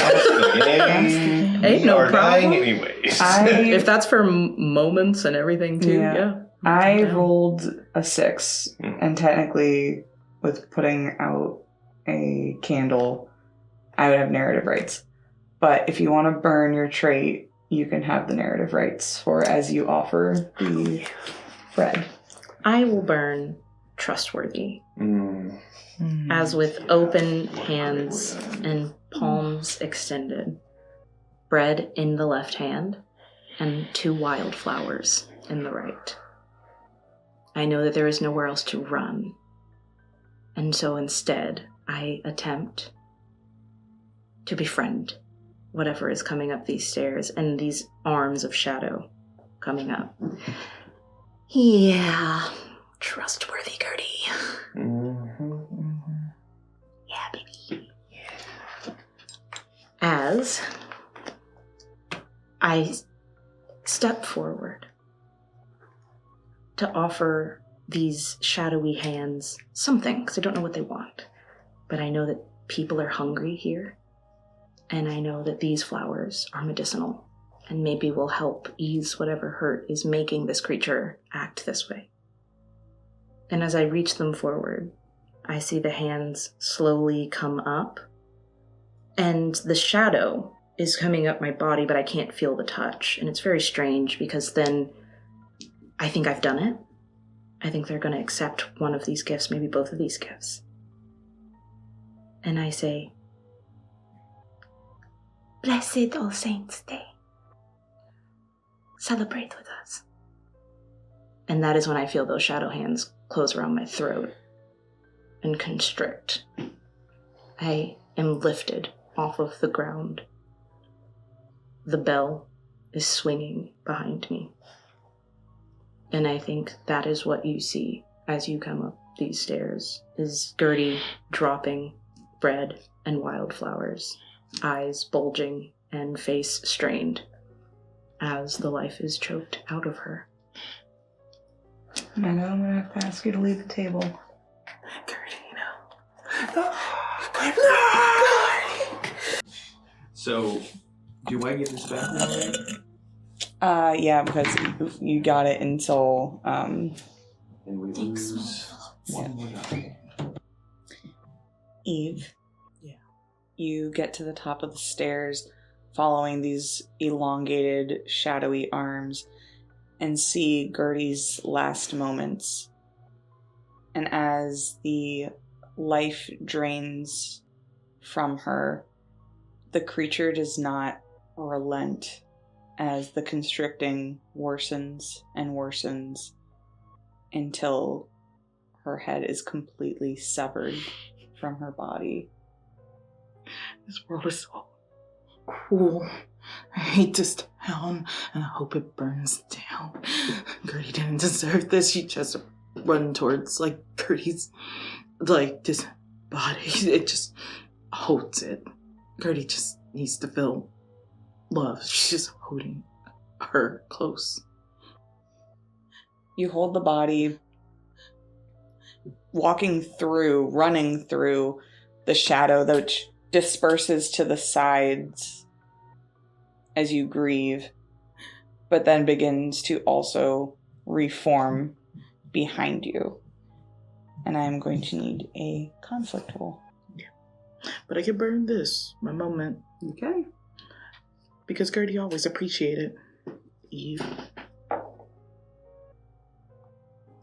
Ain't We no are dying problem. anyways. If that's for moments and everything too, yeah. I rolled a 6, and technically, with putting out a candle, I would have narrative rights. But if you want to burn your trait, you can have the narrative rights for as you offer the bread. I will burn trustworthy. As with open hands and palms extended, bread in the left hand, and 2 wildflowers in the right. I know that there is nowhere else to run, and so instead I attempt to befriend whatever is coming up these stairs and these arms of shadow coming up. Yeah, trustworthy Gerdie. Yeah, baby. As I step forward to offer these shadowy hands something, because I don't know what they want, but I know that people are hungry here, and I know that these flowers are medicinal, and maybe will help ease whatever hurt is making this creature act this way. And as I reach them forward, I see the hands slowly come up, and the shadow is coming up my body, but I can't feel the touch. And it's very strange, because then I think I've done it. I think they're going to accept one of these gifts, maybe both of these gifts. And I say, Blessed All Saints' Day. Celebrate with us. and that is when I feel those shadow hands close around my throat and constrict. I am lifted off of the ground. The bell is swinging behind me. And I think that is what you see as you come up these stairs, is Gerdie dropping bread and wildflowers, eyes bulging and face strained as the life is choked out of her. Meadow, I'm gonna have to ask you to leave the table. So, do I get this back now? Yeah, because you got it until, And we lose one more die. Eve. Yeah. You get to the top of the stairs, following these elongated, shadowy arms, and see Gerdie's last moments. And as the life drains from her, the creature does not relent as the constricting worsens and worsens until her head is completely severed from her body. This world is so cruel. I hate this town, and I hope it burns down. Gerdie didn't deserve this. She just run towards, Gerdie's, this body. It just holds it. Gerdie just needs to feel love. She's just holding her close. You hold the body, running through the shadow that disperses to the sides as you grieve, but then begins to also reform behind you. And I am going to need a conflict roll. But I can burn this, my moment. Okay. Because Gerdie always appreciated Eve.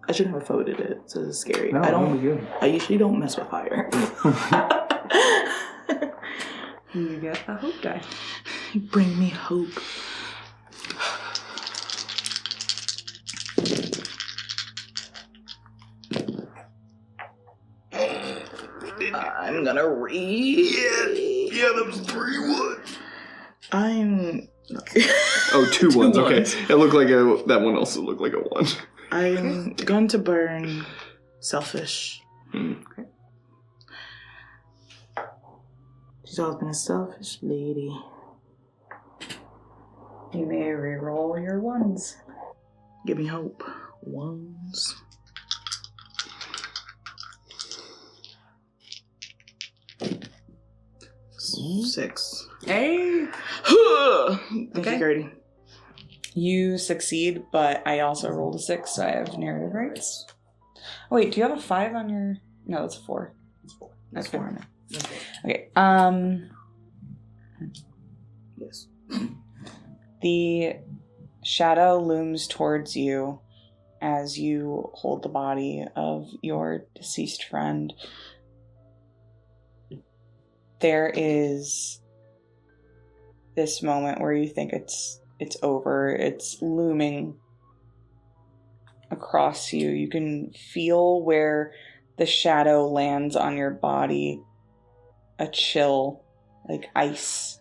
I shouldn't have voted it, so it's scary. No, I usually don't mess with fire. You get a hope die. Bring me hope. I'm gonna read. Yeah, that was 3-1. I'm... Oh, 2 ones. Okay, ones. it looked like that one also looked like a 1. I'm Gun to burn. Selfish. Okay. She's always been a selfish lady. You may re-roll your ones. Give me hope. Ones. Six. Hey! Thank you, Gerdie. You succeed, but I also rolled a 6, so I have narrative rights. Oh, wait, do you have a 5 on your... No, that's a 4. That's 4 on it. Okay, Yes. The shadow looms towards you as you hold the body of your deceased friend. There is this moment where you think it's over. It's looming across you. You can feel where the shadow lands on your body, a chill, like ice.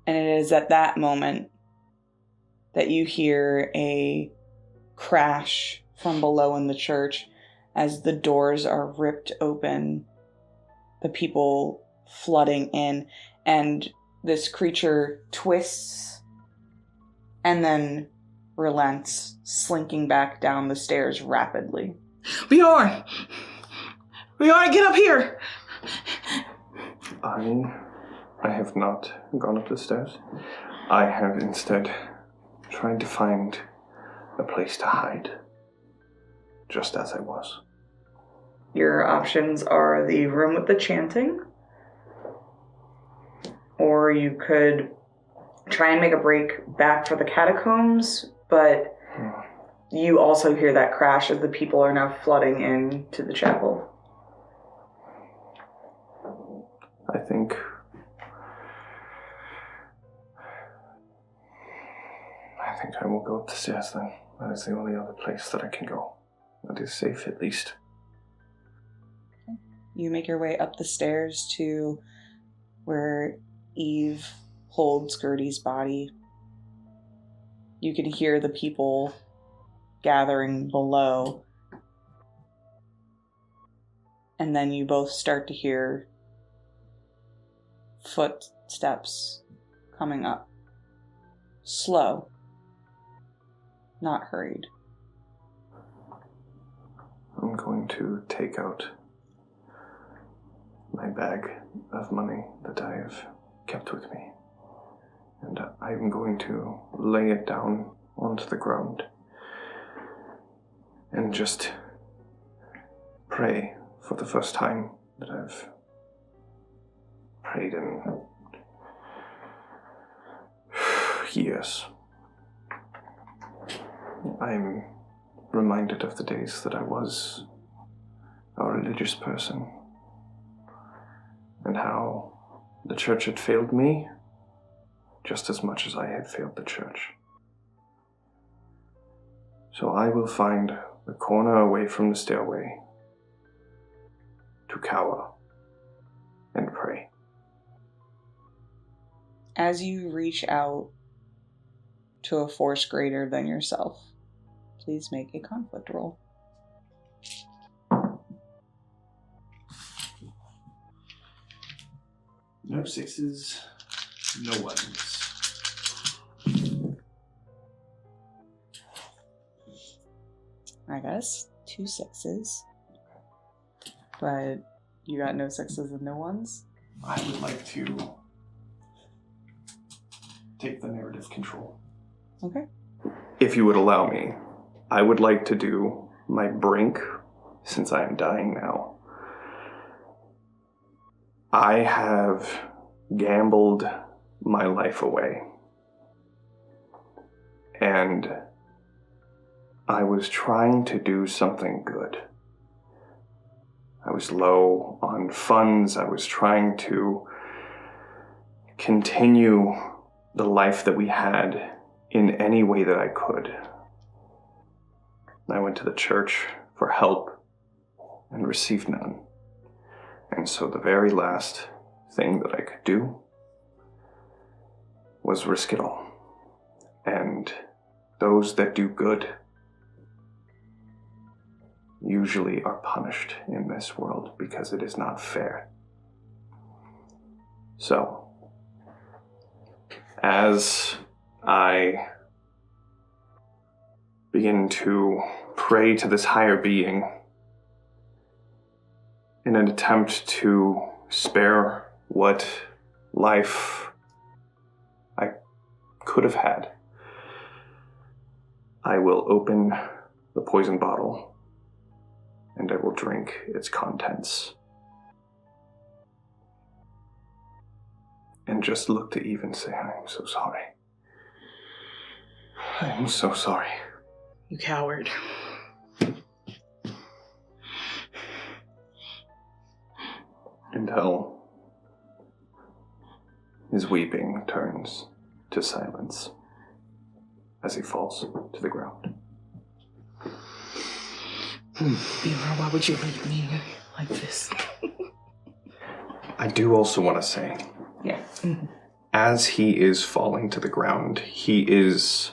And it is at that moment that you hear a crash from below in the church as the doors are ripped open, the people flooding in, and this creature twists and then relents, slinking back down the stairs rapidly. Bjorn! Bjorn, get up here! I have not gone up the stairs. I have instead tried to find a place to hide, just as I was. Your options are the room with the chanting, or you could try and make a break back for the catacombs, but you also hear that crash as the people are now flooding into the chapel. I think I will go up the stairs then. That is the only other place that I can go. That is safe, at least. You make your way up the stairs to where Eve holds Gerdie's body. You can hear the people gathering below. And then you both start to hear footsteps coming up. Slow. Not hurried. I'm going to take out my bag of money that I have kept with me. And I'm going to lay it down onto the ground and just pray for the first time that I've prayed in years. I'm reminded of the days that I was a religious person and how the church had failed me just as much as I had failed the church. So I will find a corner away from the stairway to cower and pray. As you reach out to a force greater than yourself, please make a conflict roll. No sixes, no ones. I guess 2 6s. But you got no 6s and no 1s? I would like to take the narrative control. Okay. If you would allow me, I would like to do my brink, since I am dying now. I have gambled my life away. And I was trying to do something good. I was low on funds. I was trying to continue the life that we had in any way that I could. I went to the church for help and received none. And so the very last thing that I could do was risk it all. And those that do good usually are punished in this world because it is not fair. So, as I begin to pray to this higher being in an attempt to spare what life I could have had, I will open the poison bottle and I will drink its contents. And just look to Eve and say, I'm so sorry. I'm so sorry. You coward. Until his weeping turns to silence as he falls to the ground. Bjorn, why would you leave me like this? I do also want to say, Yeah. as he is falling to the ground, he is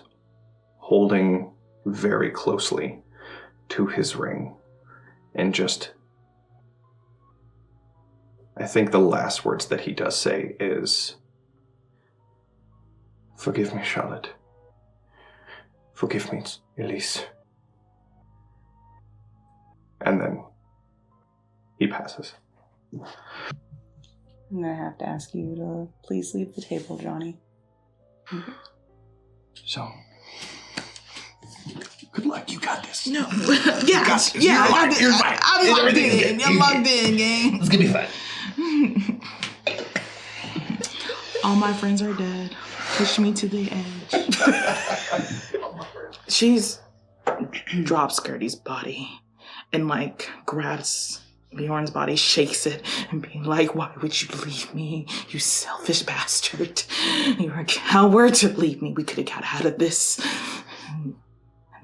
holding very closely to his ring. And just, I think the last words that he does say is, "Forgive me, Charlotte. Forgive me, Elise." And then he passes. I'm going to have to ask you to please leave the table, Jonny. So, good luck. You got this. No. Yeah, I got this. I'm locked in. I'm locked in, gang. It's gonna be fun. All my friends are dead. Push me to the edge. She's drops Gerdie's body and like grabs Bjorn's body, shakes it, and being like, "Why would you leave me, you selfish bastard? You're a coward to leave me. We could have got out of this." And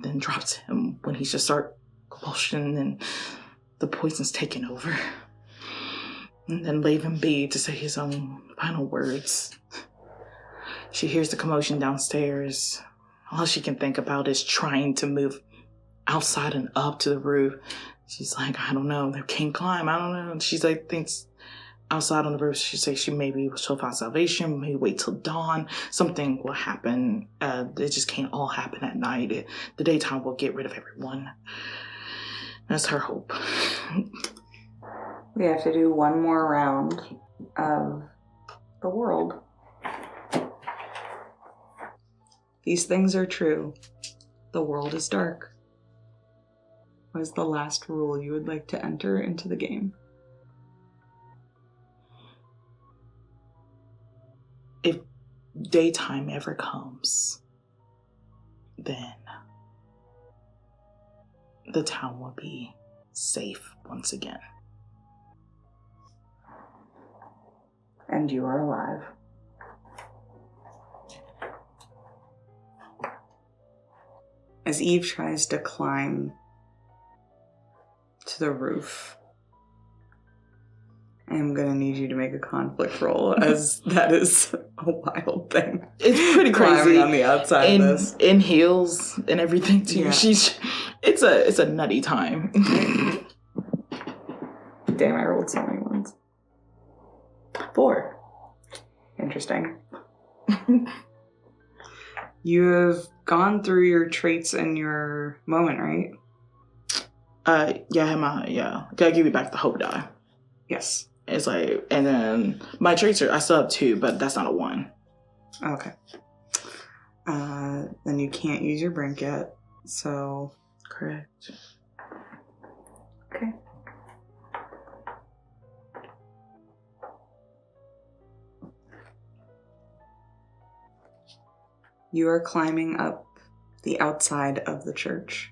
then drops him when he's just start convulsion and the poison's taken over. And then leave him be to say his own final words. She hears the commotion downstairs. All she can think about is trying to move outside and up to the roof. She's like, I don't know, they can't climb, I don't know. And she's like, thinks outside on the roof, she says she'll find salvation, maybe wait till dawn, something will happen. It just can't all happen at night. The daytime will get rid of everyone. That's her hope. We have to do one more round of the world. These things are true. The world is dark. What is the last rule you would like to enter into the game? If daytime ever comes, then the town will be safe once again. And you are alive. As Eve tries to climb to the roof, I'm going to need you to make a conflict roll, as that is a wild thing. It's pretty crazy. Climbing on the outside of this. In heels and everything too. Yeah. It's a nutty time. Damn, I rolled so many ones. 4. Interesting. You have gone through your traits and your moment, right? Gotta give you back the hope die. Yes. It's like, and then my traits I still have 2, but that's not a 1. Okay. Then you can't use your brink yet, so... Correct. Okay. You are climbing up the outside of the church.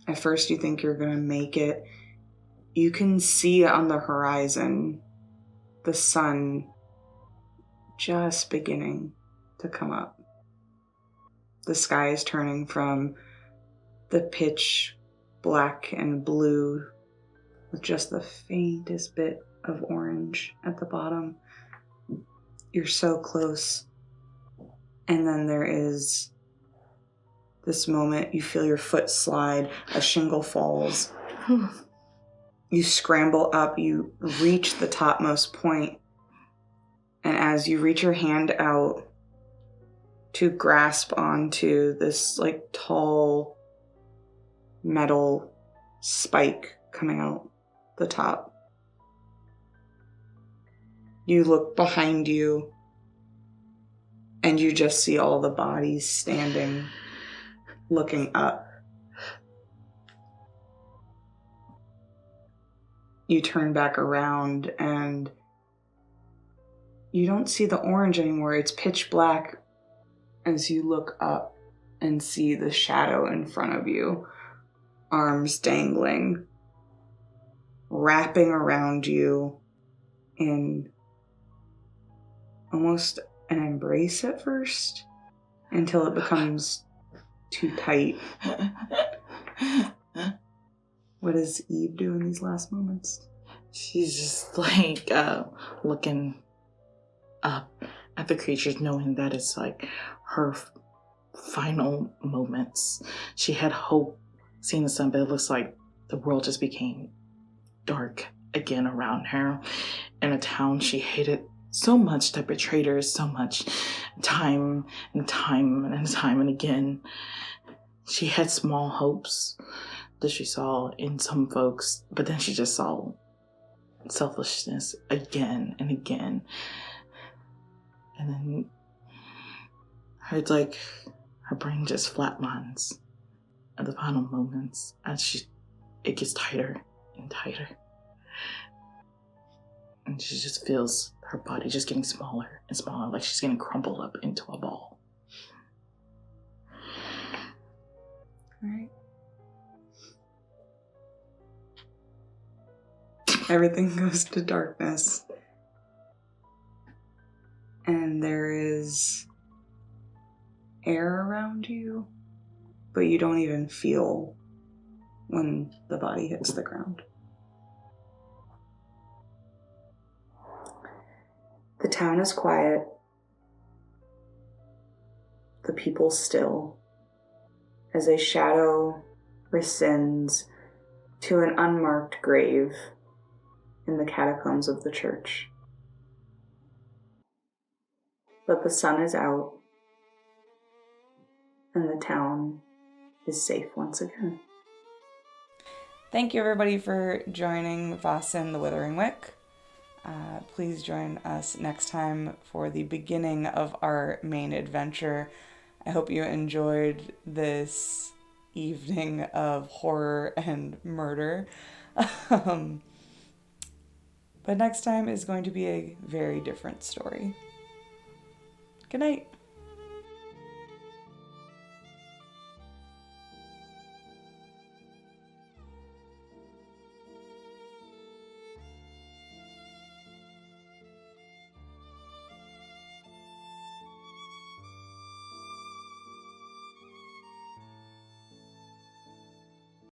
At first you think you're going to make it. You can see on the horizon the sun just beginning to come up. The sky is turning from the pitch black and blue with just the faintest bit of orange at the bottom. You're so close. And then there is this moment, you feel your foot slide, a shingle falls. You scramble up, you reach the topmost point, and as you reach your hand out to grasp onto this like tall metal spike coming out the top, you look behind you and you just see all the bodies standing, looking up. You turn back around and you don't see the orange anymore. It's pitch black as you look up and see the shadow in front of you, arms dangling, wrapping around you in almost an embrace at first until it becomes too tight. What does Eve do in these last moments? She's just like looking up at the creatures, knowing that it's like her final moments. She had hope seeing the sun, but it looks like the world just became dark again around her. In a town she hated so much that betrayed her so much, time and time and time and again. She had small hopes that she saw in some folks, but then she just saw selfishness again and again. And then it's like her brain just flatlines at the final moments as it gets tighter and tighter. And she just feels her body just getting smaller and smaller, like she's getting crumpled up into a ball. All right. Everything goes to darkness. And there is air around you, but you don't even feel when the body hits the ground. The town is quiet. The people still, as a shadow rescinds to an unmarked grave in the catacombs of the church. But the sun is out, and the town is safe once again. Thank you, everybody, for joining Vaesen, the Withering Wick. Please join us next time for the beginning of our main adventure. I hope you enjoyed this evening of horror and murder. But next time is going to be a very different story. Good night.